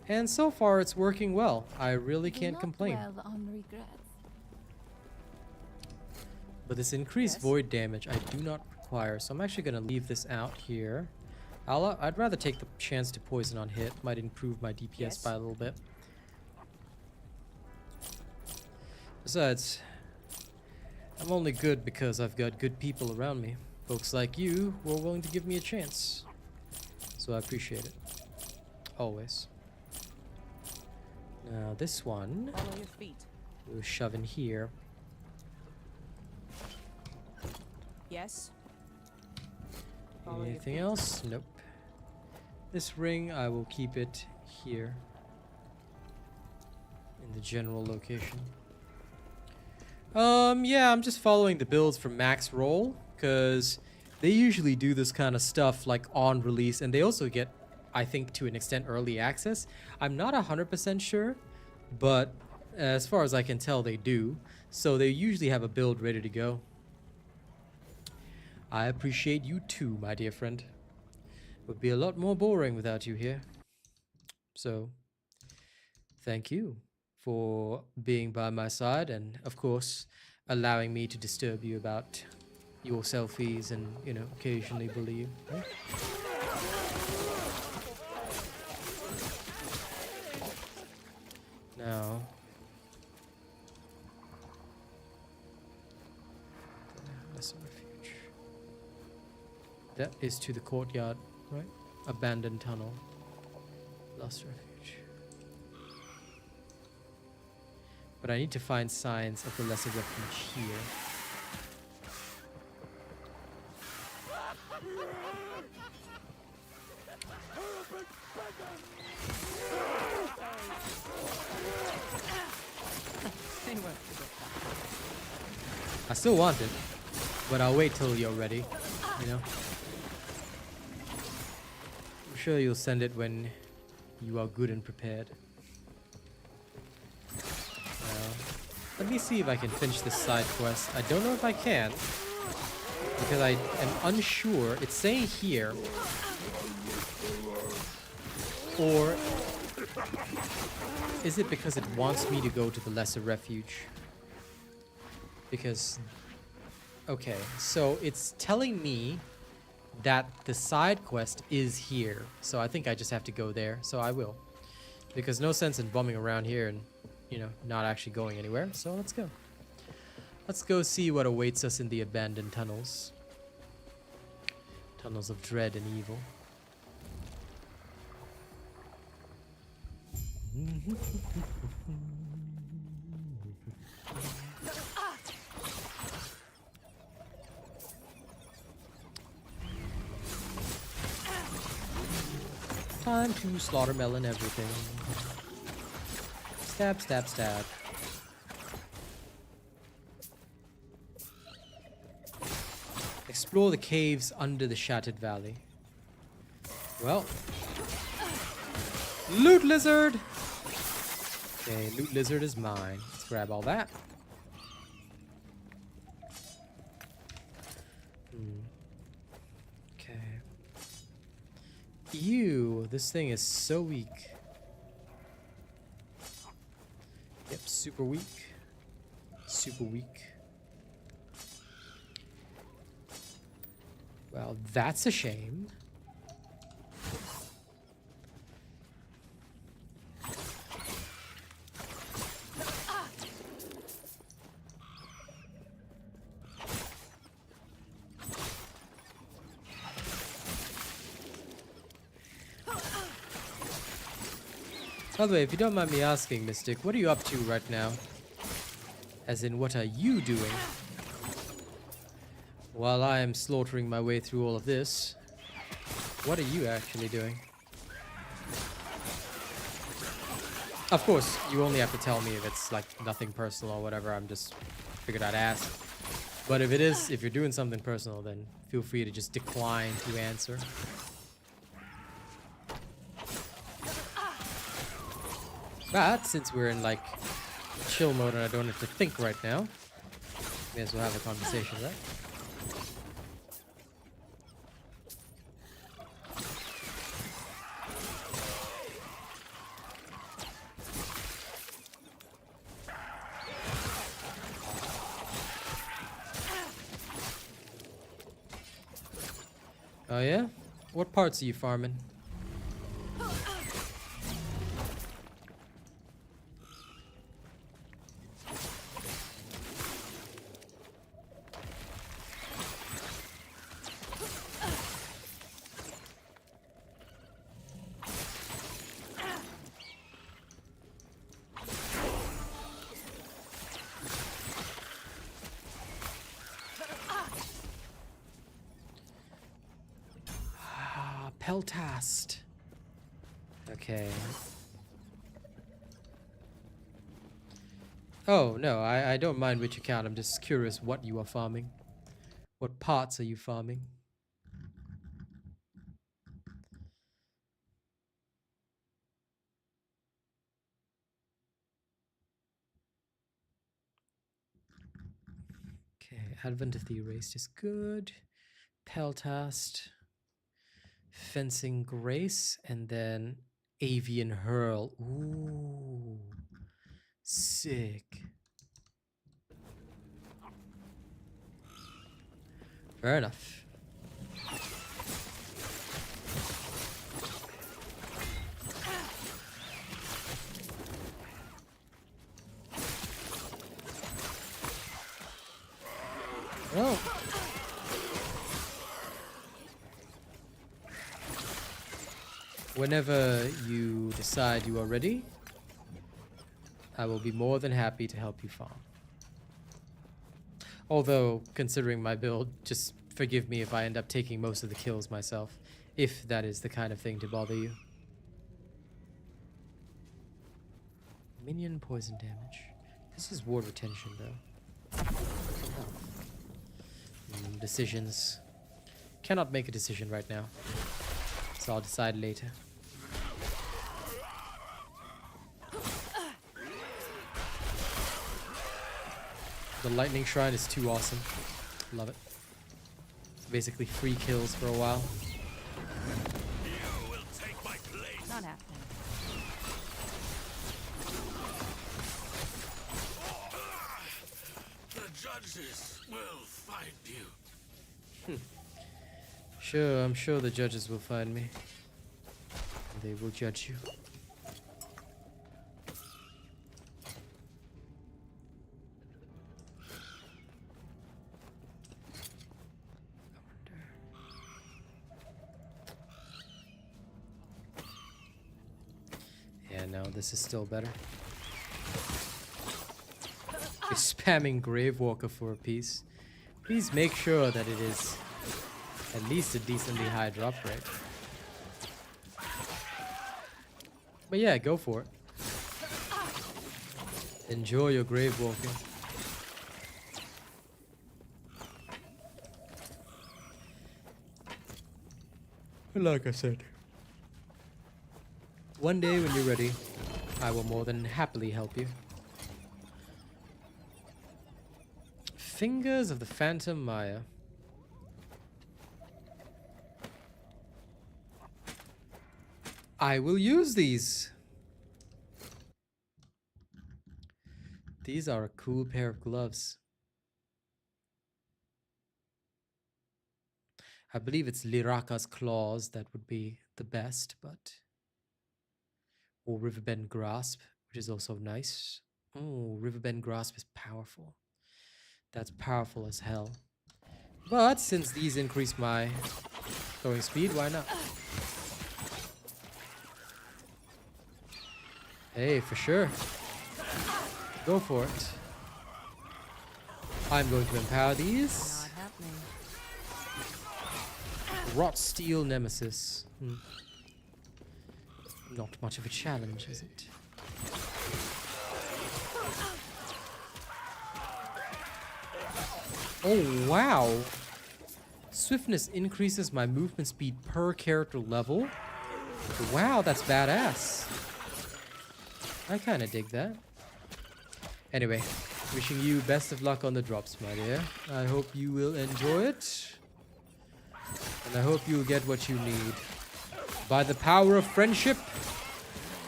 and so far it's working well. I really Do can't not complain. dwell on regrets. But this increased Yes. void damage I do not require, so I'm actually going to leave this out here. I'd rather take the chance to poison on hit. Might improve my DPS Yes. by a little bit. Besides, I'm only good because I've got good people around me. Folks like you who are willing to give me a chance. So I appreciate it. Always. Now this one, Follow your feet. we'll shove in here. Yes. Follow your Anything feet. else? Nope. This ring, I will keep it here. In the general location. Yeah, I'm just following the builds from Maxroll, because they usually do this kind of stuff like on release, and they also get, I think, to an extent, early access. I'm not 100% sure, but as far as I can tell, they do. So they usually have a build ready to go. I appreciate you too, my dear friend. Would be a lot more boring without you here. So, thank you for being by my side and, of course, allowing me to disturb you about your selfies and, you know, occasionally bully you. Right? Now, that's a refuge. That is to the courtyard, right? Abandoned tunnel. Lost refuge. But I need to find signs of the lesser refuge here. I still want it, but I'll wait till you're ready, you know? I'm sure you'll send it when you are good and prepared. Let me see if I can finish this side quest. I don't know if I can, because I am unsure. It's saying here, or is it because it wants me to go to the lesser refuge? Because, okay, so it's telling me that the side quest is here. So I think I just have to go there. So I will. Because no sense in bumming around here and, you know, not actually going anywhere. So let's go. Let's go see what awaits us in the abandoned tunnels. Tunnels of dread and evil. Time to slaughter melon everything. Stab, stab, stab. Explore the caves under the shattered valley. Well. Loot lizard! Okay, loot lizard is mine. Let's grab all that. Okay. Ew, this thing is so weak. Yep, super weak. Super weak. Well, that's a shame. By the way, if you don't mind me asking, Mystic, what are you up to right now? As in, what are you doing? While I am slaughtering my way through all of this, what are you actually doing? Of course, you only have to tell me if it's like nothing personal or whatever. I'm just figured I'd ask. But if it is, if you're doing something personal, then feel free to just decline to answer. But since we're in like chill mode and I don't have to think right now, may as well have a conversation, right? Oh yeah? What parts are you farming? Peltast. Okay. Oh, no, I don't mind which account. I'm just curious what you are farming. What parts are you farming? Okay, Advent of the Erased is good. Peltast. Fencing Grace, and then Avian Hurl. Ooh, sick. Fair enough. Well, Whenever you decide you are ready, I will be more than happy to help you farm. Although, considering my build, just forgive me if I end up taking most of the kills myself, if that is the kind of thing to bother you. Minion poison damage. This is ward retention, though. Decisions. Cannot make a decision right now, so I'll decide later. The lightning shrine is too awesome. Love it. It's basically free kills for a while. Not happening. The judges will find you. Sure, I'm sure the judges will find me. And they will judge you. Yeah, no, this is still better. You're spamming Gravewalker for a piece. Please make sure that it is at least a decently high drop rate. But yeah, go for it. Enjoy your Gravewalker. Like I said, one day when you're ready, I will more than happily help you. Fingers of the Phantom Maya. I will use these. These are a cool pair of gloves. I believe it's Liraka's Claws that would be the best, but... Or Riverbend Grasp, which is also nice. Oh, Riverbend Grasp is powerful. That's powerful as hell. But since these increase my throwing speed, why not? Hey, for sure. Go for it. I'm going to empower these. Not happening. Rot Steel Nemesis. Not much of a challenge, is it? Oh, wow. Swiftness increases my movement speed per character level. Wow, that's badass. I kind of dig that. Anyway, wishing you best of luck on the drops, my dear. I hope you will enjoy it. And I hope you'll get what you need. By the power of friendship,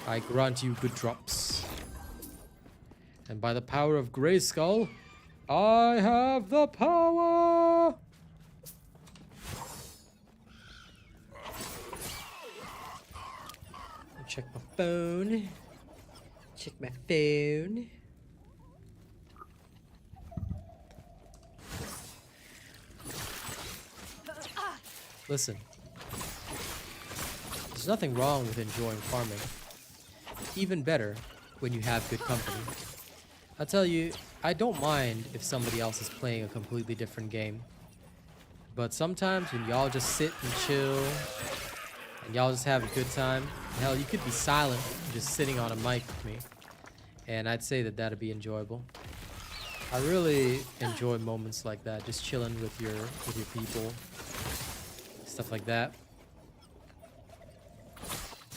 I grant you good drops. And by the power of Grayskull, I have the power! Check my phone. Check my phone. Listen. There's nothing wrong with enjoying farming. Even better when you have good company. I'll tell you, I don't mind if somebody else is playing a completely different game. But sometimes when y'all just sit and chill, and y'all just have a good time, hell, you could be silent, just sitting on a mic with me. And I'd say that that'd be enjoyable. I really enjoy moments like that, just chilling with your people. Stuff like that.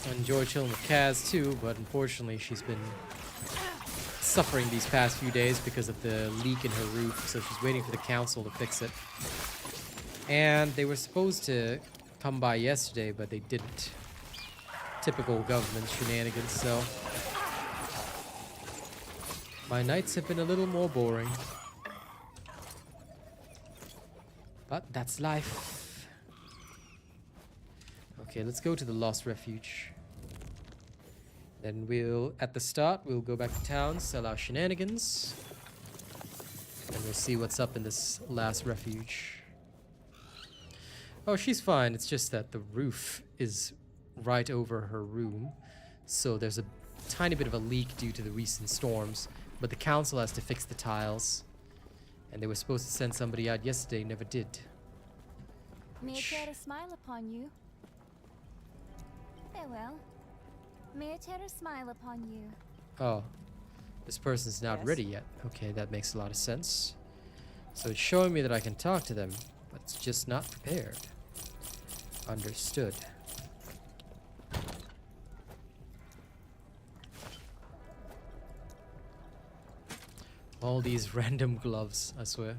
I enjoy chilling with Kaz too, but unfortunately she's been suffering these past few days because of the leak in her roof, so she's waiting for the council to fix it. And they were supposed to come by yesterday, but they didn't. Typical government shenanigans, so my nights have been a little more boring. But that's life. Okay, let's go to the Lost Refuge. Then at the start, we'll go back to town, sell our shenanigans. And we'll see what's up in this last refuge. Oh, she's fine. It's just that the roof is right over her room. So there's a tiny bit of a leak due to the recent storms. But the council has to fix the tiles. And they were supposed to send somebody out yesterday, never did. May it tear a smile upon you. Farewell. May it tear a smile upon you. Oh, this person's not Yes? ready yet. Okay, that makes a lot of sense. So it's showing me that I can talk to them, but it's just not prepared. Understood. All these random gloves, I swear.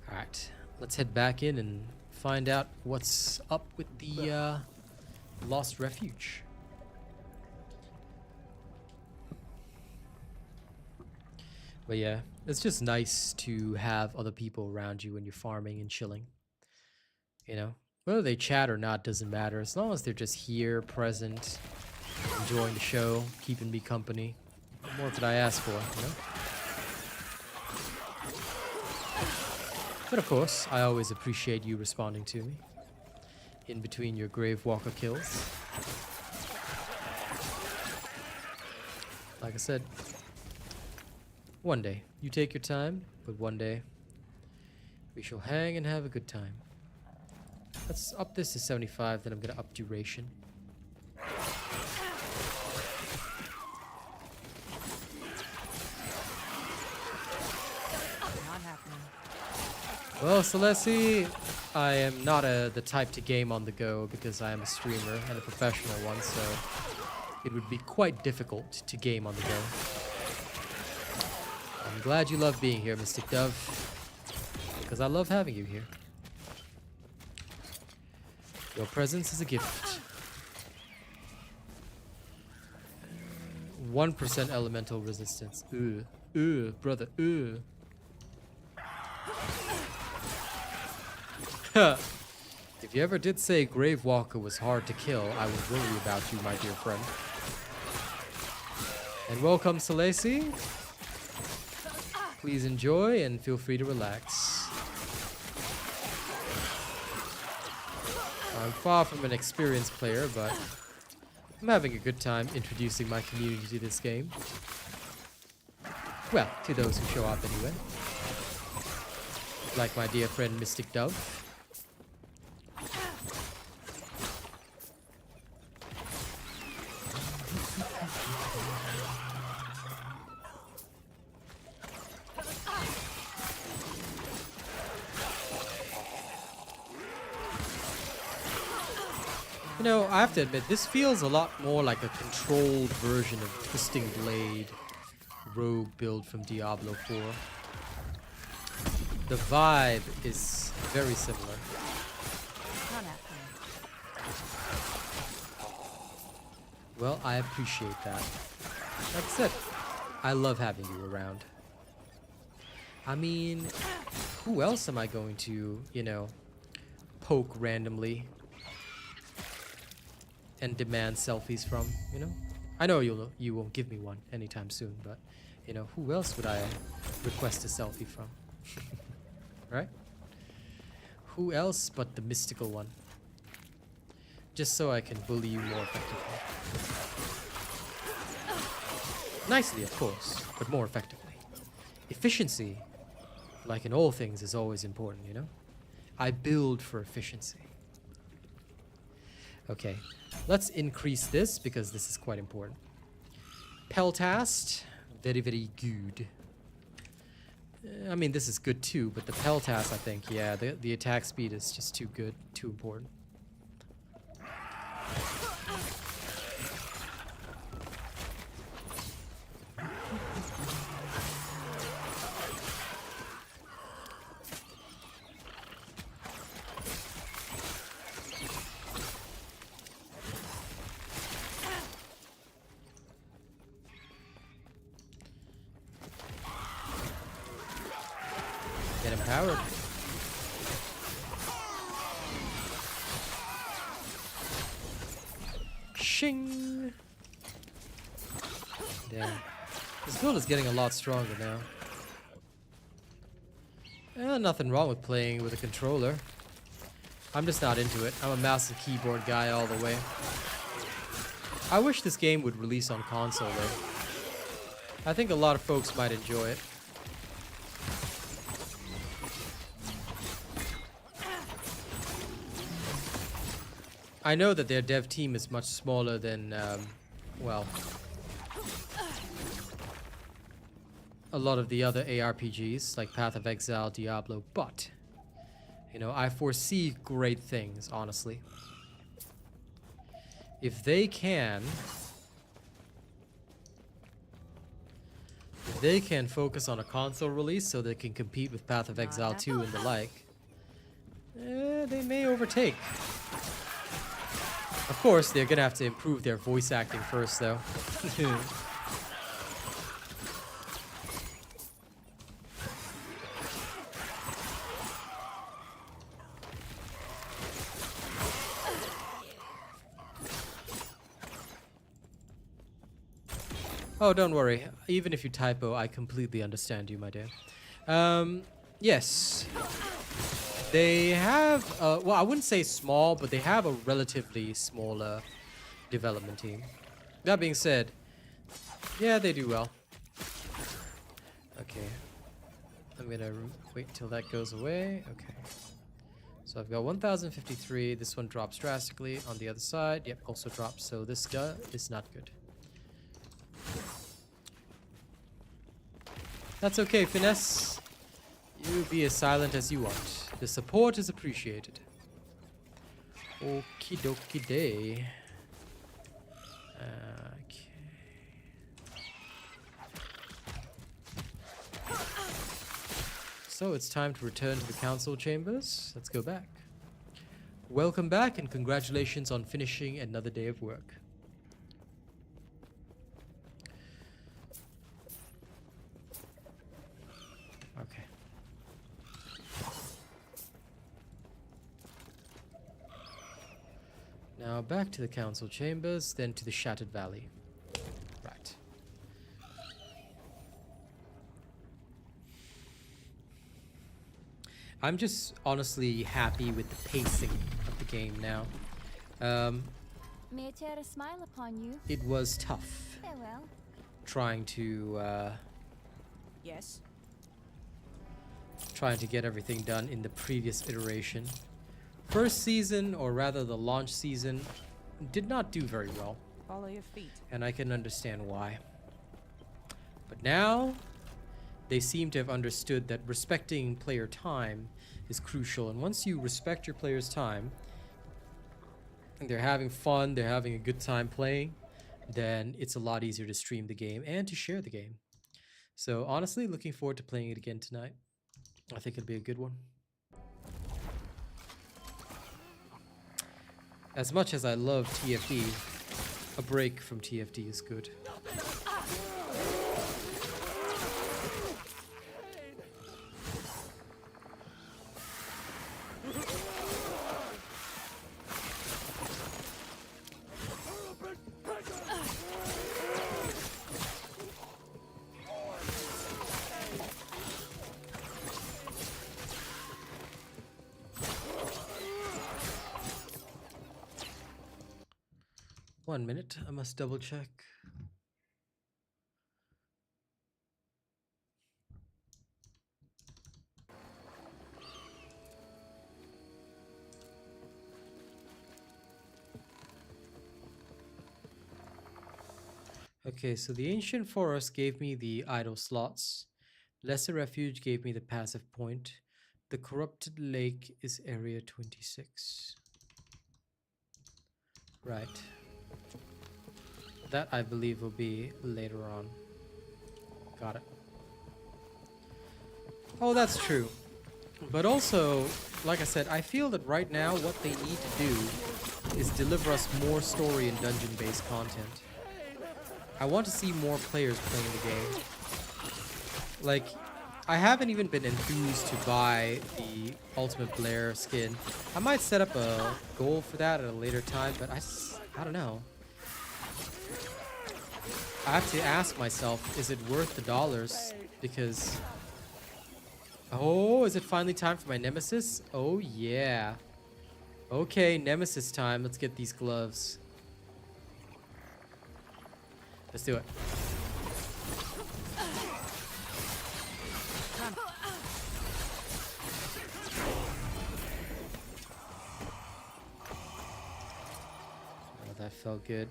Alright, let's head back in and find out what's up with the Lost Refuge. But yeah, it's just nice to have other people around you when you're farming and chilling. You know, whether they chat or not doesn't matter, as long as they're just here, present, enjoying the show, keeping me company. What more could I ask for, you know? But of course, I always appreciate you responding to me in between your Gravewalker kills. Like I said, one day, you take your time, but one day, we shall hang and have a good time. Let's up this to 75, then I'm gonna up duration. Not happening. Well, Celeste, I am not the type to game on the go because I am a streamer and a professional one, so it would be quite difficult to game on the go. I'm glad you love being here, Mystic Dove, because I love having you here. Your presence is a gift. 1% elemental resistance. Brother, If you ever did say Gravewalker was hard to kill, I would worry about you, my dear friend. And welcome, Celeste. Please enjoy and feel free to relax. I'm far from an experienced player, but I'm having a good time introducing my community to this game. Well, to those who show up anyway. Like my dear friend Mystic Dove. You know, I have to admit, this feels a lot more like a controlled version of Twisting Blade Rogue build from Diablo 4. The vibe is very similar. Not happening. Well, I appreciate that. Like I said, I love having you around. I mean, who else am I going to, you know, poke randomly and demand selfies from, you know? I know you won't give me one anytime soon, but, you know, who else would I request a selfie from? Right? Who else but the mystical one? Just so I can bully you more effectively. Nicely, of course, but more effectively. Efficiency, like in all things, is always important, you know? I build for efficiency. Okay, let's increase this because this is quite important. Peltast, very, very good. I mean, this is good too, but the Peltast, I think, yeah, the attack speed is just too good, too important. Get empowered. Shing! Damn. This build is getting a lot stronger now. Nothing wrong with playing with a controller. I'm just not into it. I'm a mouse and keyboard guy all the way. I wish this game would release on console though. I think a lot of folks might enjoy it. I know that their dev team is much smaller than, well, a lot of the other ARPGs like Path of Exile, Diablo, but, you know, I foresee great things, honestly. If they can focus on a console release so they can compete with Path of Exile 2 and the like, they may overtake. Of course, they're gonna have to improve their voice acting first, though. Oh, don't worry. Even if you typo, I completely understand you, my dear. Yes. They have, well, I wouldn't say small, but they have a relatively smaller development team. That being said, yeah, they do well. Okay. I'm gonna wait till that goes away. Okay. So I've got 1053. This one drops drastically. On the other side, yep, also drops. So this guy is not good. That's okay, Finesse. You be as silent as you want. The support is appreciated. Okie dokie day. Okay. So it's time to return to the council chambers. Let's go back. Welcome back and congratulations on finishing another day of work. Okay. Now back to the council chambers, then to the Shattered Valley. Right. I'm just honestly happy with the pacing of the game now. May I tear a smile upon you? It was tough Farewell. trying to Yes. get everything done in the previous iteration. First season, or rather the launch season, did not do very well. Follow your feet. And I can understand why. But now, they seem to have understood that respecting player time is crucial. And once you respect your players' time, and they're having fun, they're having a good time playing, then it's a lot easier to stream the game and to share the game. So honestly, looking forward to playing it again tonight. I think it'll be a good one. As much as I love TFD, a break from TFD is good. One minute, I must double check. Okay, so the Ancient Forest gave me the idle slots. Lesser Refuge gave me the passive point. The Corrupted Lake is Area 26. Right. That, I believe, will be later on. Got it. Oh, that's true. But also, like I said, I feel that right now what they need to do is deliver us more story and dungeon-based content. I want to see more players playing the game. Like, I haven't even been enthused to buy the Ultimate Blair skin. I might set up a goal for that at a later time, but I don't know. I have to ask myself, is it worth the dollars? Because... Oh, is it finally time for my Nemesis? Oh, yeah. Okay, Nemesis time. Let's get these gloves. Let's do it. Oh, that felt good.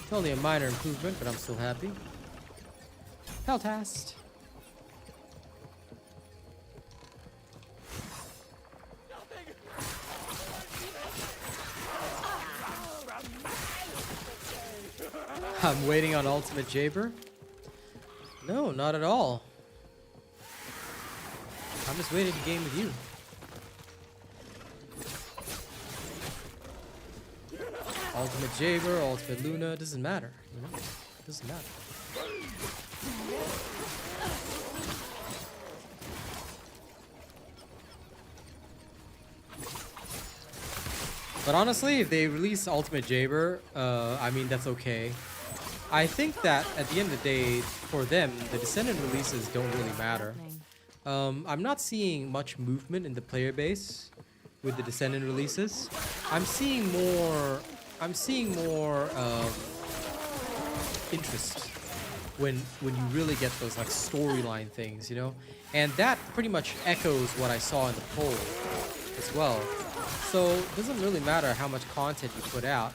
It's only a minor improvement, but I'm still happy. Peltast. I'm waiting on Ultimate Jaber. No, not at all. I'm just waiting to game with you. Ultimate Jaber, Ultimate Luna, doesn't matter. You know? Doesn't matter. But honestly, if they release Ultimate Jaber, I mean, that's okay. I think that at the end of the day, for them, the Descendant releases don't really matter. I'm not seeing much movement in the player base with the Descendant releases. I'm seeing more interest when you really get those like storyline things, you know? And that pretty much echoes what I saw in the poll as well. So it doesn't really matter how much content you put out.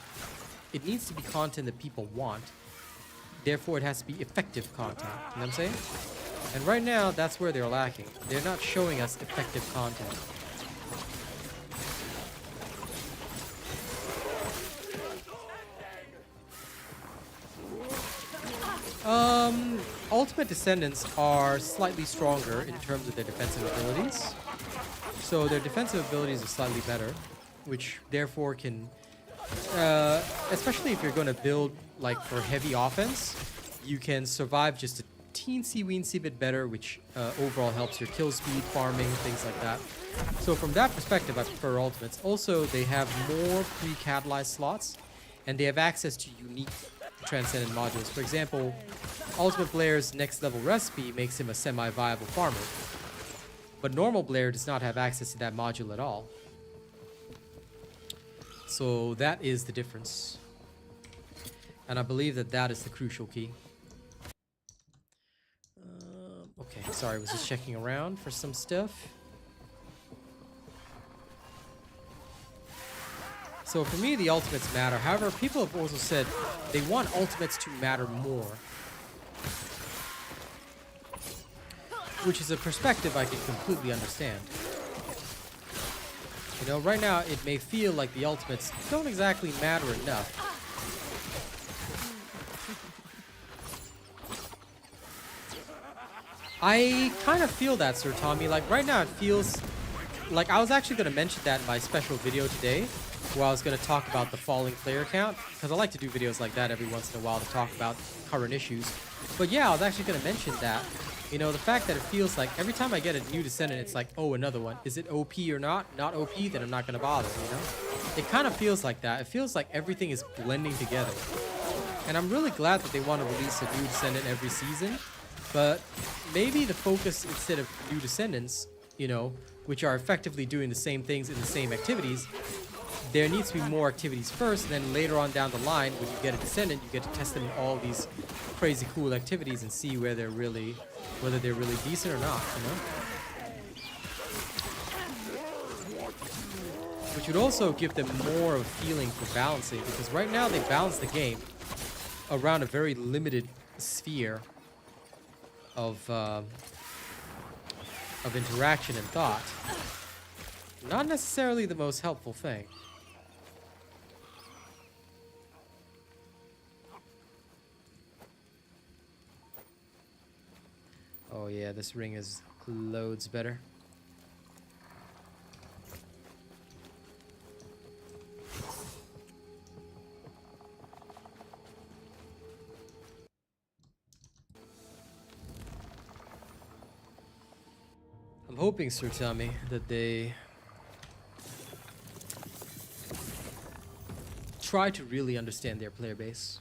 It needs to be content that people want. Therefore, it has to be effective content. You know what I'm saying? And right now, that's where they're lacking. They're not showing us effective content. Ultimate Descendants are slightly stronger in terms of their defensive abilities. So their defensive abilities are slightly better, which therefore can, especially if you're going to build like for heavy offense, you can survive just a teensy-weensy bit better, which overall helps your kill speed, farming, things like that. So from that perspective, I prefer Ultimates. Also, they have more pre-catalyzed slots, and they have access to unique Transcendent modules. For example, Ultimate Blair's next level recipe makes him a semi-viable farmer. But normal Blair does not have access to that module at all. So that is the difference. And I believe that that is the crucial key. Okay, sorry, I was just checking around for some stuff. So for me, the ultimates matter. However, people have also said they want ultimates to matter more. Which is a perspective I can completely understand. You know, right now it may feel like the ultimates don't exactly matter enough. I kind of feel that, Sir Tommy. Like right now it feels like I was actually going to mention that in my special video today, where I was going to talk about the falling player count, because I like to do videos like that every once in a while to talk about current issues. But yeah, I was actually going to mention that. You know, the fact that it feels like every time I get a new Descendant, it's like, oh, another one. Is it OP or not? Not OP, then I'm not going to bother, you know? It kind of feels like that. It feels like everything is blending together. And I'm really glad that they want to release a new Descendant every season. But maybe the focus, instead of new Descendants, you know, which are effectively doing the same things in the same activities, there needs to be more activities first, and then later on down the line, when you get a Descendant, you get to test them in all these crazy cool activities and see where they're really, whether they're really decent or not, you know? Which would also give them more of a feeling for balancing, because right now they balance the game around a very limited sphere of interaction and thought. Not necessarily the most helpful thing. Oh yeah, this ring is loads better. I'm hoping, Sir Tommy, that they try to really understand their player base.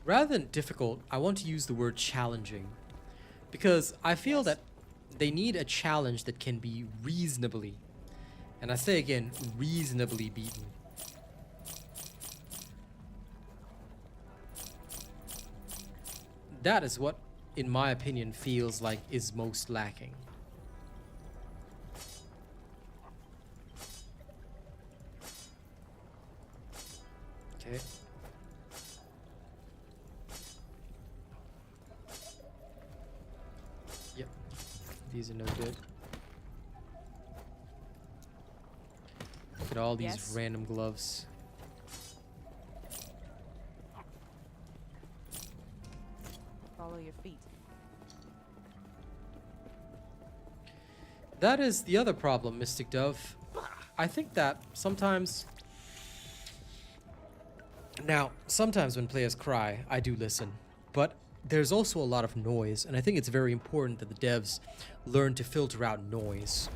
Rather than difficult, I want to use the word challenging. Because I feel that they need a challenge that can be reasonably, and I say again, reasonably beaten. That is what, in my opinion, feels like is most lacking. Okay. Yep. These are no good. Look at all these Yes? random gloves. Follow your feet. That is the other problem, Mystic Dove. I think that sometimes... Now, sometimes when players cry, I do listen. But there's also a lot of noise, and I think it's very important that the devs learn to filter out noise.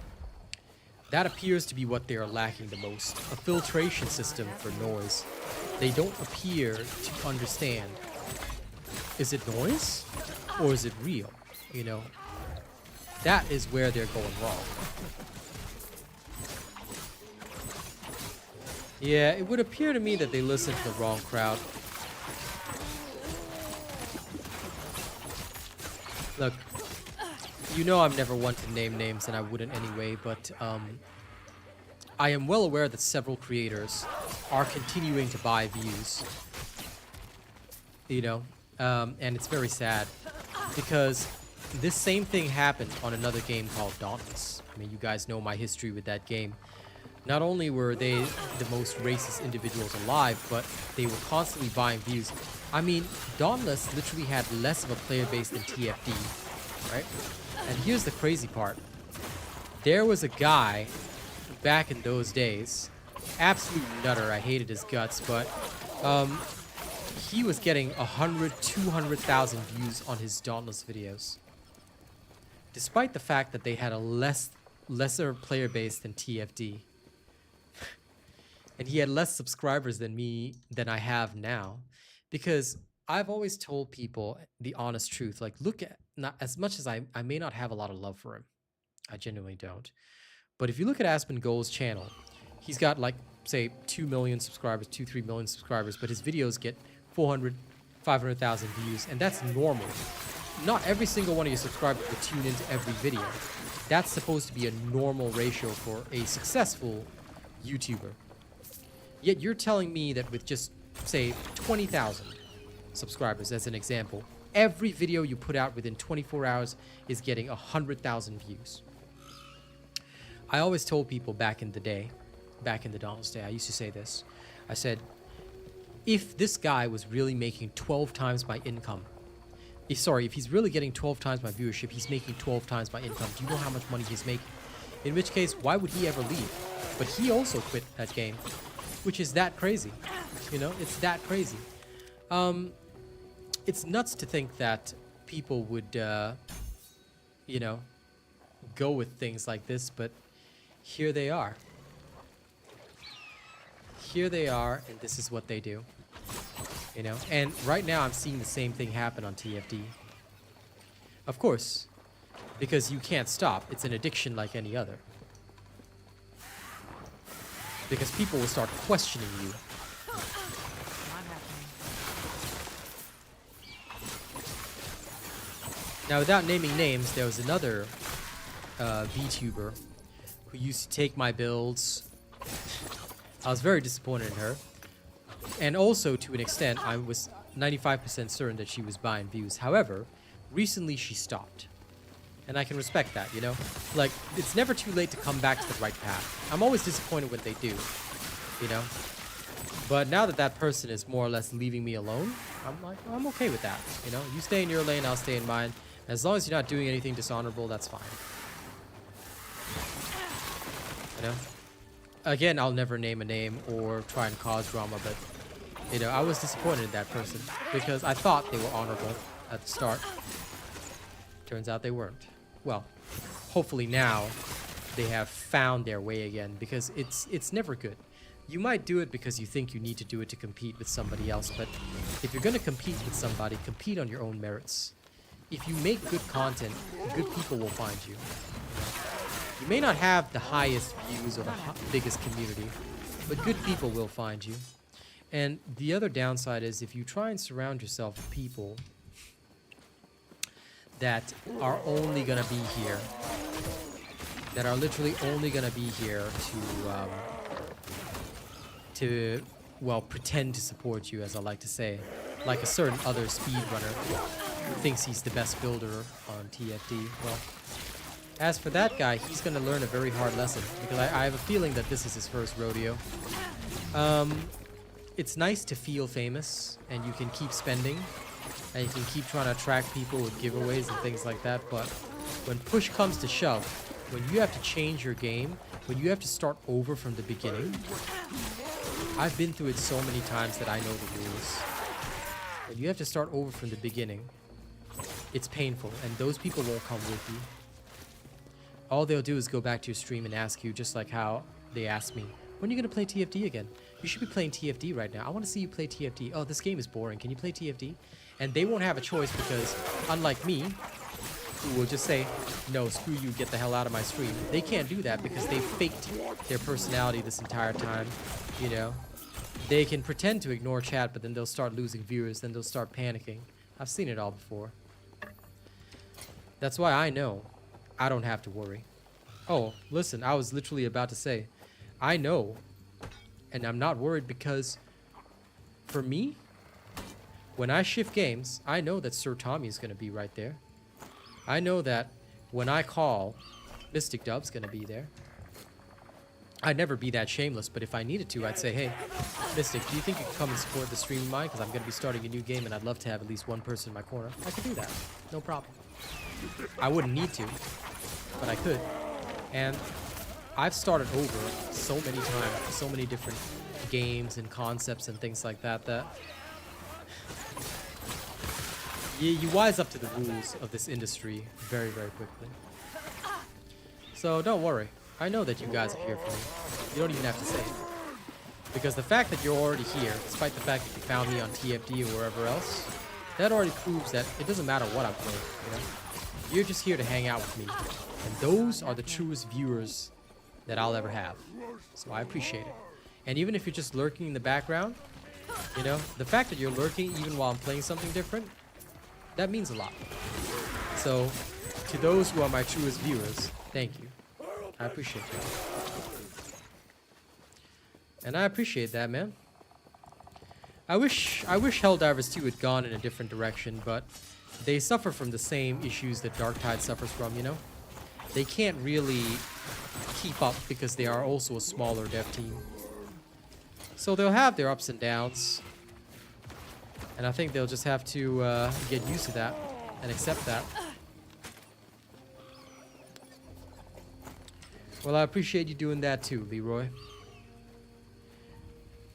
That appears to be what they are lacking the most. A filtration system for noise. They don't appear to understand. Is it noise? Or is it real? You know? That is where they're going wrong. Yeah, it would appear to me that they listen to the wrong crowd. Look, you know I'm never one to name names, and I wouldn't anyway, but I am well aware that several creators are continuing to buy views. You know, and it's very sad, because this same thing happened on another game called Dauntless. I mean, you guys know my history with that game. Not only were they the most racist individuals alive, but they were constantly buying views. I mean, Dauntless literally had less of a player base than TFD, right? And here's the crazy part. There was a guy back in those days, absolute nutter, I hated his guts, but he was getting 100, 200,000 views on his Dauntless videos. Despite the fact that they had a lesser player base than TFD. And he had less subscribers than I have now. Because I've always told people the honest truth. Like, look at, not as much as I may not have a lot of love for him. I genuinely don't. But if you look at Aspen Gold's channel, he's got like, say, 2 million subscribers, 3 million subscribers, but his videos get 400, 500,000 views, and that's normal. Not every single one of your subscribers will tune into every video. That's supposed to be a normal ratio for a successful YouTuber. Yet you're telling me that with just, say, 20,000 subscribers as an example, every video you put out within 24 hours is getting 100,000 views. I always told people back in the day, back in the Dauntless day, I used to say this. I said, if this guy was really making 12 times my income, if he's really getting 12 times my viewership, he's making 12 times my income. Do you know how much money he's making? In which case, why would he ever leave? But he also quit that game, which is that crazy. You know, it's that crazy. It's nuts to think that people would, you know, go with things like this, but here they are. Here they are, and this is what they do. You know, and right now I'm seeing the same thing happen on TFD. Of course, because you can't stop. It's an addiction like any other. Because people will start questioning you. Now, without naming names, there was another VTuber who used to take my builds. I was very disappointed in her. And also, to an extent, I was 95% certain that she was buying views. However, recently she stopped. And I can respect that, you know? Like, it's never too late to come back to the right path. I'm always disappointed when they do, you know? But now that that person is more or less leaving me alone, I'm like, well, I'm okay with that, you know? You stay in your lane, I'll stay in mine. As long as you're not doing anything dishonorable, that's fine. You know? Again, I'll never name a name or try and cause drama, but, you know, I was disappointed in that person because I thought they were honorable at the start. Turns out they weren't. Well, hopefully now they have found their way again, because it's never good. You might do it because you think you need to do it to compete with somebody else, but if you're going to compete with somebody, compete on your own merits. If you make good content, good people will find you. You may not have the highest views or the biggest community, but good people will find you. And the other downside is if you try and surround yourself with people that are only going to be here, that are literally only going to be here to, well, pretend to support you, as I like to say. Like a certain other speedrunner who thinks he's the best builder on TFD. Well, as for that guy, he's going to learn a very hard lesson, because I have a feeling that this is his first rodeo. It's nice to feel famous, and you can keep spending, and you can keep trying to attract people with giveaways and things like that, but when push comes to shove, when you have to change your game, when you have to start over from the beginning, I've been through it so many times that I know the rules. When you have to start over from the beginning, it's painful, and those people won't come with you. All they'll do is go back to your stream and ask you, just like how they asked me, when are you going to play TFD again? You should be playing TFD right now. I want to see you play TFD. Oh, this game is boring. Can you play TFD? And they won't have a choice because, unlike me, who will just say, no, screw you, get the hell out of my stream. They can't do that because they faked their personality this entire time, you know. They can pretend to ignore chat, but then they'll start losing viewers, then they'll start panicking. I've seen it all before. That's why I know I don't have to worry. Oh, listen, I was literally about to say, I know, and I'm not worried because, for me, when I shift games, I know that Sir Tommy is going to be right there. I know that when I call, Mystic Dub's going to be there. I'd never be that shameless, but if I needed to, I'd say, hey, Mystic, do you think you could come and support the stream of mine? Because I'm going to be starting a new game, and I'd love to have at least one person in my corner. I could do that. No problem. I wouldn't need to, but I could. And I've started over so many times, so many different games and concepts and things like that, that you wise up to the rules of this industry very, very quickly. So don't worry. I know that you guys are here for me. You don't even have to say it. Because the fact that you're already here, despite the fact that you found me on TFD or wherever else, that already proves that it doesn't matter what I'm playing, you know? You're just here to hang out with me. And those are the truest viewers that I'll ever have. So I appreciate it. And even if you're just lurking in the background, you know, the fact that you're lurking even while I'm playing something different, that means a lot. So, to those who are my truest viewers, thank you. I appreciate that. And I appreciate that, man. I wish Helldivers 2 had gone in a different direction, but they suffer from the same issues that Darktide suffers from, you know? They can't really keep up because they are also a smaller dev team. So they'll have their ups and downs. And I think they'll just have to get used to that and accept that. Well, I appreciate you doing that too, Leroy.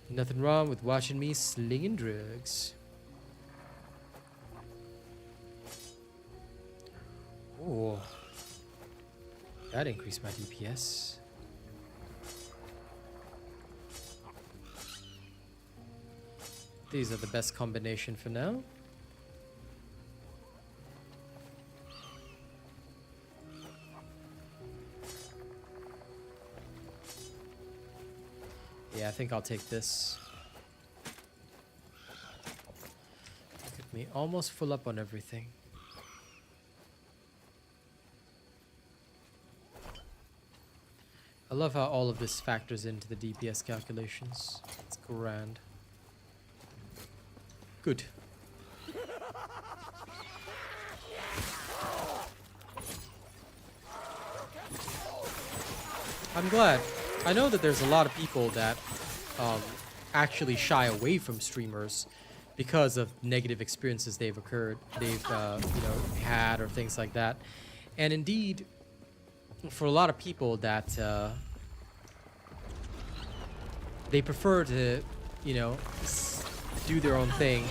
Nothing wrong with watching me slinging drugs. Oh, that increased my DPS. These are the best combination for now. Yeah, I think I'll take this. Look at me, almost full up on everything. I love how all of this factors into the DPS calculations. It's grand. Good. I'm glad. I know that there's a lot of people that actually shy away from streamers because of negative experiences they've had or things like that. And indeed, for a lot of people that they prefer to, do their own thing.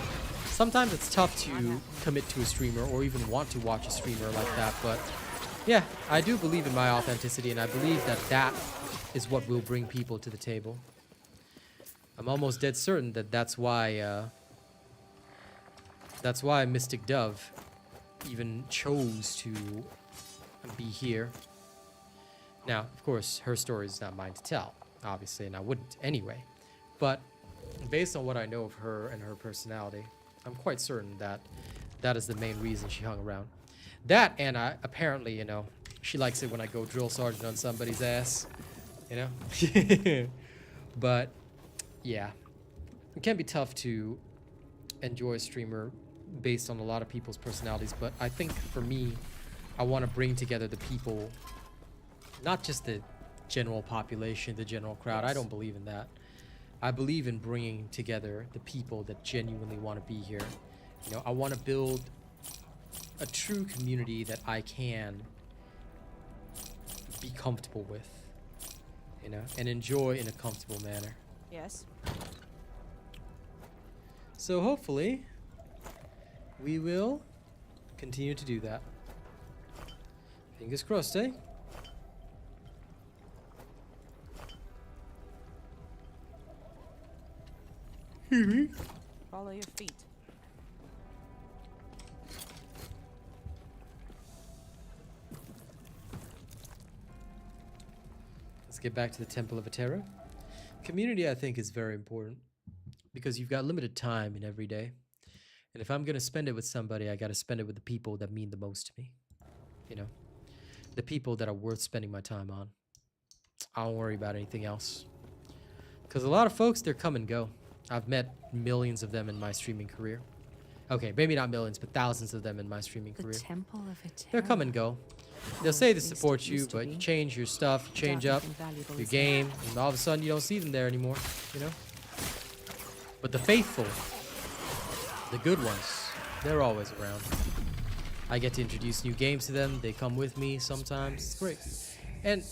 Sometimes it's tough to commit to a streamer or even want to watch a streamer like that, but yeah, I do believe in my authenticity, and I believe that that is what will bring people to the table. I'm almost dead certain that that's why Mystic Dove even chose to be here. Now, of course, her story is not mine to tell, obviously, and I wouldn't anyway. But based on what I know of her and her personality, I'm quite certain that that is the main reason she hung around. That, and apparently, you know, she likes it when I go drill sergeant on somebody's ass, you know? But, yeah. It can be tough to enjoy a streamer based on a lot of people's personalities, but I think for me, I want to bring together the people, not just the general population, the general crowd. I don't believe in that. I believe in bringing together the people that genuinely want to be here. You know, I want to build a true community that I can be comfortable with, you know, and enjoy in a comfortable manner. Yes. So hopefully, we will continue to do that. Fingers crossed, eh? Follow your feet. Let's get back to the Temple of Atera. Community, I think, is very important because you've got limited time in every day. And if I'm going to spend it with somebody, I got to spend it with the people that mean the most to me. You know, the people that are worth spending my time on. I don't worry about anything else. Because a lot of folks, they're come and go. I've met millions of them in my streaming career. Okay, maybe not millions, but thousands of them in my streaming career. Temple of Atera. They'll come and go. They'll say they support you, but you change your stuff, you change up your game, and all of a sudden you don't see them there anymore, you know? But the faithful, the good ones, they're always around. I get to introduce new games to them. They come with me sometimes. It's great. And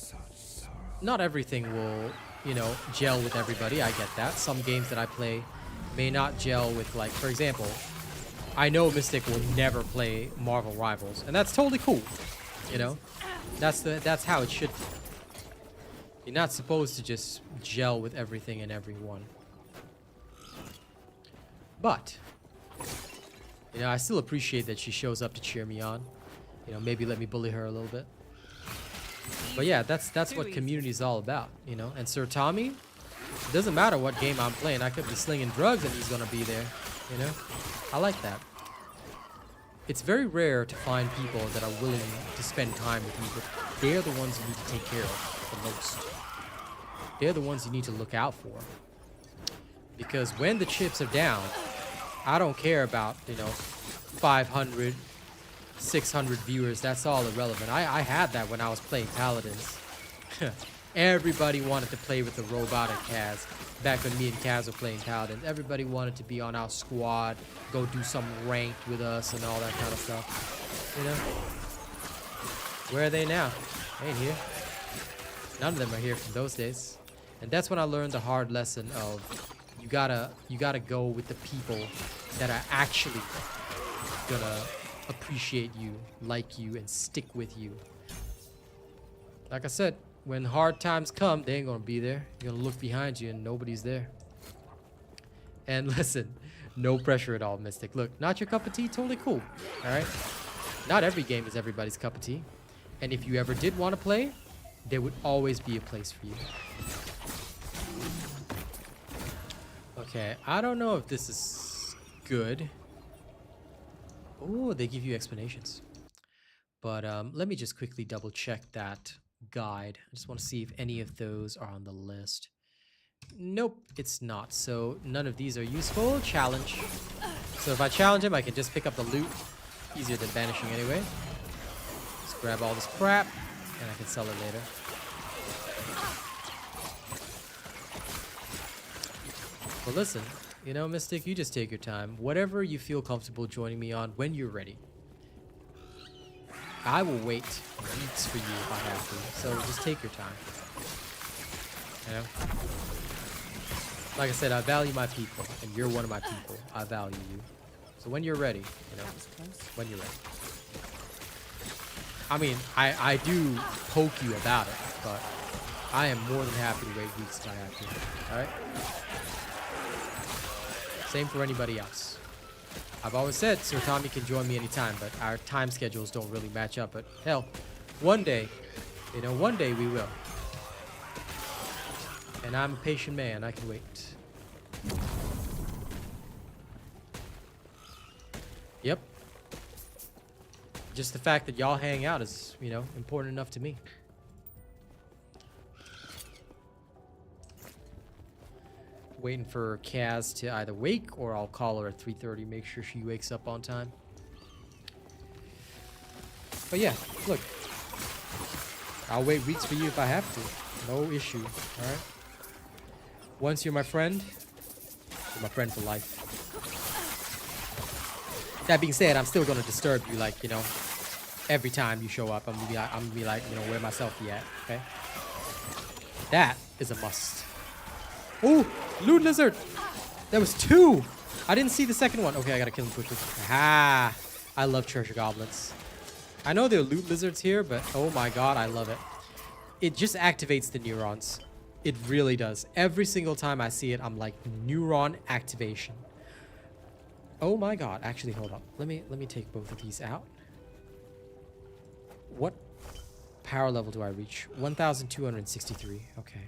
not everything will, you know, gel with everybody. I get that. Some games that I play may not gel with, like, for example, I know Mystic will never play Marvel Rivals, and that's totally cool. You know, that's how it should be. You're not supposed to just gel with everything and everyone. But, you know, I still appreciate that she shows up to cheer me on. You know, maybe let me bully her a little bit. But yeah, that's what community is all about, you know. And Sir Tommy, it doesn't matter what game I'm playing. I could be slinging drugs and he's gonna be there, you know. I like that. It's very rare to find people that are willing to spend time with you, but they're the ones you need to take care of the most. They're the ones you need to look out for. Because when the chips are down, I don't care about, you know, 500, 600 viewers. That's all irrelevant. I had that when I was playing Paladins. Everybody wanted to play with the robotic Kaz. Back when me and Kaz were playing Paladins, everybody wanted to be on our squad, go do some ranked with us and all that kind of stuff. You know? Where are they now? They ain't here. None of them are here from those days. And that's when I learned the hard lesson of you gotta go with the people that are actually gonna appreciate you, like you, and stick with you. Like I said, when hard times come, they ain't gonna be there. You're gonna look behind you and nobody's there. And listen, no pressure at all, Mystic. Look, not your cup of tea, totally cool. Alright? Not every game is everybody's cup of tea. And if you ever did want to play, there would always be a place for you. Okay, I don't know if this is good. Oh, they give you explanations. But let me just quickly double check that guide. I just want to see if any of those are on the list. Nope, it's not. So none of these are useful. Challenge. So if I challenge him, I can just pick up the loot. Easier than banishing anyway. Just grab all this crap, and I can sell it later. But listen, you know, Mystic, you just take your time. Whatever you feel comfortable joining me on when you're ready. I will wait weeks for you if I have to, so just take your time. You know? Like I said, I value my people, and you're one of my people. I value you. So when you're ready, you know, when you're ready. I mean, I do poke you about it, but I am more than happy to wait weeks if I have to. Alright? Same for anybody else. I've always said Sir Tommy can join me anytime, but our time schedules don't really match up. But hell, one day, you know, one day we will. And I'm a patient man. I can wait. Yep. Just the fact that y'all hang out is, you know, important enough to me. Waiting for Kaz to either wake or I'll call her at 3:30. Make sure she wakes up on time. But yeah, look. I'll wait weeks for you if I have to. No issue. Alright? Once you're my friend for life. That being said, I'm still gonna disturb you, like, you know, every time you show up. I'm gonna be like, you know, where my selfie at, okay? That is a must. Oh, loot lizard! That was 2! I didn't see the second one. Okay, I gotta kill him quickly. Ah, I love treasure goblins. I know there are loot lizards here, but oh my god, I love it. It just activates the neurons. It really does. Every single time I see it, I'm like, neuron activation. Oh my god. Actually, hold up. Let me take both of these out. What power level do I reach? 1,263. Okay.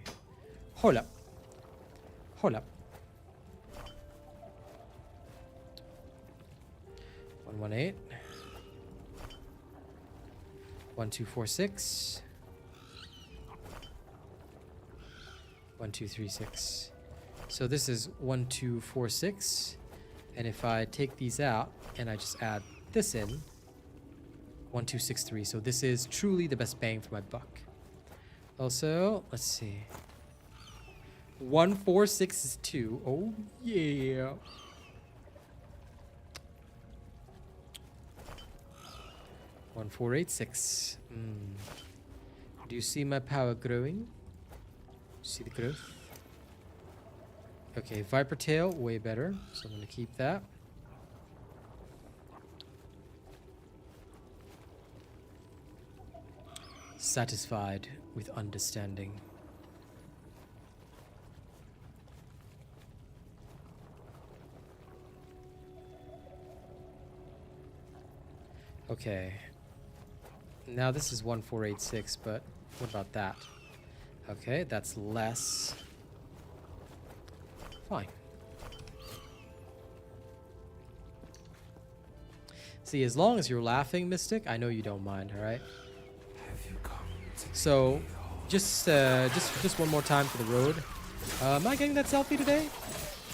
Hold up. Hold up. 118. 1246. 1236. So this is 1246. And if I take these out and I just add this in, 1263. So this is truly the best bang for my buck. Also, let's see. 146 is 2. Oh yeah. One 486. Do you see my power growing? See the growth? Okay, Viper Tail, way better. So I'm gonna keep that. Satisfied with understanding. Okay. Now this is 1486, but what about that? Okay, that's less. Fine. See, as long as you're laughing, Mystic, I know you don't mind, all right? So, just one more time for the road. Am I getting that selfie today?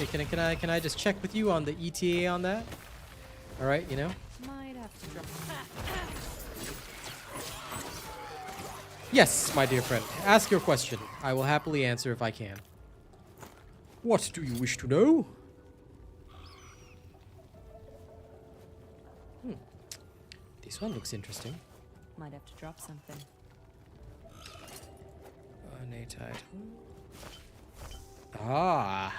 Okay, can I just check with you on the ETA on that? All right, you know. Might have to drop. Yes, my dear friend. Ask your question. I will happily answer if I can. What do you wish to know? This one looks interesting. Might have to drop something. Nate item. Ah.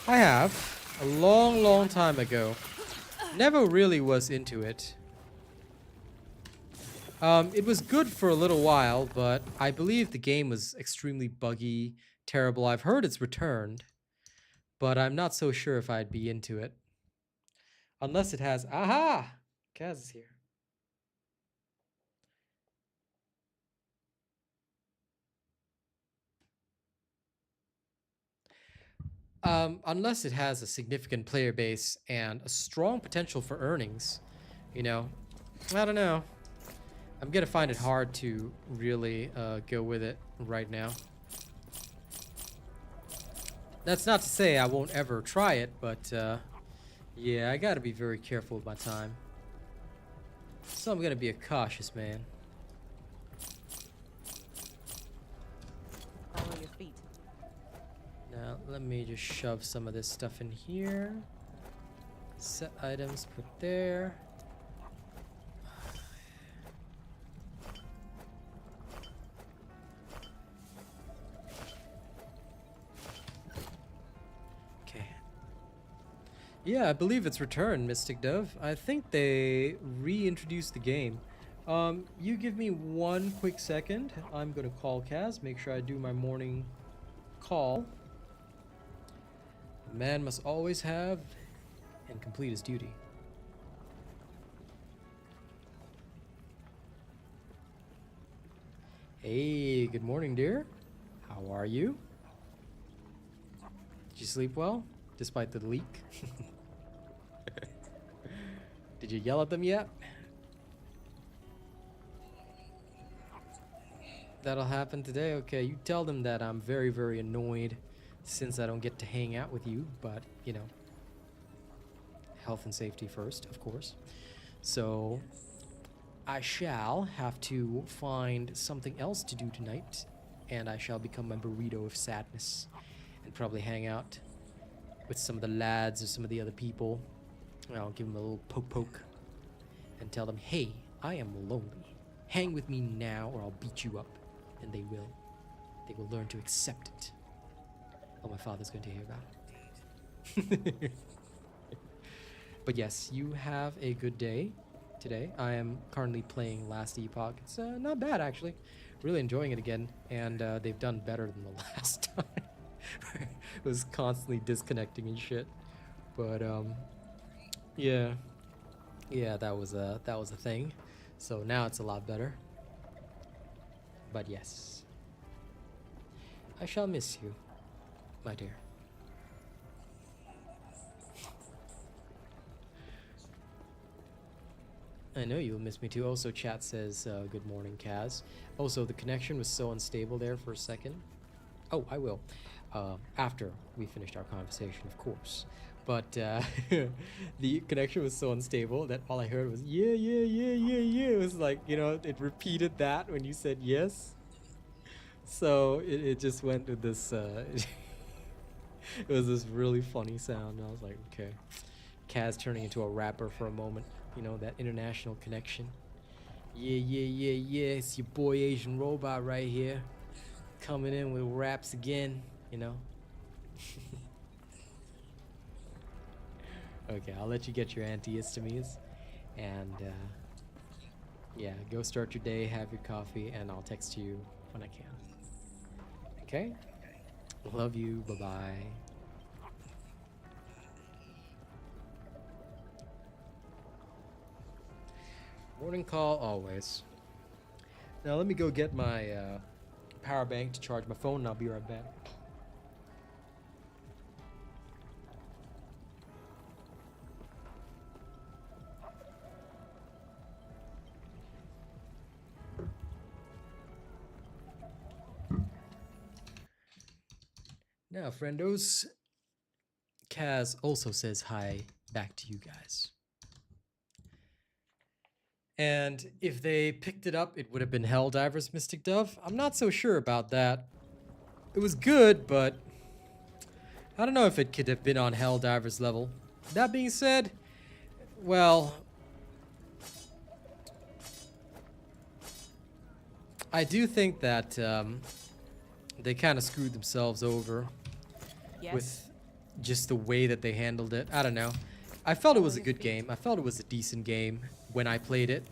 I have, a long time ago. Never really was into it. It was good for a little while, but I believe the game was extremely buggy, terrible. I've heard it's returned, but I'm not so sure if I'd be into it. Unless it has... Aha! Kaz is here. Unless it has a significant player base and a strong potential for earnings, you know, I don't know. I'm gonna find it hard to really go with it right now. That's not to say I won't ever try it, but yeah, I gotta be very careful with my time. So I'm gonna be a cautious man. Follow your feet. Now, let me just shove some of this stuff in here. Set items, put there. Okay. Yeah, I believe it's returned, Mystic Dove. I think they reintroduced the game. You give me one quick second. I'm gonna call Kaz, make sure I do my morning call. A man must always have and complete his duty. Hey, good morning, dear. How are you? Did you sleep well, despite the leak? Did you yell at them yet? That'll happen today? Okay, you tell them that I'm very, very annoyed since I don't get to hang out with you, but, you know, health and safety first, of course. So, I shall have to find something else to do tonight, and I shall become my burrito of sadness and probably hang out with some of the lads or some of the other people. I'll give them a little poke and tell them, hey, I am lonely. Hang with me now or I'll beat you up. And they will. They will learn to accept it. Oh, my father's going to hear about it. But yes, you have a good day today. I am currently playing Last Epoch. It's not bad, actually. Really enjoying it again. And they've done better than the last time. It was constantly disconnecting and shit. But, yeah. Yeah, that was a thing. So now it's a lot better. But yes, I shall miss you, my dear. I know you'll miss me too. Also, chat says, good morning, Kaz. Also, the connection was so unstable there for a second. Oh, I will. After we finished our conversation, of course. But the connection was so unstable that all I heard was, yeah. It was like, you know, it repeated that when you said yes. So it just went with this, it was this really funny sound. And I was like, okay. Kaz turning into a rapper for a moment. You know, that international connection. Yeah. It's your boy Asian Robot right here. Coming in with raps again, you know. Okay, I'll let you get your antihistamines. And, yeah, go start your day, have your coffee, and I'll text you when I can. Okay? Love you. Bye-bye. Morning call, always. Now, let me go get my power bank to charge my phone, and I'll be right back. Now, friendos, Kaz also says hi back to you guys. And if they picked it up, it would have been Helldivers, Mystic Dove. I'm not so sure about that. It was good, but I don't know if it could have been on Helldivers level. That being said, well, I do think that they kind of screwed themselves over with just the way that they handled it. I don't know. I felt it was a good game. I felt it was a decent game when I played it,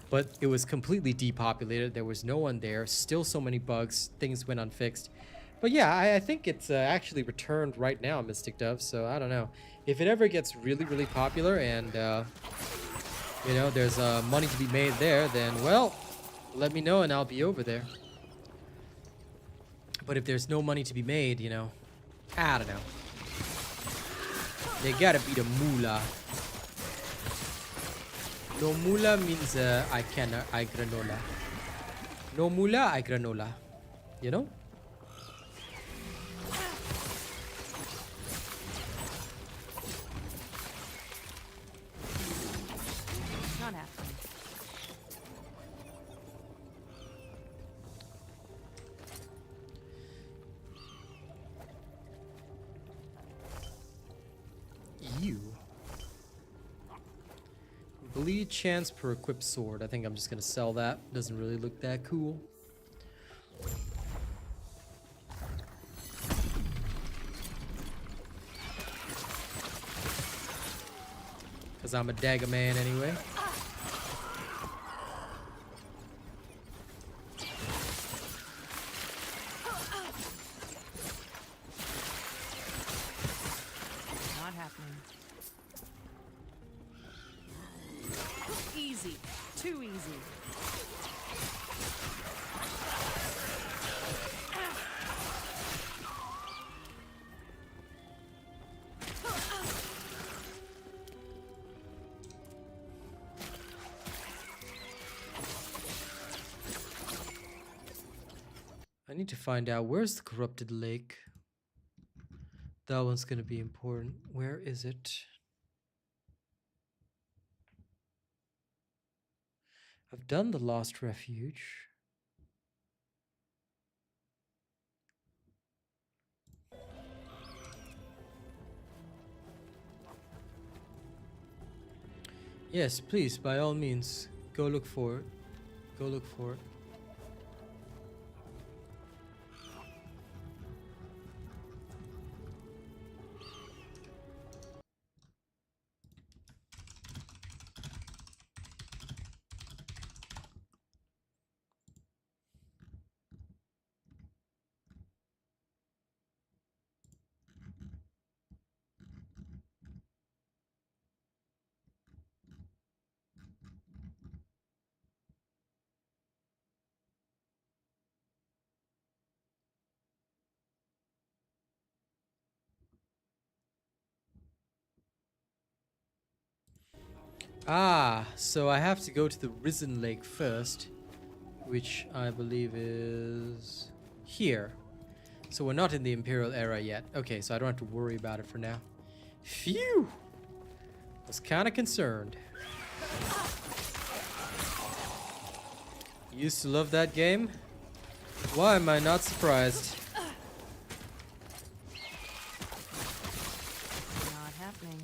but it was completely depopulated. There was no one there. Still so many bugs. Things went unfixed. But yeah, I think it's actually returned right now, Mystic Dove. So I don't know. If it ever gets really, really popular and, you know, there's money to be made there, then, well, let me know and I'll be over there. But if there's no money to be made, you know, I don't know. They gotta be the moolah. No moolah means I granola. No moolah, I granola. You know? Can't happen. You. Bleed chance per equipped sword. I think I'm just gonna sell that. Doesn't really look that cool. Because I'm a dagger man anyway. Not happening. Easy. Too easy. I need to find out where's the corrupted lake. That one's gonna be important. Where is it? I've done the Lost Refuge. Yes, please, by all means, go look for it. Go look for it. Ah, so I have to go to the Risen Lake first, which I believe is here. So we're not in the Imperial era yet. Okay, so I don't have to worry about it for now. Phew! Was kind of concerned. Used to love that game. Why am I not surprised? Not happening.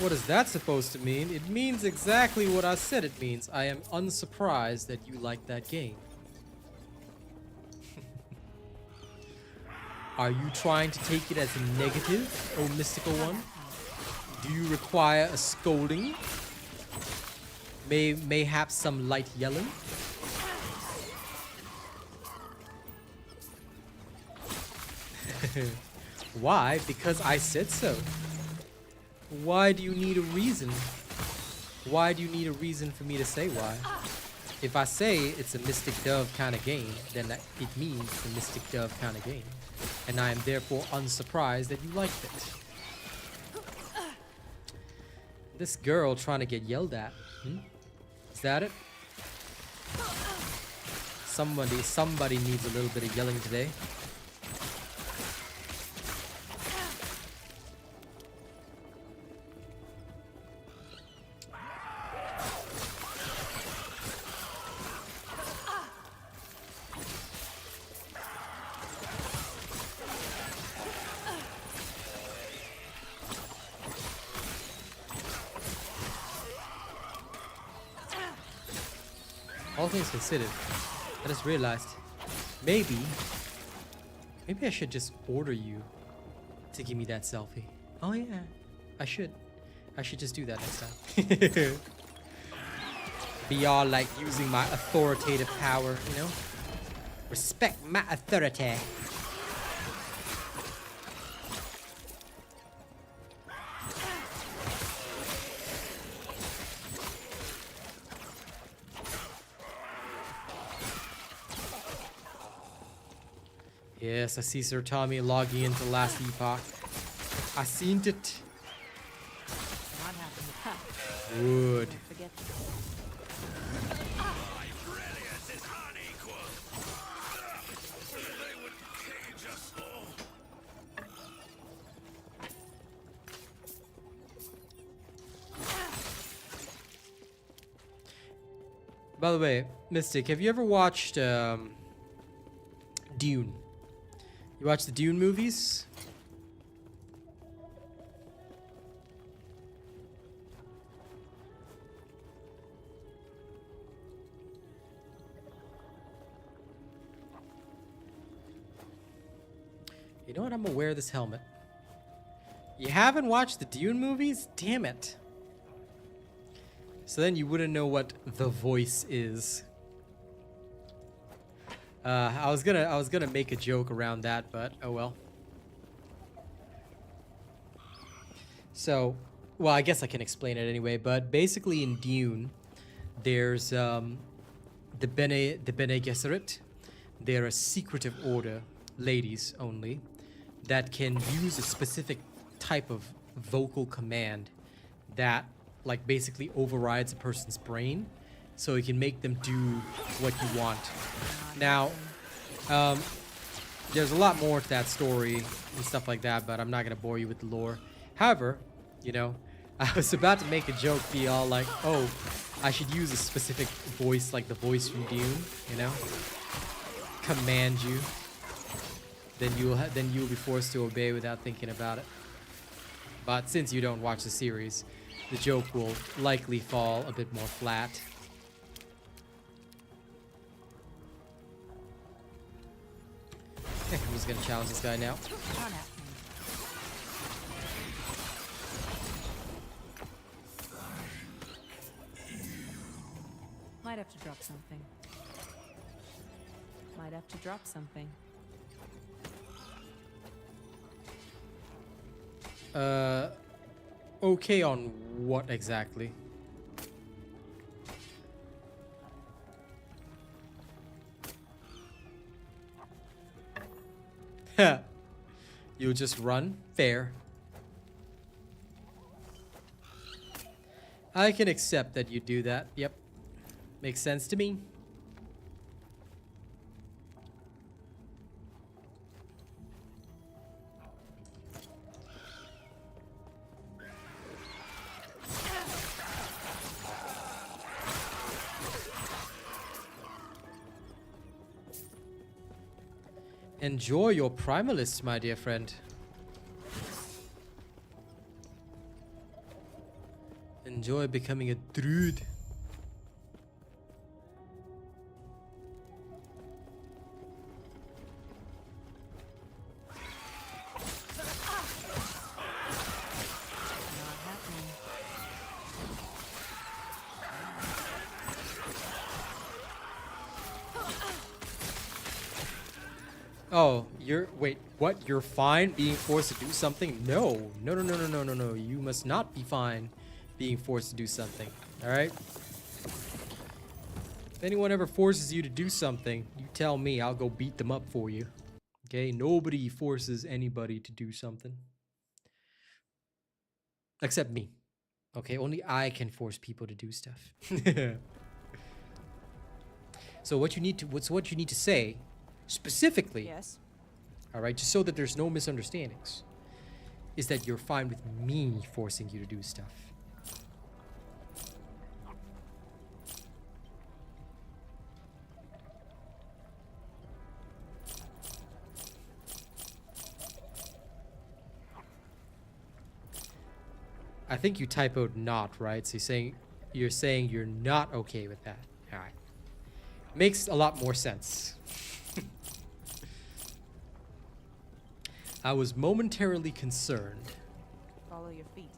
What is that supposed to mean? It means exactly what I said it means. I am unsurprised that you like that game. Are you trying to take it as a negative, oh mystical one? Do you require a scolding? Mayhaps some light yelling? Why? Because I said so. Why do you need a reason? Why do you need a reason for me to say why? If I say it's a Mystic Dove kind of game, then it means it's a Mystic Dove kind of game. And I am therefore unsurprised that you liked it. This girl trying to get yelled at. Is that it? Somebody needs a little bit of yelling today. All things considered, I just realized maybe I should just order you to give me that selfie. Oh yeah, I should just do that next time. Be all like using my authoritative power, you know? Respect my authority. Yes, I see Sir Tommy logging into Last Epoch. I seen it. Not happening. Good. Forget By the way, Mystic, have you ever watched Dune? You watch the Dune movies? You know what? I'm gonna wear this helmet. You haven't watched the Dune movies? Damn it. So then you wouldn't know what the voice is. I was gonna make a joke around that, but oh well. So, well, I guess I can explain it anyway. But basically, in Dune, there's the Bene Gesserit. They're a secretive order, ladies only, that can use a specific type of vocal command that, like, basically overrides a person's brain, so it can make them do what you want. Now, there's a lot more to that story and stuff like that, but I'm not gonna bore you with the lore. However, you know, I was about to make a joke, be all like, oh, I should use a specific voice, like the voice from Dune, you know, command you. Then you'll be forced to obey without thinking about it. But since you don't watch the series, the joke will likely fall a bit more flat. Okay, I'm just gonna challenge this guy now. Might have to drop something. Might have to drop something. Okay on what exactly? You'll just run? Fair. I can accept that you do that. Yep. Makes sense to me. Enjoy your primalist, my dear friend. Enjoy becoming a druid. Oh, wait, what? You're fine being forced to do something? No. No, no, no, no, no, no, no. You must not be fine being forced to do something. All right? If anyone ever forces you to do something, you tell me. I'll go beat them up for you. Okay? Nobody forces anybody to do something. Except me. Okay? Only I can force people to do stuff. So what you need to say specifically, Yes. all right, just so that there's no misunderstandings, is that you're fine with me forcing you to do stuff. I think you typoed not, right? So you're saying you're not okay with that. All right. Makes a lot more sense. I was momentarily concerned. Follow your feet.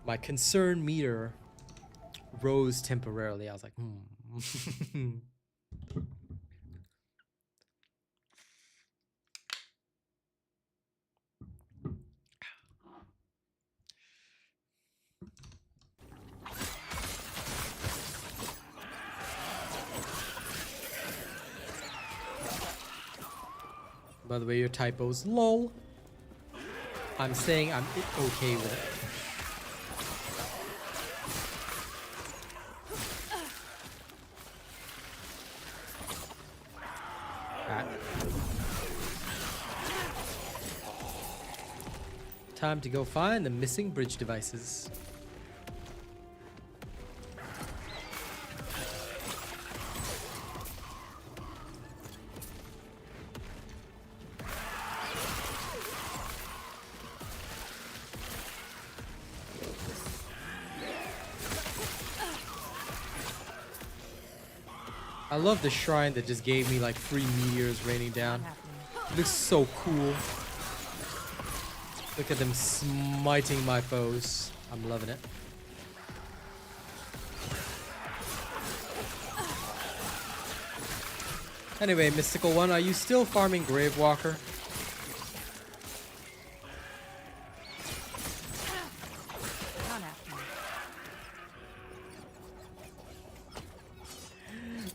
My concern meter rose temporarily. I was like, By the way, your typo's lol. I'm saying I'm okay with it. Time to go find the missing bridge devices. love the shrine that just gave me like 3 meteors raining down. It looks so cool. Look at them smiting my foes. I'm loving it. Anyway, Mystical One, are you still farming Gravewalker?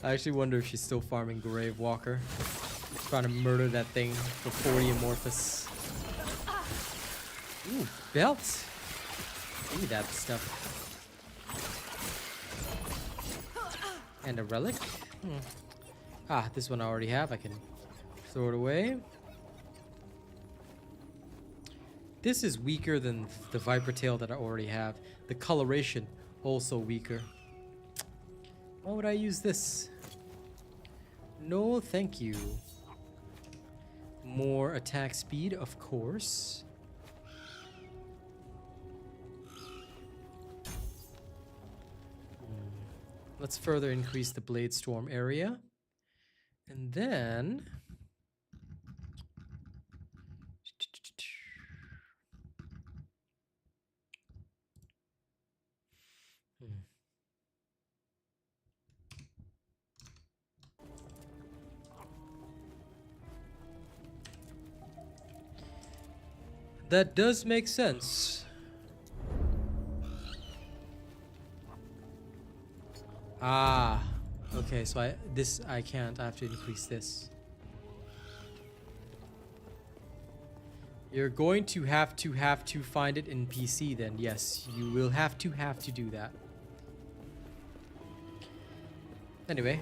I actually wonder if she's still farming Gravewalker. Trying to murder that thing for 40 Amorphous. Ooh, belt. Give me that stuff. And a relic. Ah, this one I already have. I can throw it away. This is weaker than the Viper Tail that I already have. The coloration also weaker. Why would I use this? No, thank you. More attack speed, of course. Let's further increase the Blade Storm area. And then... That does make sense. Ah, okay, so I can't. I have to increase this. You're going to have to find it in PC then. Yes, you will have to do that. Anyway,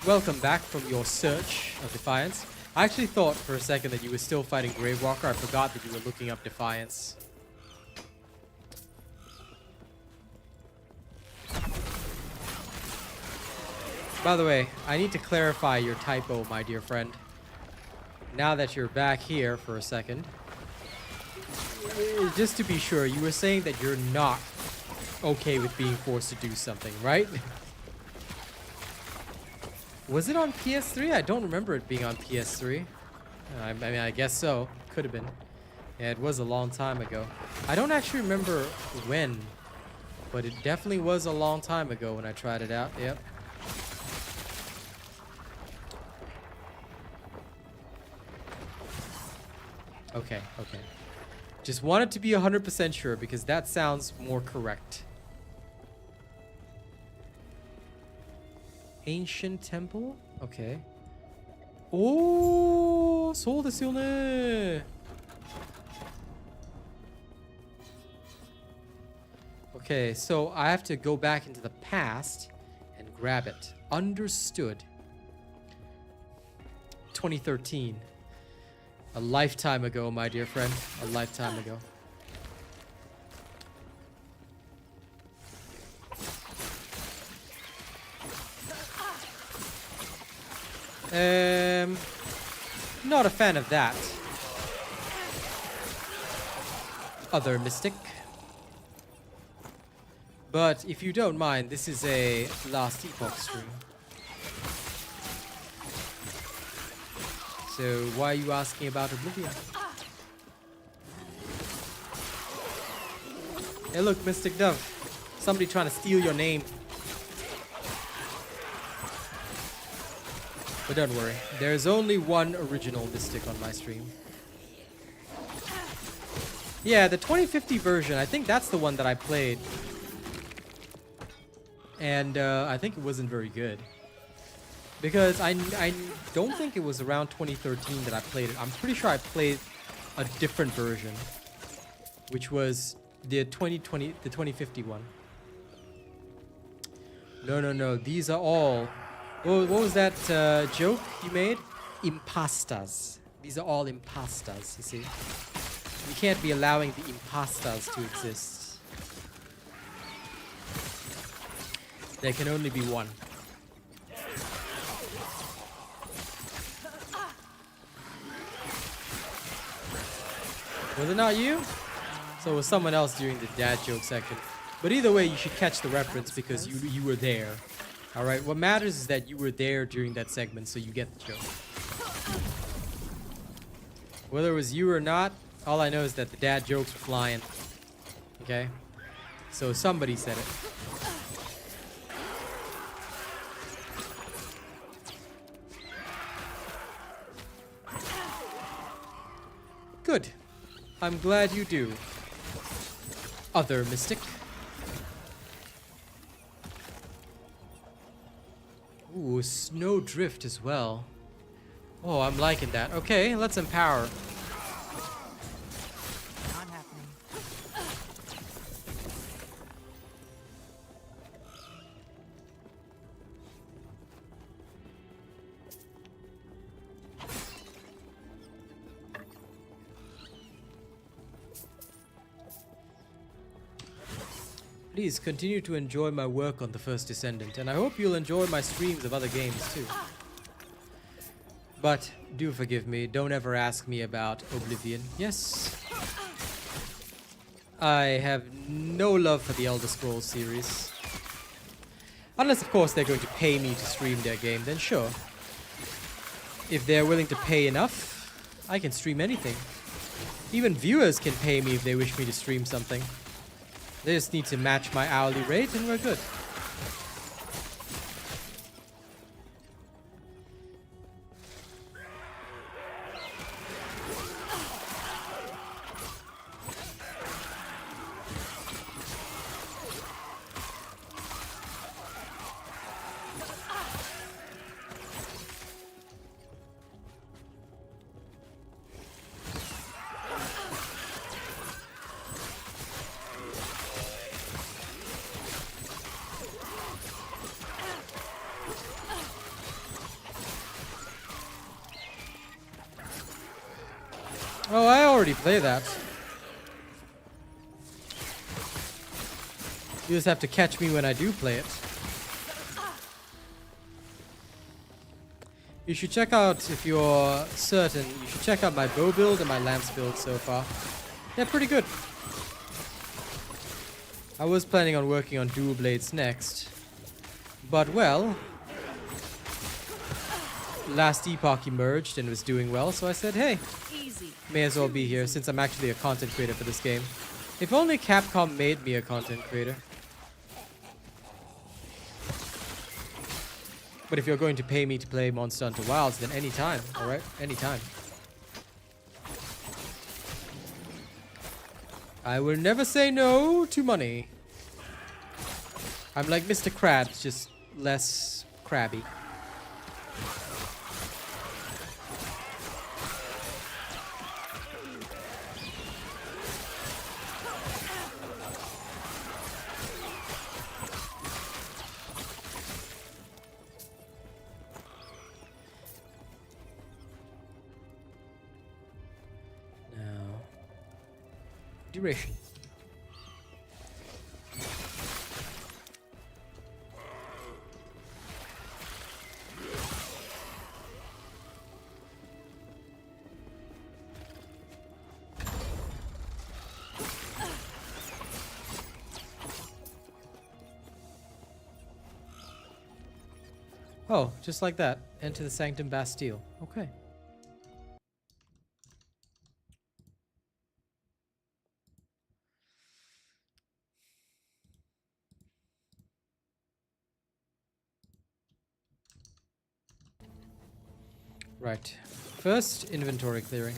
welcome back from your search of Defiance. I actually thought for a second that you were still fighting Gravewalker. I forgot that you were looking up Defiance. By the way, I need to clarify your typo, my dear friend. Now that you're back here for a second. Just to be sure, you were saying that you're not okay with being forced to do something, right? Was it on PS3? I don't remember it being on PS3. I mean, I guess so. Could have been. Yeah, it was a long time ago. I don't actually remember when, but it definitely was a long time ago when I tried it out. Yep. Okay, okay. Just wanted to be 100% sure because that sounds more correct. Ancient Temple? Okay. Oh, そうですよね. Okay, so I have to go back into the past and grab it. Understood. 2013. A lifetime ago, my dear friend. A lifetime ago. Not a fan of that. Other Mystic. But if you don't mind, this is a Last Epoch stream. So why are you asking about Oblivion? Hey look, Mystic Dove. Somebody trying to steal your name. But don't worry, there's only one original Mystic on my stream. Yeah, the 2050 version, I think that's the one that I played. And I think it wasn't very good. Because I don't think it was around 2013 that I played it. I'm pretty sure I played a different version. Which was the 2050 one. No, these are all... What was that joke you made? Impastas. These are all impastas, you see. You can't be allowing the impastas to exist. There can only be one. Was it not you? So it was someone else during the dad joke section. But either way, you should catch the reference because you were there. All right, what matters is that you were there during that segment, so you get the joke. Whether it was you or not, all I know is that the dad jokes were flying. Okay? So somebody said it. Good. I'm glad you do. Other mystic. Ooh, snow drift as well. Oh, I'm liking that. Okay, let's empower. Not happening. Please continue to enjoy my work on the First Descendant, and I hope you'll enjoy my streams of other games too. But do forgive me, don't ever ask me about Oblivion. Yes, I have no love for the Elder Scrolls series. Unless, of course, they're going to pay me to stream their game, then sure. If they're willing to pay enough, I can stream anything. Even viewers can pay me if they wish me to stream something. They just need to match my hourly rate and we're good. Oh, I already play that. You just have to catch me when I do play it. You should check out, if you're certain, you should check out my bow build and my lance build so far. They're pretty good. I was planning on working on dual blades next. But, well, Last Epoch emerged and was doing well, so I said, hey, may as well be here since I'm actually a content creator for this game. If only Capcom made me a content creator. But if you're going to pay me to play Monster Hunter Wilds, then anytime, alright? Anytime. I will never say no to money. I'm like Mr. Krabs, just less crabby. Duration. Oh, just like that. Enter the Sanctum Bastille. Okay. Right. First, inventory clearing.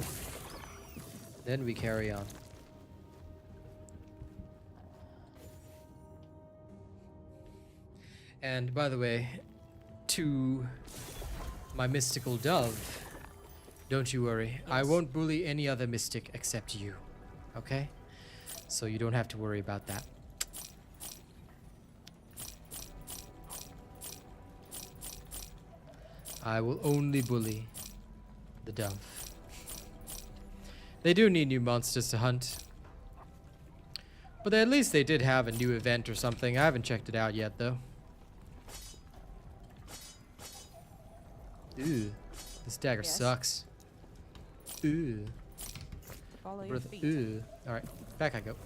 Then we carry on. And by the way, to my mystical dove, don't you worry. Yes. I won't bully any other mystic except you. Okay? So you don't have to worry about that. I will only bully the dove. They do need new monsters to hunt. But at least they did have a new event or something. I haven't checked it out yet, though. Ooh. This dagger sucks. Ooh. Follow your feet. Ooh. Alright, back I go.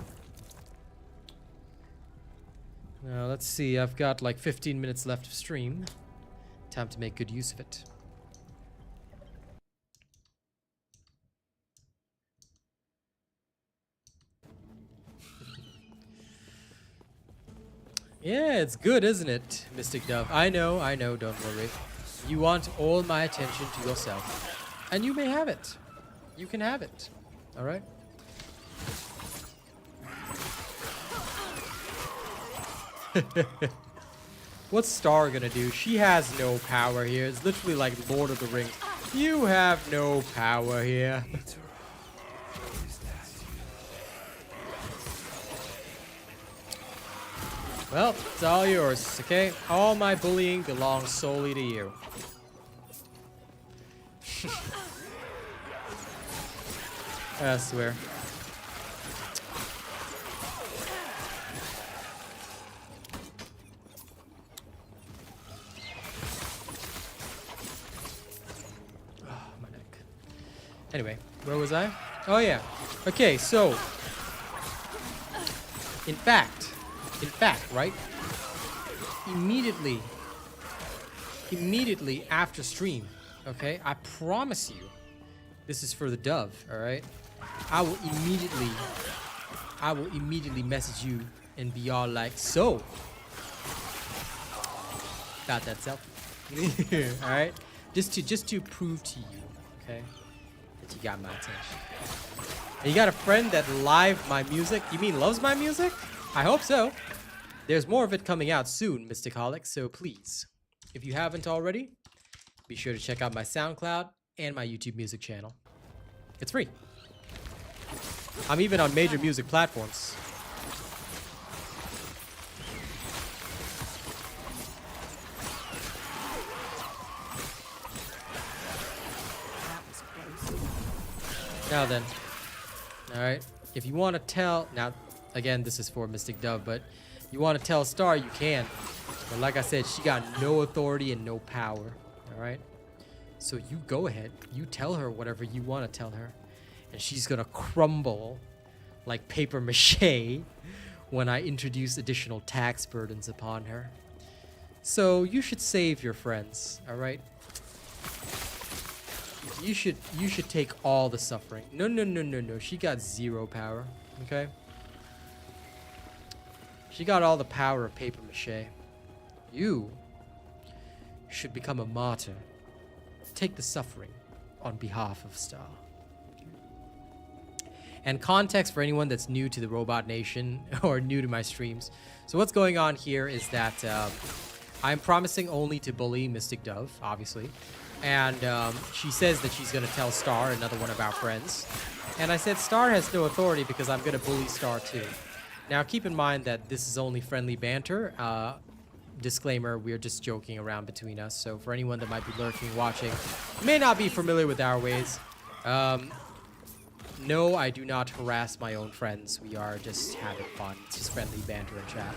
Now, let's see. I've got like 15 minutes left of stream. Time to make good use of it. Yeah, it's good, isn't it, Mystic Dove? I know, don't worry. You want all my attention to yourself. And you may have it. You can have it. Alright? What's Star gonna do? She has no power here. It's literally like Lord of the Rings. You have no power here. Well, it's all yours, okay? All my bullying belongs solely to you. I swear. Oh, my neck. Anyway, where was I? Oh, yeah. Okay, so. In fact, right? Immediately after stream, okay? I promise you, this is for the dove, all right? I will immediately message you and be all like, so, about that selfie, all right? Just to prove to you, okay, that you got my attention. And you got a friend that live my music. You mean loves my music? I hope so. There's more of it coming out soon, Mysticaholic, so please, if you haven't already, be sure to check out my SoundCloud and my YouTube music channel. It's free. I'm even on major music platforms. Now then, alright, if you want to tell, now, again, this is for Mystic Dove, but you want to tell Star, you can. But like I said, she got no authority and no power, alright? So you go ahead, you tell her whatever you want to tell her, and she's gonna crumble like paper mache when I introduce additional tax burdens upon her. So you should save your friends, alright? You should take all the suffering. No. She got zero power, okay? She got all the power of paper mache. You should become a martyr. Take the suffering on behalf of Star. And context for anyone that's new to the Robot Nation or new to my streams. So what's going on here is that I'm promising only to bully Mystic Dove, obviously. And she says that she's going to tell Star, another one of our friends. And I said Star has no authority because I'm going to bully Star too. Now keep in mind that this is only friendly banter. Disclaimer, we're just joking around between us. So for anyone that might be lurking, watching, may not be familiar with our ways. No, I do not harass my own friends. We are just having fun. It's just friendly banter and chat.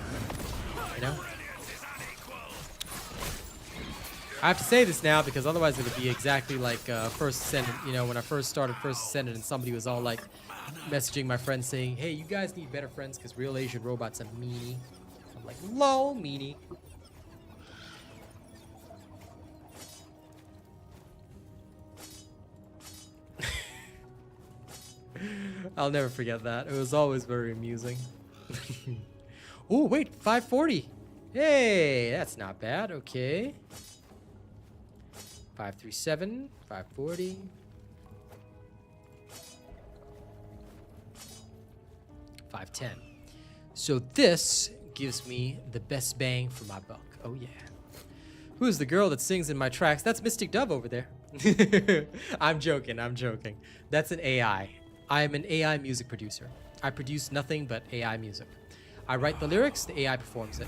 You know? I have to say this now because otherwise it would be exactly like First Ascendant. You know, when I first started First Ascendant and somebody was all like messaging my friends saying, hey, you guys need better friends because Real Asian Robot's a meanie. I'm like, lol, meanie. I'll never forget that. It was always very amusing. Oh, wait, 540. Hey, that's not bad. Okay. 537, 540. 510. So this gives me the best bang for my buck. Oh yeah. Who's the girl that sings in my tracks? That's Mystic Dove over there. I'm joking. That's an AI. I am an AI music producer. I produce nothing but AI music. I write the lyrics, the AI performs it.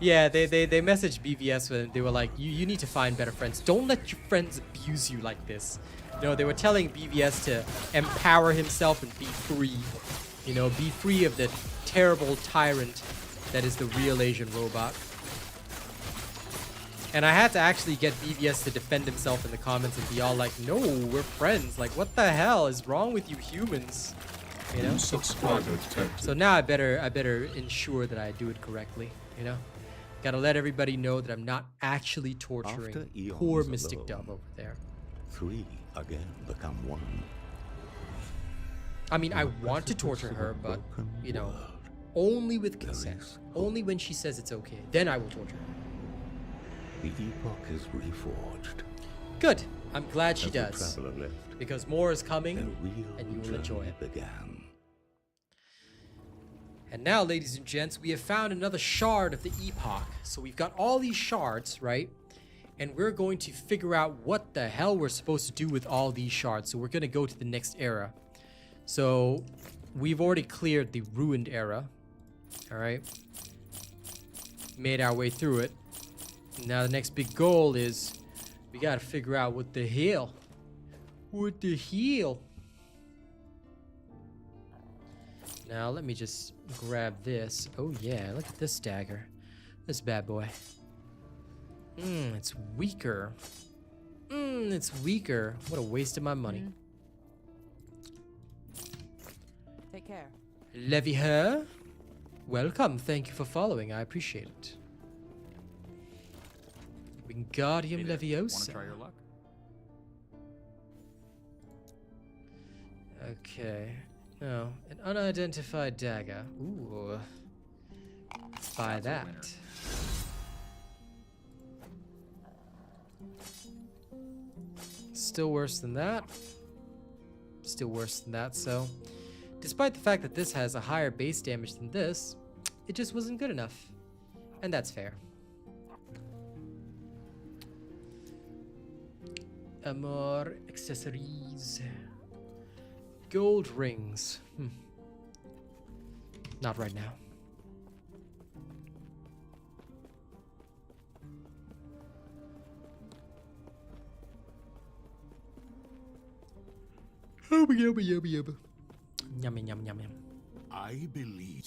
Yeah, they messaged BVS and they were like, you need to find better friends. Don't let your friends abuse you like this. You know, they were telling BVS to empower himself and be free. You know, be free of the terrible tyrant that is the Real Asian Robot. And I had to actually get BVS to defend himself in the comments and be all like, no, we're friends. Like, what the hell is wrong with you humans? You know. New subscriber detected. So now I better ensure that I do it correctly. You know. Gotta let everybody know that I'm not actually torturing After eons poor Mystic alone, Dove over there. 3 again become 1. I mean, I want to torture her, but, you know, only with consent. Only when she says it's okay. Then I will torture her. The epoch is reforged. Good. I'm glad she As the does. traveler left, Because more is a coming, real and you will enjoy journey it. began. And now, ladies and gents, we have found another shard of the epoch. So we've got all these shards, right? And we're going to figure out what the hell we're supposed to do with all these shards. So we're going to go to the next era. So we've already cleared the ruined era. All right. Made our way through it. Now the next big goal is we got to figure out what the hell. What the hell? Now let me just grab this. Oh yeah, look at this dagger. This bad boy. It's weaker. It's weaker. What a waste of my money. Take care. Levy her. Welcome. Thank you for following. I appreciate it. Wingardium Want to Leviosa. try your luck? Okay. No, an unidentified dagger. Ooh. Let's buy That's a that. winner. Still worse than that. Still worse than that, so... Despite the fact that this has a higher base damage than this, it just wasn't good enough. And that's fair. More accessories. Gold rings. Not right now. Yummy, yum, yum, yum. I believe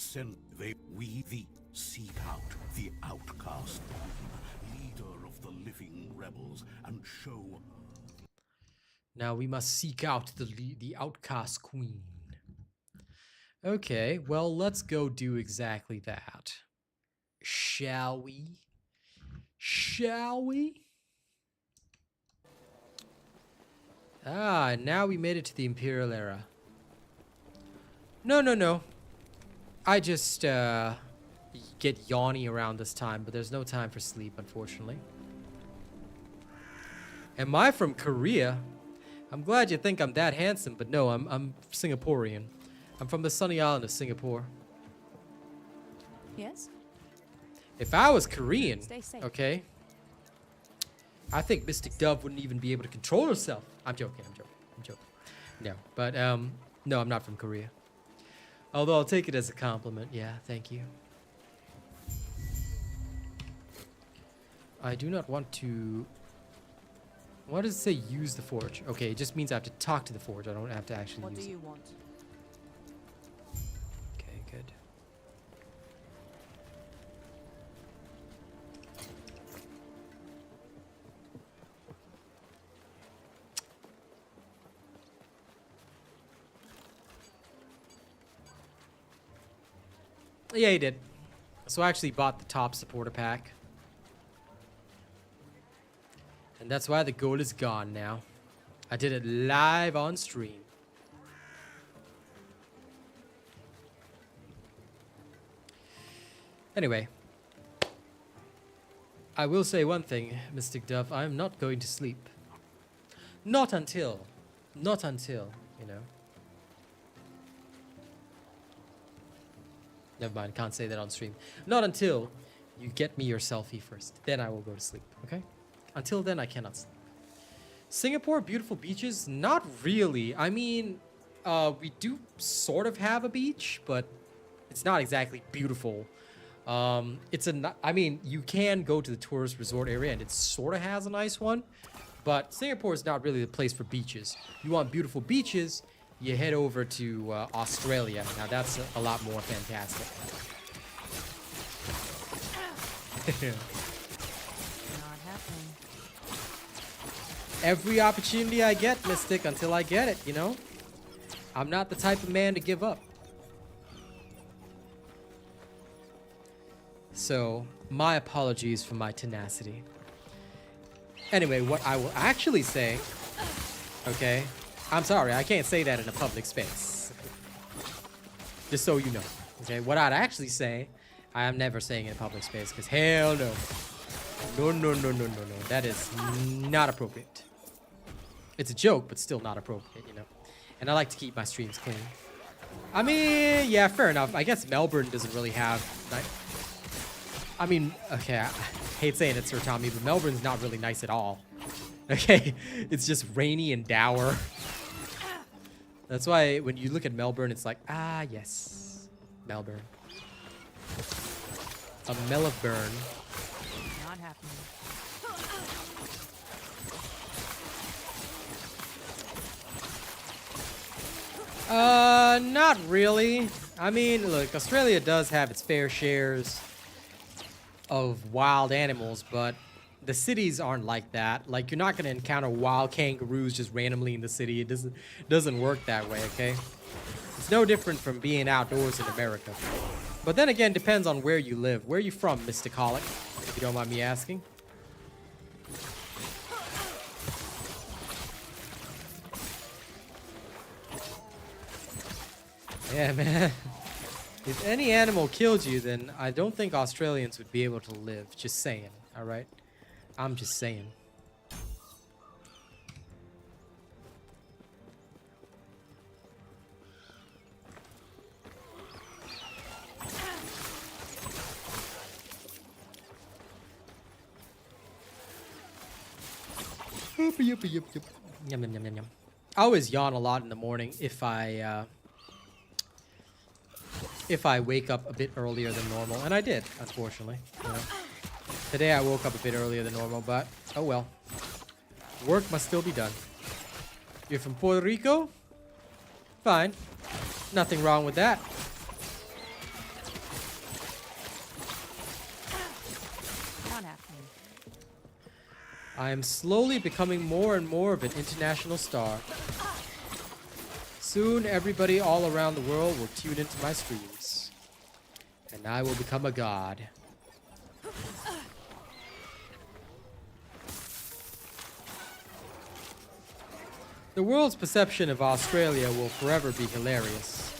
we seek out the outcast, leader of the living rebels, and show. Now we must seek out the outcast queen. Okay, well, let's go do exactly that. Shall we? Shall we? Ah, now we made it to the Imperial era. No. I just get yawny around this time, but there's no time for sleep, unfortunately. Am I from Korea? I'm glad you think I'm that handsome, but no, I'm Singaporean. I'm from the sunny island of Singapore. Yes? If I was Korean, Stay safe. okay, I think Mystic Dove wouldn't even be able to control herself. I'm joking. No, but no, I'm not from Korea. Although I'll take it as a compliment. Yeah, thank you. I do not want to... Why does it say use the forge? Okay, it just means I have to talk to the forge. I don't have to actually What use do it. you want? Okay, good. Yeah, he did. So I actually bought the top supporter pack. And that's why the gold is gone now. I did it live on stream. Anyway. I will say one thing, Mystic Dove. I'm not going to sleep. Not until, you know. Never mind, can't say that on stream. Not until you get me your selfie first. Then I will go to sleep, okay? Until then, I cannot sleep. Singapore, beautiful beaches? Not really. I mean, we do sort of have a beach, but it's not exactly beautiful. I mean, you can go to the tourist resort area, and it sort of has a nice one. But Singapore is not really the place for beaches. You want beautiful beaches, you head over to Australia. Now, that's a lot more fantastic. Not happening. Every opportunity I get, Mystic, until I get it, you know? I'm not the type of man to give up. So, my apologies for my tenacity. Anyway, what I will actually say, okay, I'm sorry, I can't say that in a public space. Just so you know, okay, what I'd actually say, I am never saying in a public space, because hell no. No, that is not appropriate. It's a joke, but still not appropriate, you know. And I like to keep my streams clean. I mean, yeah, fair enough. I guess Melbourne doesn't really have... I mean, okay, I hate saying it, Sir Tommy, but Melbourne's not really nice at all. Okay? It's just rainy and dour. That's why when you look at Melbourne, it's like, ah, yes. Melbourne. A Melbourne. Not happening. Not really. I mean, look, Australia does have its fair shares of wild animals, but the cities aren't like that. Like, you're not going to encounter wild kangaroos just randomly in the city. It doesn't work that way, okay? It's no different from being outdoors in America. But then again, depends on where you live. Where are you from, Mr. Colic, if you don't mind me asking? Yeah, man. If any animal killed you, then I don't think Australians would be able to live. Just saying, alright? I'm just saying. Yum, yum, yum, yum, yum. I always yawn a lot in the morning if I wake up a bit earlier than normal, and I did, unfortunately. You know. Today I woke up a bit earlier than normal, but oh well. Work must still be done. You're from Puerto Rico? Fine. Nothing wrong with that. Not happening. I am slowly becoming more and more of an international star. Soon everybody all around the world will tune into my streams. And I will become a god. The world's perception of Australia will forever be hilarious.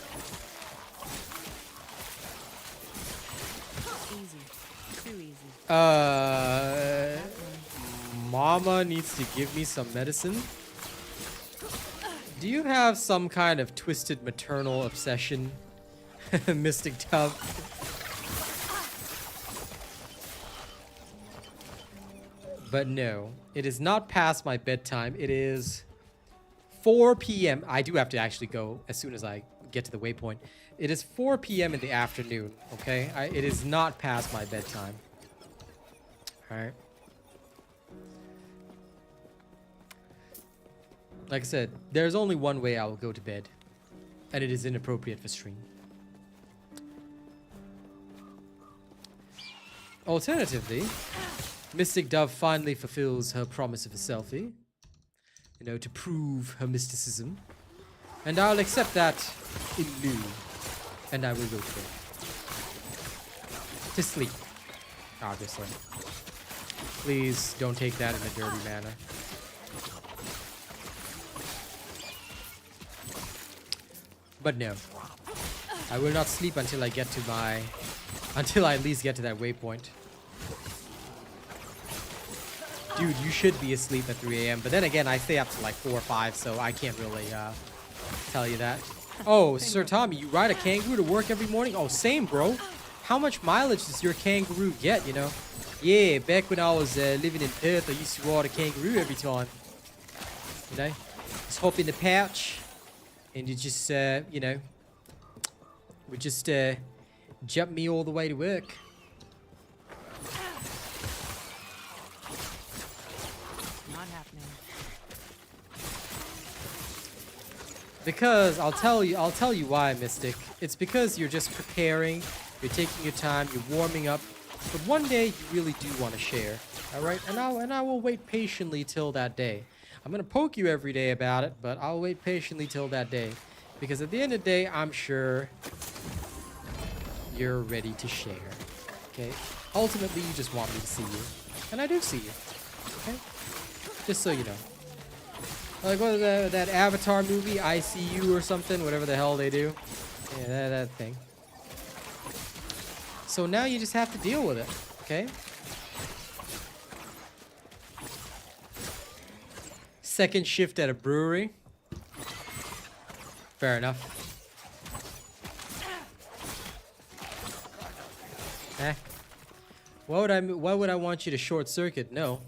Easy. Too easy. Mama needs to give me some medicine. Do you have some kind of twisted maternal obsession, Mystic Dove? But no, it is not past my bedtime. It is 4 p.m. I do have to actually go as soon as I get to the waypoint. It is 4 p.m. in the afternoon, okay? It is not past my bedtime. Alright. Like I said, there's only one way I will go to bed. And it is inappropriate for stream. Alternatively, Mystic Dove finally fulfills her promise of a selfie. You know, to prove her mysticism. And I'll accept that in lieu. And I will go to bed. To sleep. Obviously. Please don't take that in a dirty manner. But no. I will not sleep until I get to until I at least get to that waypoint. Dude, you should be asleep at 3 a.m. But then again, I stay up to like 4 or 5, so I can't really tell you that. Oh, Sir Tommy, you ride a kangaroo to work every morning? Oh, same, bro. How much mileage does your kangaroo get, you know? Yeah, back when I was living in Perth, I used to ride a kangaroo every time. You know? Just hop in the pouch, and you just, you know, would just jump me all the way to work. Not happening. Because I'll tell you why, Mystic. It's because you're just preparing, you're taking your time, you're warming up. But one day you really do want to share, all right? And I will wait patiently till that day. I'm gonna poke you every day about it, but I'll wait patiently till that day, Because at the end of the day, I'm sure you're ready to share. Okay? Ultimately, you just want me to see you. And I do see you. Okay? Just so you know. Like, what was that Avatar movie, ICU or something? Whatever the hell they do. Yeah, that thing. So now you just have to deal with it. Okay? Second shift at a brewery. Fair enough. Why would I want you to short circuit? No.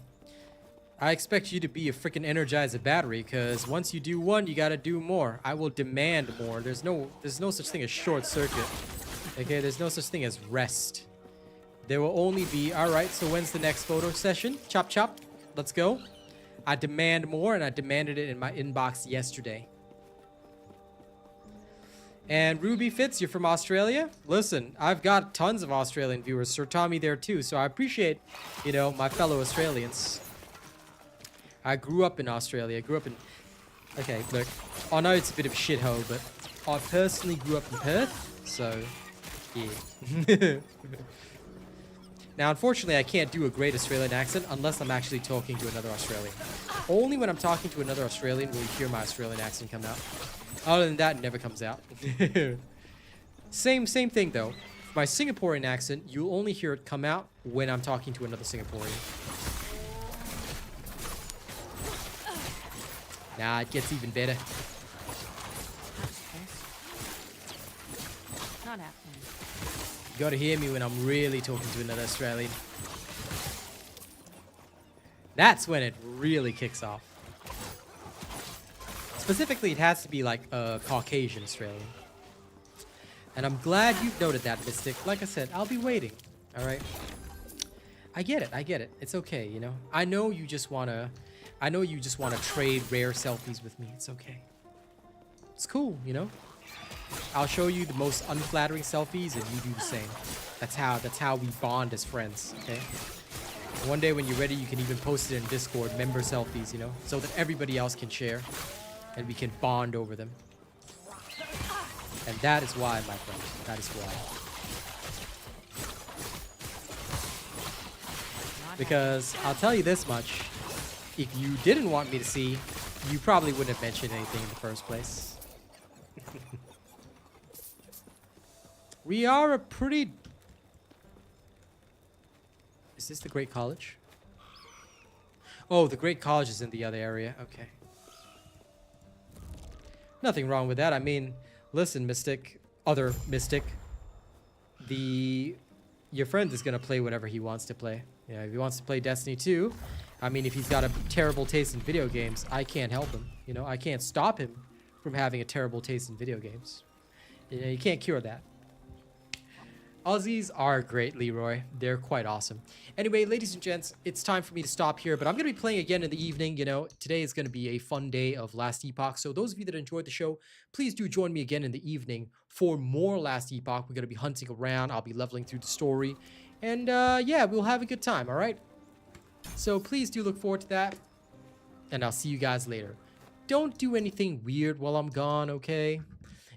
I expect you to be a freaking Energizer battery, because once you do one, you gotta do more. I will demand more. There's no such thing as short circuit. Okay, there's no such thing as rest. There will only be, alright, so when's the next photo session? Chop chop. Let's go. I demand more, and I demanded it in my inbox yesterday. And Ruby Fitz, you're from Australia? Listen, I've got tons of Australian viewers. Sir Tommy there too, so I appreciate, you know, my fellow Australians. I grew up in Australia. I grew up in... Okay, look. I know it's a bit of a shithole, but I personally grew up in Perth, so... Yeah. Now, unfortunately, I can't do a great Australian accent unless I'm actually talking to another Australian. Only when I'm talking to another Australian will you hear my Australian accent come out. Other than that, it never comes out. Same thing, though. My Singaporean accent, you'll only hear it come out when I'm talking to another Singaporean. Nah, it gets even better. Not happening. You gotta hear me when I'm really talking to another Australian. That's when it really kicks off. Specifically, it has to be like a Caucasian Australian. And I'm glad you've noted that, Mystic. Like I said, I'll be waiting. Alright? I get it. It's okay, you know? I know you just wanna trade rare selfies with me. It's okay. It's cool, you know? I'll show you the most unflattering selfies and you do the same. That's how we bond as friends, okay? One day when you're ready, you can even post it in Discord, member selfies, you know? So that everybody else can share and we can bond over them. And that is why, my friend. That is why. Because I'll tell you this much. If you didn't want me to see, you probably wouldn't have mentioned anything in the first place. We are a pretty... Is this the Great College? Oh, the Great College is in the other area. Okay. Nothing wrong with that. I mean, listen, Mystic. Other Mystic. Your friend is going to play whatever he wants to play. Yeah, if he wants to play Destiny 2, I mean, if he's got a terrible taste in video games, I can't help him. You know, I can't stop him from having a terrible taste in video games. You know, you can't cure that. Aussies are great, Leroy. They're quite awesome. Anyway, ladies and gents, it's time for me to stop here, but I'm going to be playing again in the evening. You know, today is going to be a fun day of Last Epoch. So those of you that enjoyed the show, please do join me again in the evening for more Last Epoch. We're going to be hunting around. I'll be leveling through the story. And yeah, we'll have a good time, all right? So please do look forward to that. And I'll see you guys later. Don't do anything weird while I'm gone, okay?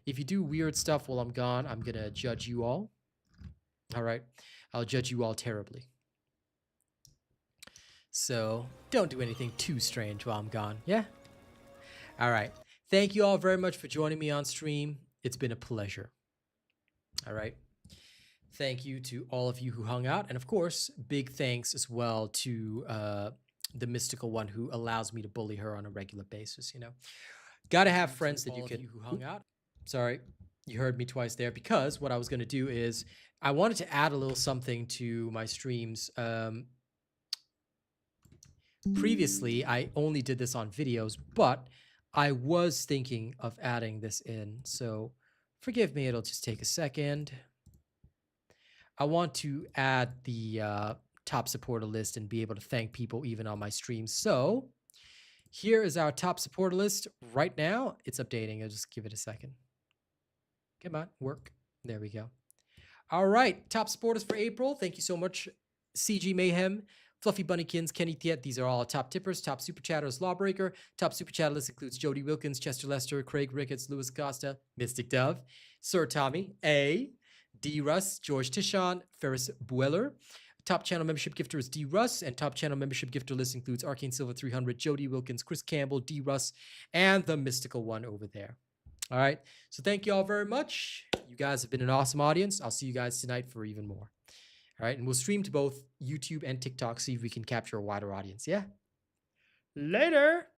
If you do weird stuff while I'm gone, I'm going to judge you all. All right, I'll judge you all terribly. So don't do anything too strange while I'm gone, yeah? All right, thank you all very much for joining me on stream. It's been a pleasure. All right, thank you to all of you who hung out. And of course, big thanks as well to the mystical one who allows me to bully her on a regular basis, you know? Gotta have friends that you can... who hung out. Sorry, you heard me twice there, because what I was gonna do is I wanted to add a little something to my streams. Previously, I only did this on videos, but I was thinking of adding this in. So forgive me, it'll just take a second. I want to add the top supporter list and be able to thank people even on my streams. So here is our top supporter list right now. It's updating. I'll just give it a second. Come on, work. There we go. All right, top supporters for April. Thank you so much, CG Mayhem, Fluffy Bunnykins, Kenny Thiet, these are all top tippers. Top super chatters, Lawbreaker. Top super chatter list includes Jody Wilkins, Chester Lester, Craig Ricketts, Louis Costa, Mystic Dove, Sir Tommy, A, D. Russ, George Tishon, Ferris Bueller. Top channel membership gifter is D. Russ, and top channel membership gifter list includes Arcane Silver 300, Jody Wilkins, Chris Campbell, D. Russ, and the mystical one over there. All right, so thank you all very much. You guys have been an awesome audience. I'll see you guys tonight for even more. All right, and we'll stream to both YouTube and TikTok, see if we can capture a wider audience. Yeah? Later!